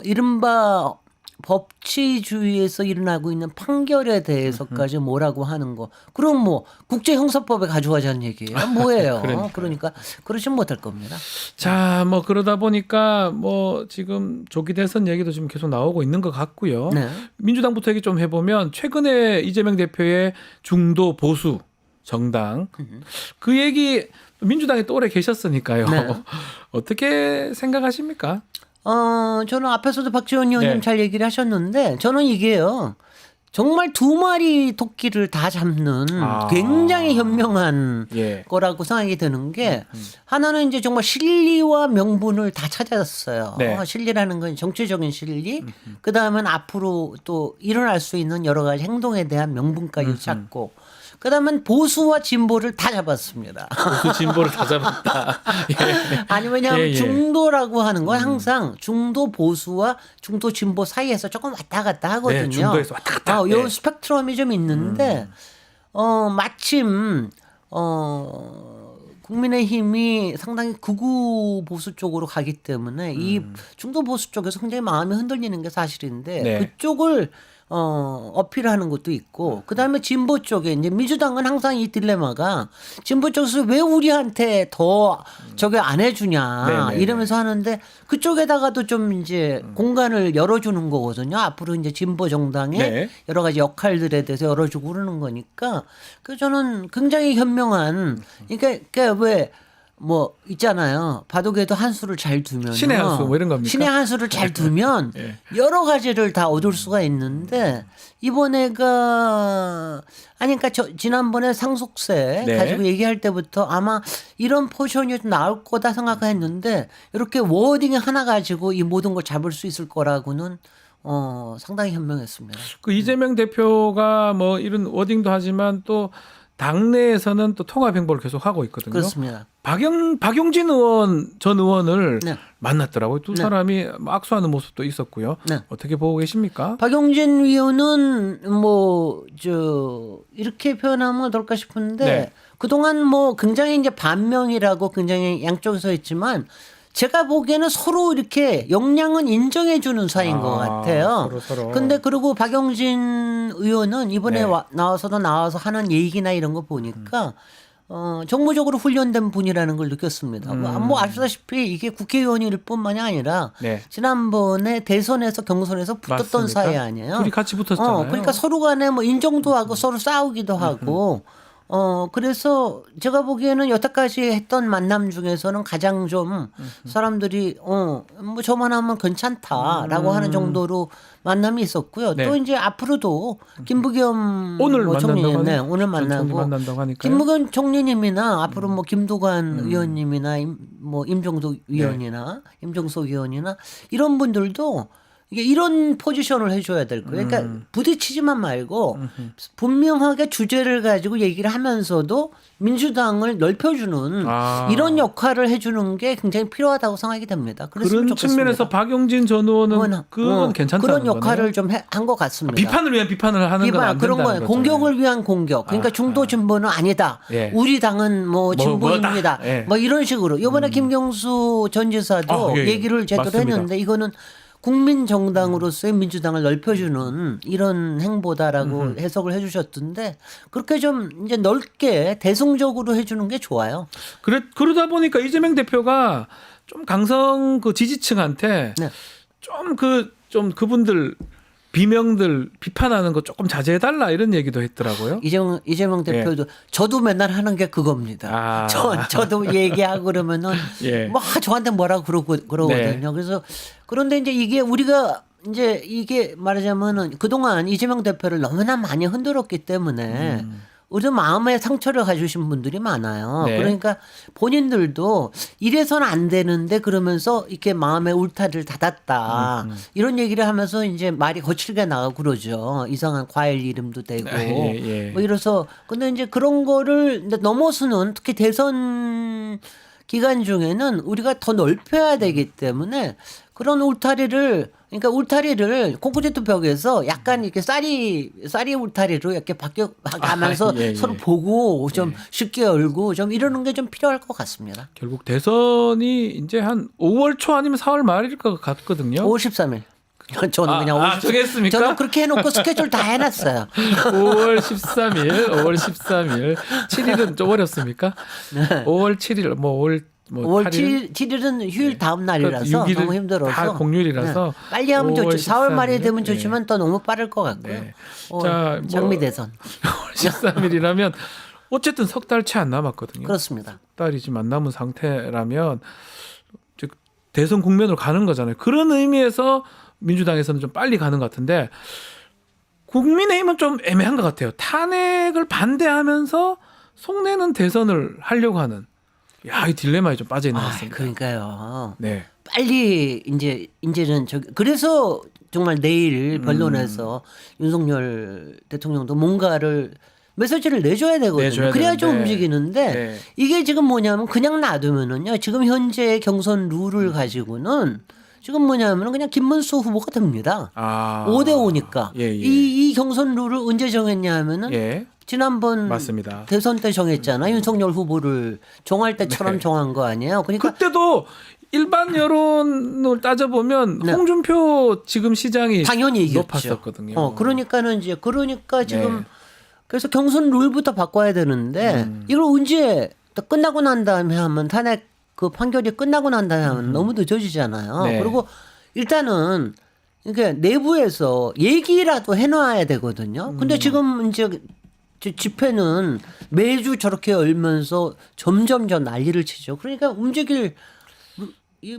이른바 법치주의에서 일어나고 있는 판결에 대해서까지 뭐라고 하는 거 그럼 뭐 국제형사법에 가져가자는 얘기예요 뭐예요. 그러니까 그러진 못할 겁니다. 자, 뭐 그러다 보니까 뭐 지금 조기 대선 얘기도 지금 계속 나오고 있는 것 같고요. 네. 민주당부터 얘기 좀 해보면 최근에 이재명 대표의 중도 보수 정당 그 얘기 민주당에 또 오래 계셨으니까요. 네. 어떻게 생각하십니까? 저는 앞에서도 박지원 의원님 네. 잘 얘기를 하셨는데 저는 이게요. 정말 두 마리 토끼를 다 잡는 굉장히 현명한 거라고 생각이 드는 게 하나는 이제 정말 실리와 명분을 다 찾았어요. 네. 실리라는 건 정치적인 실리, 그 다음엔 앞으로 또 일어날 수 있는 여러 가지 행동에 대한 명분까지 찾고, 그 다음엔 보수와 진보를 다 잡았습니다. 보수 진보를 다 잡았다. 아니 왜냐하면 중도라고 하는 건 항상 중도 보수와 중도 진보 사이에서 조금 왔다 갔다 하거든요. 네, 중도에서 왔다 갔다. 요 스펙트럼이 좀 있는데 마침 국민의힘이 상당히 극우 보수 쪽으로 가기 때문에 이 중도 보수 쪽에서 굉장히 마음이 흔들리는 게 사실인데 네. 그쪽을 어필하는 것도 있고 그다음에 진보 쪽에 이제 민주당은 항상 이 딜레마가 진보 쪽에서 왜 우리한테 더 저게 안 해주냐 네네네. 이러면서 하는데 그쪽에다가도 좀 이제 공간을 열어주는 거거든요. 앞으로 이제 진보 정당의 네. 여러 가지 역할들에 대해서 열어주고 그러는 거니까 그 저는 굉장히 현명한 그러니까 왜 뭐 있잖아요. 바둑에도 한 수를 잘 두면 신의 한 수 뭐 이런 겁니까? 신의 한 수를 잘 두면 예. 여러 가지를 다 얻을 수가 있는데 이번에가 아니 그러니까 지난번에 상속세 네. 가지고 얘기할 때부터 아마 이런 포션이 좀 나올 거다 생각했는데 이렇게 워딩 하나 가지고 이 모든 걸 잡을 수 있을 거라고는 상당히 현명했습니다. 그 이재명 대표가 뭐 이런 워딩도 하지만 또 당내에서는 또 통합 행보를 계속 하고 있거든요. 그렇습니다. 박용진 의원 전 의원을 네. 만났더라고요. 두 네. 사람이 악수하는 모습도 있었고요. 네. 어떻게 보고 계십니까? 박용진 의원은 뭐 이렇게 표현하면 어떨까 싶은데 네. 그동안 뭐 굉장히 이제 반명이라고 굉장히 양쪽에서 했지만 제가 보기에는 서로 이렇게 역량은 인정해 주는 사이인 것 같아요. 서로. 근데 그리고 박용진 의원은 이번에 네. 나와서 하는 얘기나 이런 거 보니까 정무적으로 훈련된 분이라는 걸 느꼈습니다. 뭐 아시다시피 이게 국회의원일 뿐만이 아니라 네. 지난번에 대선에서 경선에서 붙었던 맞습니까? 사이 아니에요. 둘이 같이 붙었잖아요. 그러니까 서로 간에 뭐 인정도 하고 서로 싸우기도 하고 그래서 제가 보기에는 여태까지 했던 만남 중에서는 가장 좀 사람들이 뭐 저만 하면 괜찮다라고 하는 정도로 만남이 있었고요. 네. 또 이제 앞으로도 김부겸 오늘 총리님, 만난다고 네, 오늘 만나고 만난다고 하니까 김부겸 총리님이나 앞으로 뭐 김두관 의원님이나 임종석 위원이나 임종석 의원이나 이런 분들도 이게 이런 포지션을 해줘야 될 거예요. 그러니까 부딪히지만 말고 분명하게 주제를 가지고 얘기를 하면서도 민주당을 넓혀주는 이런 역할을 해주는 게 굉장히 필요하다고 생각이 됩니다. 그런 좋겠습니다. 측면에서 박용진 전 의원은 그건 괜찮다는 그런 역할을 거네요. 좀 한 것 같습니다. 비판을 위한 비판을 하는 건 안 그런 된다는 거예요. 거죠. 공격을 위한 공격. 그러니까 중도 진보는 아니다. 예. 우리 당은 뭐 진보입니다. 뭐다. 예. 뭐 이런 식으로. 이번에 김경수 전 지사도 예, 예. 얘기를 제대로 맞습니다. 했는데 이거는 국민 정당으로서의 민주당을 넓혀주는 이런 행보다라고 해석을 해주셨던데 그렇게 좀 이제 넓게 대승적으로 해주는 게 좋아요. 그러다 보니까 이재명 대표가 좀 강성 그 지지층한테 네. 좀 그분들 비명들 비판하는 거 조금 자제해달라 이런 얘기도 했더라고요. 이재명 대표도 저도 맨날 하는 게 그겁니다. 저도 얘기하고 그러면은 예. 뭐 저한테 뭐라고 그러거든요. 네. 그래서 그런데 이제 이게 말하자면은 그동안 이재명 대표를 너무나 많이 흔들었기 때문에 우리 마음에 상처를 가지신 분들이 많아요. 네. 그러니까 본인들도 이래서는 안 되는데 그러면서 이렇게 마음에 울타리를 닫았다. 이런 얘기를 하면서 이제 말이 거칠게 나가고 그러죠. 이상한 과일 이름도 대고. 예. 뭐 이래서 근데 이제 그런 거를 이제 넘어서는 특히 대선 기간 중에는 우리가 더 넓혀야 되기 때문에 그런 울타리를 콘크리트 벽에서 약간 이렇게 쌀이 울타리로 이렇게 바뀌어가면서 예. 서로 보고 좀 쉽게 열고 좀 이러는 게 좀 필요할 것 같습니다. 결국 대선이 이제 한 5월 초 아니면 4월 말일 것 같거든요. 5월 13일. 저는 그냥 정했습니까? 저는 그렇게 해놓고 스케줄 다 해놨어요. 5월 13일. 7일은 좀 어렵습니까? 네. 5월 7일, 5월 7일은 휴일 다음 날이라서 6일은 너무 힘들어서 다 공휴일이라서 빨리 하면 5월 좋죠. 4월 말에 13일. 되면 좋지만 또 너무 빠를 것 같고요. 네. 자, 장미 대선 5월 13일이라면 어쨌든 석 달 채 안 남았거든요. 그렇습니다. 석 달이 지금 안 남은 상태라면 즉 대선 국면으로 가는 거잖아요. 그런 의미에서 민주당에서는 좀 빨리 가는 것 같은데 국민의힘은 좀 애매한 것 같아요. 탄핵을 반대하면서 속내는 대선을 하려고 하는 이 딜레마에 좀 빠져 있는 것 같습니다. 그러니까요. 네. 빨리 이제는 그래서 정말 내일 변론에서 윤석열 대통령도 뭔가를 메시지를 내줘야 되거든요. 그래야 좀 움직이는데 네. 이게 지금 뭐냐면 그냥 놔두면은요. 지금 현재 경선 룰을 가지고는 지금 뭐냐면 그냥 김문수 후보가 됩니다. 5대5니까. 예. 이 경선 룰을 언제 정했냐 하면은 지난번 맞습니다. 대선 때 정했잖아. 윤석열 후보를 정할 때처럼 정한 거 아니에요. 그러니까 그때도 일반 여론을 따져보면 네. 홍준표 지금 시장이 당연히 이겼죠. 높았었거든요. 그러니까는 이제 그러니까 지금 네. 그래서 경선 룰부터 바꿔야 되는데 이걸 언제 또 끝나고 난 다음에 하면 탄핵 그 판결이 끝나고 난 다음에 하면 너무 늦어지잖아요. 네. 그리고 일단은 이게 내부에서 얘기라도 해놔야 되거든요. 근데 지금 이제 집회는 매주 저렇게 열면서 점점 저 난리를 치죠. 그러니까 움직일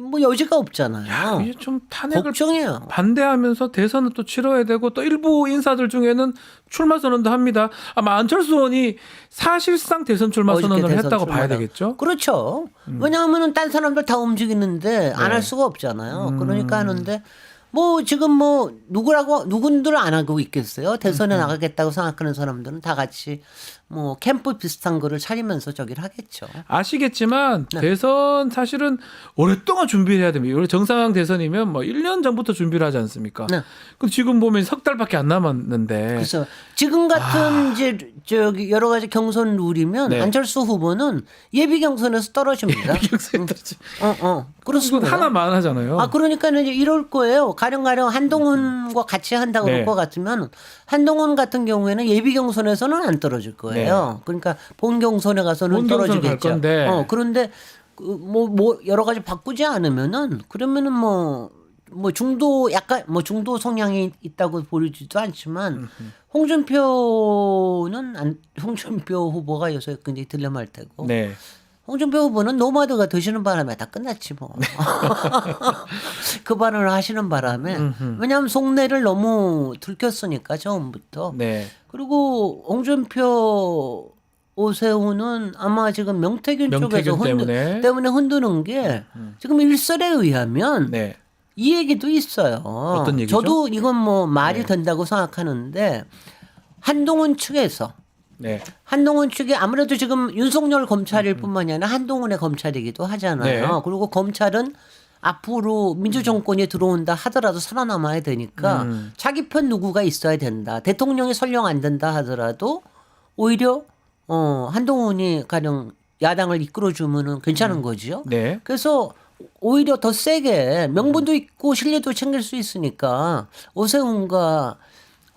뭐 여지가 없잖아요. 이게 좀 탄핵을 걱정해요. 반대하면서 대선은 또 치러야 되고 또 일부 인사들 중에는 출마 선언도 합니다. 아마 안철수 의원이 사실상 대선 출마 어저께 선언을 대선 했다고 봐야 출마다. 되겠죠. 그렇죠. 왜냐하면은 딴 사람들 다 움직이는데 안 할 수가 없잖아요. 그러니까 하는데 뭐 지금 뭐 누군들 안 하고 있겠어요. 대선에 나가겠다고 생각하는 사람들은 다 같이 뭐 캠프 비슷한 거를 차리면서 저기를 하겠죠. 아시겠지만 대선 사실은 오랫동안 준비를 해야 됩니다. 원래 정상 대선이면 뭐 1년 전부터 준비를 하지 않습니까? 네. 그럼 지금 보면 석 달밖에 안 남았는데 그래서 지금 같은 이제 저기 여러 가지 경선 룰이면 네. 안철수 후보는 예비 경선에서 떨어집니다. 그렇습니다. 하나만 하잖아요. 그러니까는 이제 이럴 거예요. 가령 한동훈과 같이 한다고 네. 그럴 것 같으면 한동훈 같은 경우에는 예비 경선에서는 안 떨어질 거예요. 그러니까 본 경선에 가서는 본 경선을 갈 떨어지겠죠. 건데. 그런데 뭐 여러 가지 바꾸지 않으면은 그러면은 뭐 중도 약간 뭐 중도 성향이 있다고 보이지도 않지만 홍준표 후보가 요새 굉장히 딜레마일 테고. 네. 홍준표 후보는 노마드가 되시는 바람에 다 끝났지 뭐. 그 발언을 하시는 바람에 왜냐하면 속내를 너무 들켰으니까 처음부터. 네. 그리고 홍준표 오세훈은 아마 지금 명태균 쪽에서 때문에 흔드는 게 지금 일설에 의하면 네. 이 얘기도 있어요. 어떤 얘기죠? 저도 이건 뭐 말이 된다고 생각하는데 한동훈 측에서 네. 한동훈 측이 아무래도 지금 윤석열 검찰일 뿐만이 아니라 한동훈의 검찰이기도 하잖아요. 네. 그리고 검찰은 앞으로 민주정권이 들어온다 하더라도 살아남아야 되니까 자기 편 누구가 있어야 된다. 대통령이 설령 안 된다 하더라도 오히려 한동훈이 가령 야당을 이끌어주면은 괜찮은 거죠. 네. 그래서 오히려 더 세게 명분도 있고 신뢰도 챙길 수 있으니까 오세훈과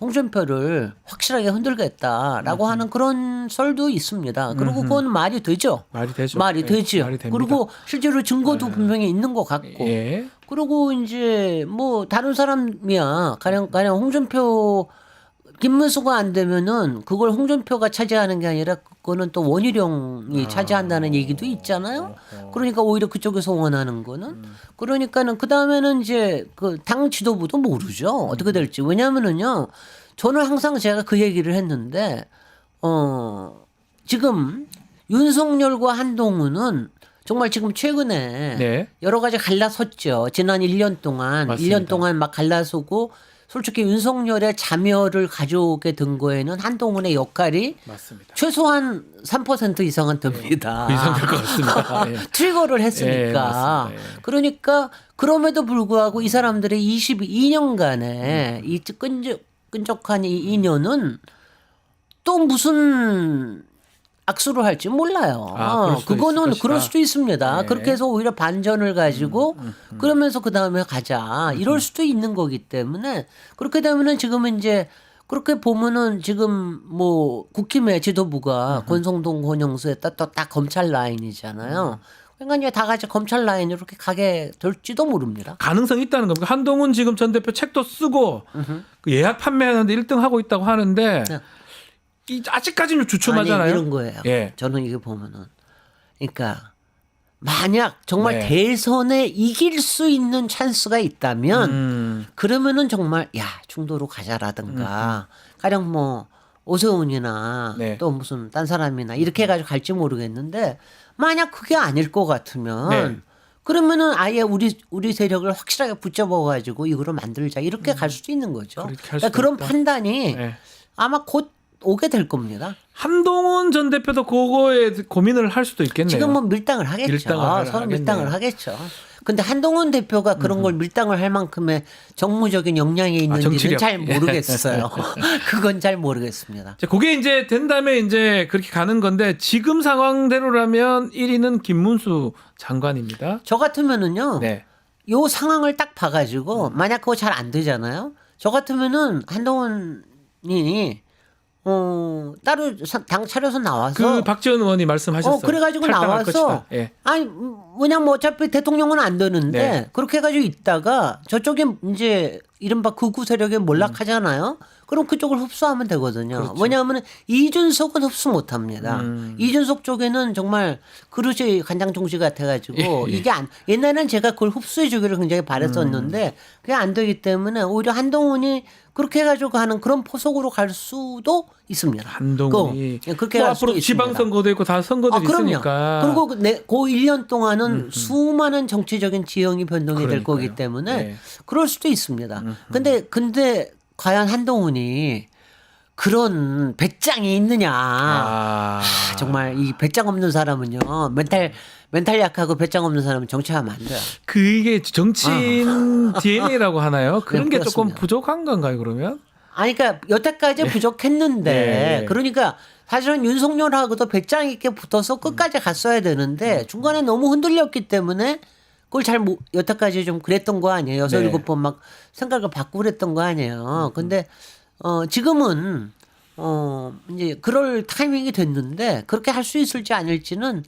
홍준표를 확실하게 흔들겠다라고 하는 그런 설도 있습니다. 그리고 그건 말이 되죠. 말이 되죠. 말이 네, 되죠. 말이 됩니다. 그리고 실제로 증거도 분명히 있는 것 같고. 예. 그리고 이제 뭐 다른 사람이야. 가령 홍준표 김문수가 안 되면은 그걸 홍준표가 차지하는 게 아니라 그거는 또 원희룡이 차지한다는 얘기도 있잖아요. 그러니까 오히려 그쪽에서 원하는 거는 그러니까는 그 다음에는 이제 그 당 지도부도 모르죠. 어떻게 될지. 왜냐하면은요. 저는 항상 제가 그 얘기를 했는데 지금 윤석열과 한동훈은 정말 지금 최근에 네. 여러 가지 갈라섰죠. 지난 1년 동안 맞습니다. 1년 동안 막 갈라서고 솔직히 윤석열의 자멸을 가져오게 된 거에는 한동훈의 역할이 맞습니다. 최소한 3% 이상은 됩니다. 그 이상 될 것 같습니다. 예. 트리거를 했으니까. 예, 맞습니다. 예. 그러니까 그럼에도 불구하고 이 사람들의 22년간의 이 끈적한 이 인연은 또 무슨 악수를 할지 몰라요. 그럴 수도 그거는 있을 그럴 것이다. 수도 있습니다. 네. 그렇게 해서 오히려 반전을 가지고 그러면서 그 다음에 가자. 이럴 수도 있는 거기 때문에 그렇게 되면은 지금은 이제 그렇게 보면은 지금 뭐 국힘의 지도부가 권성동 권영수에 딱 검찰 라인이잖아요. 그러니까 이제 다 같이 검찰 라인으로 이렇게 가게 될지도 모릅니다. 가능성이 있다는 겁니다. 한동훈 지금 전 대표 책도 쓰고 그 예약 판매하는데 1등 하고 있다고 하는데 네. 아직까지는 주춤하잖아요. 아니, 이런 거예요. 예. 저는 이게 보면은 그러니까 만약 정말 네. 대선에 이길 수 있는 찬스가 있다면 그러면은 정말 야 중도로 가자라든가 가령 뭐 오세훈이나 네. 또 무슨 딴 사람이나 이렇게 해가지고 갈지 모르겠는데 만약 그게 아닐 것 같으면 네. 그러면은 아예 우리 세력을 확실하게 붙잡아가지고 이거를 만들자 이렇게 갈 수도 있는 거죠. 그렇게 할 그러니까 수도 그런 있다. 판단이 네. 아마 곧 오게 될 겁니다. 한동훈 전 대표도 그거에 고민을 할 수도 있겠네요. 지금 뭐 밀당을 하겠죠. 밀당을 서로 하겠네요. 밀당을 하겠죠. 근데 한동훈 대표가 그런 걸 밀당을 할 만큼의 정무적인 역량이 있는지는 정치력. 잘 모르겠어요. 그건 잘 모르겠습니다. 자, 그게 이제 된다면 이제 그렇게 가는 건데 지금 상황대로라면 1위는 김문수 장관입니다. 저 같으면은요. 네. 요 상황을 딱 봐가지고 만약 그거 잘 안 되잖아요. 저 같으면은 한동훈이 따로 당 차려서 나와서 그 박지원 의원이 말씀하셨어요. 그래가지고 탈당할 나와서 것이다. 예. 아니 왜냐면 어차피 대통령은 안 되는데 네. 그렇게 해가지고 있다가 저쪽에 이제 이른바 극우 세력에 몰락하잖아요. 그럼 그쪽을 흡수하면 되거든요. 그렇죠. 왜냐하면 이준석은 흡수 못합니다. 이준석 쪽에는 정말 그릇이 간장종지 같아가지고 예. 이게 옛날에는 제가 그걸 흡수해주기를 굉장히 바랬었는데 그게 안 되기 때문에 오히려 한동훈이 그렇게 해가지고 하는 그런 포석으로 갈 수도 있습니다. 한동훈이 그렇게 뭐 갈 수도 앞으로 있습니다. 지방선거도 있고 다 선거들이 그럼요. 있으니까. 그리고 그 1년 동안은 수많은 정치적인 지형이 변동이 될 그러니까요. 거기 때문에 네. 그럴 수도 있습니다. 근데 과연 한동훈이 그런 배짱이 있느냐? 정말 이 배짱 없는 사람은요. 멘탈 약하고 배짱 없는 사람은 정치하면 안 돼요. 그게 정치인 DNA라고 하나요? 그런 네, 게 조금 그렇습니다. 부족한 건가요, 그러면? 아니, 그러니까 여태까지 부족했는데 네. 그러니까 사실은 윤석열하고도 배짱 있게 붙어서 끝까지 갔어야 되는데 중간에 너무 흔들렸기 때문에 그걸 여태까지 좀 그랬던 거 아니에요. 6-7번 막 생각을 바꾸고 그랬던 거 아니에요. 근데 지금은 이제 그럴 타이밍이 됐는데 그렇게 할 수 있을지 아닐지는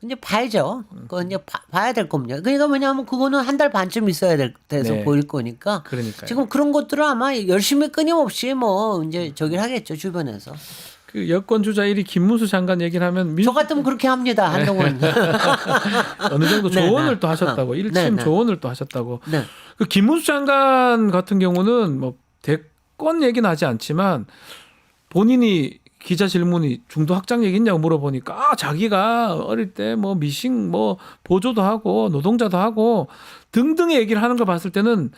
이제 봐야죠. 그거 이제 봐야 될 겁니다. 그러니까 왜냐하면 그거는 한 달 반쯤 있어야 돼서 네. 보일 거니까. 그러니까요. 지금 그런 것들은 아마 열심히 끊임없이 뭐 이제 저기를 하겠죠 주변에서. 그 여권 주자 1위 김문수 장관 얘기를 하면 저 같으면 그렇게 합니다 한동훈. 어느 정도 네, 조언을 네. 또 하셨다고 일침 네, 네. 조언을 또 하셨다고. 네. 그 김문수 장관 같은 경우는 뭐 대권 얘기는 하지 않지만 본인이 기자 질문이 중도 확장 얘기 있냐고 물어보니까 자기가 어릴 때 뭐 미싱 뭐 보조도 하고 노동자도 하고 등등의 얘기를 하는 걸 봤을 때는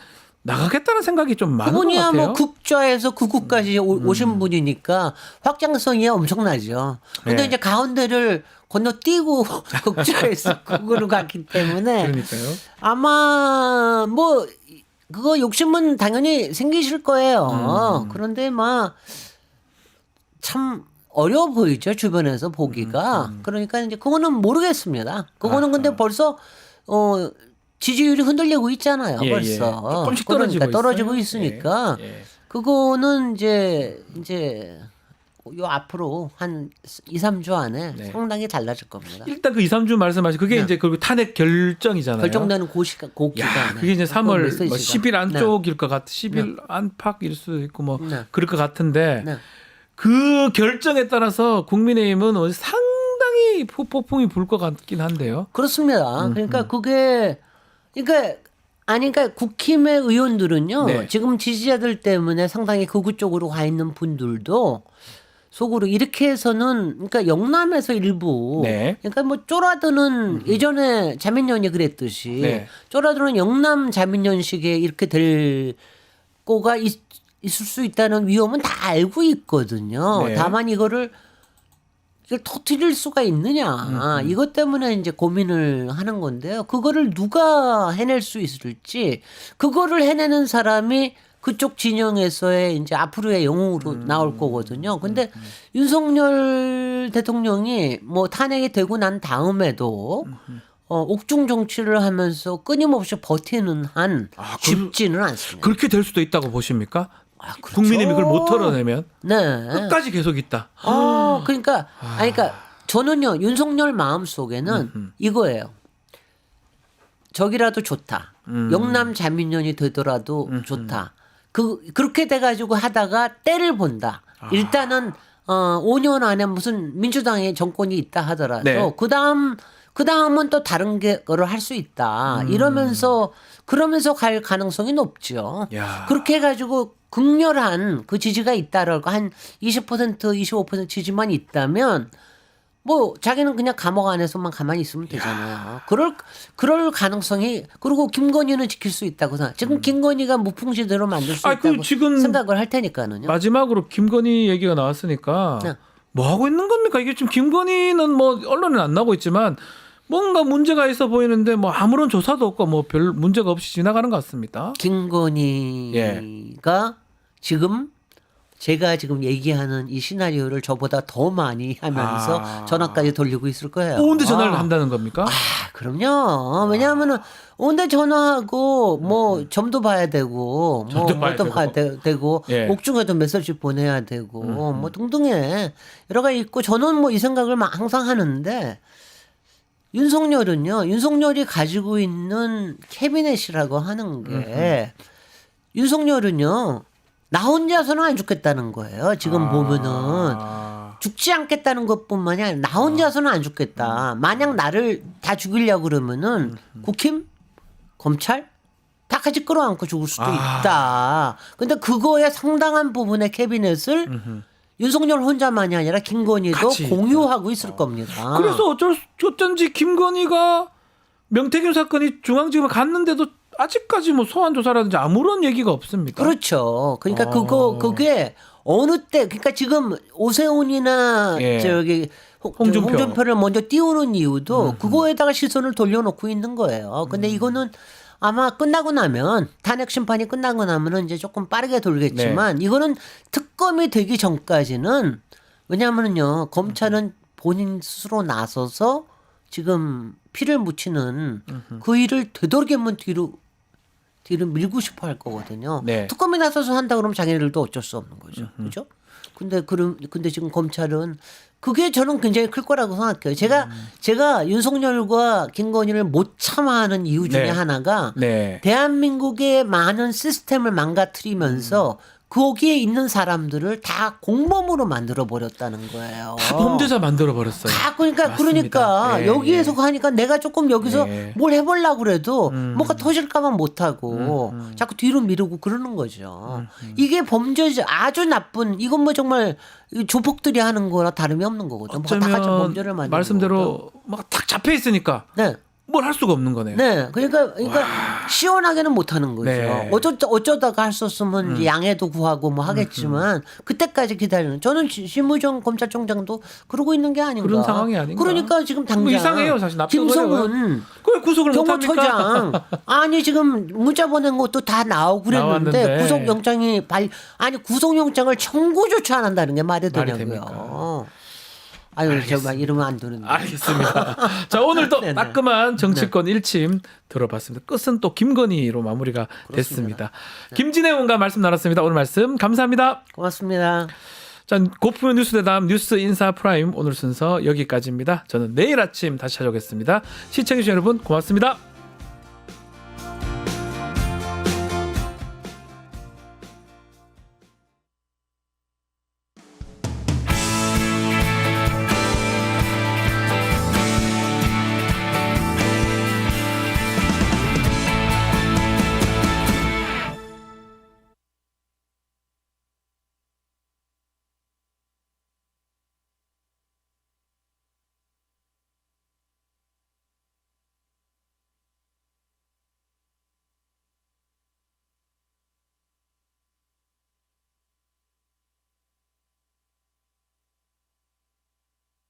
나가겠다는 생각이 좀 많은 것 그분이야 같아요. 뭐 국좌에서 극우까지 오신 분이니까 확장성이 엄청나죠. 근데 네. 이제 가운데를 건너뛰고 극좌에서 극우로 갔기 때문에 그러니까요. 아마 뭐 그거 욕심은 당연히 생기실 거예요. 그런데 막 참 어려워 보이죠 주변에서 보기가. 그러니까 이제 그거는 모르겠습니다. 그거는 근데 벌써 지지율이 흔들리고 있잖아요. 예, 벌써 예. 조금씩 그러니까 떨어지고 있어요. 있으니까 예, 예. 그거는 이제 요 앞으로 한 2-3주 안에 네. 상당히 달라질 겁니다. 일단 그 2-3주 말씀하신 그게 네. 이제 그 탄핵 결정이잖아요. 결정되는 그 야, 기간에. 그게 이제 3월 메시지가. 뭐 10일 안쪽일 것 같, 10일 안팎일 수도 있고 뭐 그럴 것 같은데 네. 그 결정에 따라서 국민의힘은 상당히 폭풍이 불 것 같긴 한데요. 그렇습니다. 그러니까 그게 그러니까 국힘의 의원들은요. 네. 지금 지지자들 때문에 상당히 극우 쪽으로 가 있는 분들도 속으로 이렇게 해서는 그러니까 영남에서 일부 네. 그러니까 뭐 쫄아드는 예전에 자민련이 그랬듯이 네. 쫄아드는 영남 자민련식에 이렇게 될 거가 있을 수 있다는 위험은 다 알고 있거든요. 네. 다만 이걸 터뜨릴 수가 있느냐. 이것 때문에 이제 고민을 하는 건데요. 그거를 누가 해낼 수 있을지 그거를 해내는 사람이 그쪽 진영에서의 이제 앞으로의 영웅으로 나올 거거든요. 근데 윤석열 대통령이 뭐 탄핵이 되고 난 다음에도 옥중 정치를 하면서 끊임없이 버티는 한 쉽지는 않습니다. 그렇게 될 수도 있다고 보십니까? 그렇죠. 국민의힘이 그걸 못 털어내면 네. 끝까지 계속 있다. 그러니까 저는요 윤석열 마음 속에는 이거예요. 저기라도 좋다. 영남 자민련이 되더라도 좋다. 그렇게 돼가지고 하다가 때를 본다. 일단은 5년 안에 무슨 민주당의 정권이 있다 하더라도 네. 그다음은 또 다른 거를 할 수 있다. 그러면서 갈 가능성이 높죠. 야. 그렇게 해가지고 극렬한 그 지지가 있다라고 한 20% 25% 지지만 있다면 뭐 자기는 그냥 감옥 안에서만 가만히 있으면 되잖아요. 그럴 가능성이 그리고 김건희는 지킬 수 있다고 생각. 지금 김건희가 무풍지대로 만들 수 있다고 지금 생각을 할 테니까는요. 마지막으로 김건희 얘기가 나왔으니까 네. 뭐 하고 있는 겁니까? 이게 지금 김건희는 뭐 언론에 안 나오고 있지만 뭔가 문제가 있어 보이는데 뭐 아무런 조사도 없고 뭐 별 문제가 없이 지나가는 것 같습니다. 김건희가 지금 제가 지금 얘기하는 이 시나리오를 저보다 더 많이 하면서 전화까지 돌리고 있을 거예요. 온데 전화를 한다는 겁니까? 그럼요. 왜냐하면은 온데 전화하고 뭐 점도 봐야 되고 뭐 점도 봐야 되고 예. 옥중에도 메시지 보내야 되고 뭐 등등해 여러 가지 있고 저는 뭐 이 생각을 항상 하는데 윤석열이 가지고 있는 캐비넷이라고 하는 게 윤석열은요. 나 혼자서는 안 죽겠다는 거예요. 지금 보면은 죽지 않겠다는 것뿐만이 아니라 나 혼자서는 안 죽겠다. 만약 나를 다 죽이려고 그러면은 국힘, 검찰 다 같이 끌어안고 죽을 수도 있다. 근데 그거에 상당한 부분의 캐비넷을 윤석열 혼자만이 아니라 김건희도 같이 공유하고 있을 겁니다. 그래서 어쩐지 김건희가 명태균 사건이 중앙지검에 갔는데도 아직까지 뭐 소환 조사라든지 아무런 얘기가 없습니다. 그렇죠. 그러니까 그게 어느 때 그러니까 지금 오세훈이나 예. 저기 홍준표를 먼저 띄우는 이유도 그거에다가 시선을 돌려놓고 있는 거예요. 근데 이거는 아마 끝나고 나면 탄핵 심판이 끝나고 나면은 이제 조금 빠르게 돌겠지만 이거는 특검이 되기 전까지는 왜냐하면요 검찰은 본인 스스로 나서서 지금 피를 묻히는 그 일을 되도록이면 뒤로 밀고 싶어 할 거거든요. 네. 특검이 나서서 한다 그러면 자기네들도 어쩔 수 없는 거죠. 그렇죠? 근데 지금 검찰은 그게 저는 굉장히 클 거라고 생각해요. 제가 윤석열과 김건희를 못 참아하는 이유 중에 네. 하나가 네. 대한민국의 많은 시스템을 망가뜨리면서 거기에 있는 사람들을 다 공범으로 만들어 버렸다는 거예요. 다 범죄자 만들어 버렸어요. 그러니까 맞습니다. 예, 여기에서 하니까 내가 조금 여기서 뭘 해보려고 그래도 뭐가 터질까봐 못 하고 자꾸 뒤로 미루고 그러는 거죠. 이게 범죄자 아주 나쁜 이건 뭐 정말 조폭들이 하는 거라 다름이 없는 거거든요. 뭐가 다 같이 범죄를 만드는 말씀대로 막 탁 잡혀 있으니까 네. 뭘 할 수가 없는 거네요. 네, 그러니까 시원하게는 못 하는 거죠. 네. 어쩌다가 할 수 없으면 이제 양해도 구하고 뭐 하겠지만 그때까지 기다리는. 저는 심우정 검찰총장도 그러고 있는 게 아닌가. 그런 상황이 아닌가. 그러니까 지금 당장 뭐 이상해요, 사실. 김성은 그걸 구속을 못합니까? 경호처장 아니 지금 문자 보낸 것도 다 나오고 그랬는데 나왔는데. 구속영장이 구속영장을 청구조차 안 한다는 게 말이 말이 되냐고요. 됩니까? 아유, 정말 이러면 안 되는데. 알겠습니다. 자, 오늘도 네네. 따끔한 정치권 일침 들어봤습니다. 끝은 또 김건희로 마무리가 됐습니다. 김진애 의원과 말씀 나눴습니다. 오늘 말씀 감사합니다. 고맙습니다. 자, 고프면 뉴스대담 뉴스 인사 프라임 오늘 순서 여기까지입니다. 저는 내일 아침 다시 찾아오겠습니다. 시청해주신 여러분 고맙습니다.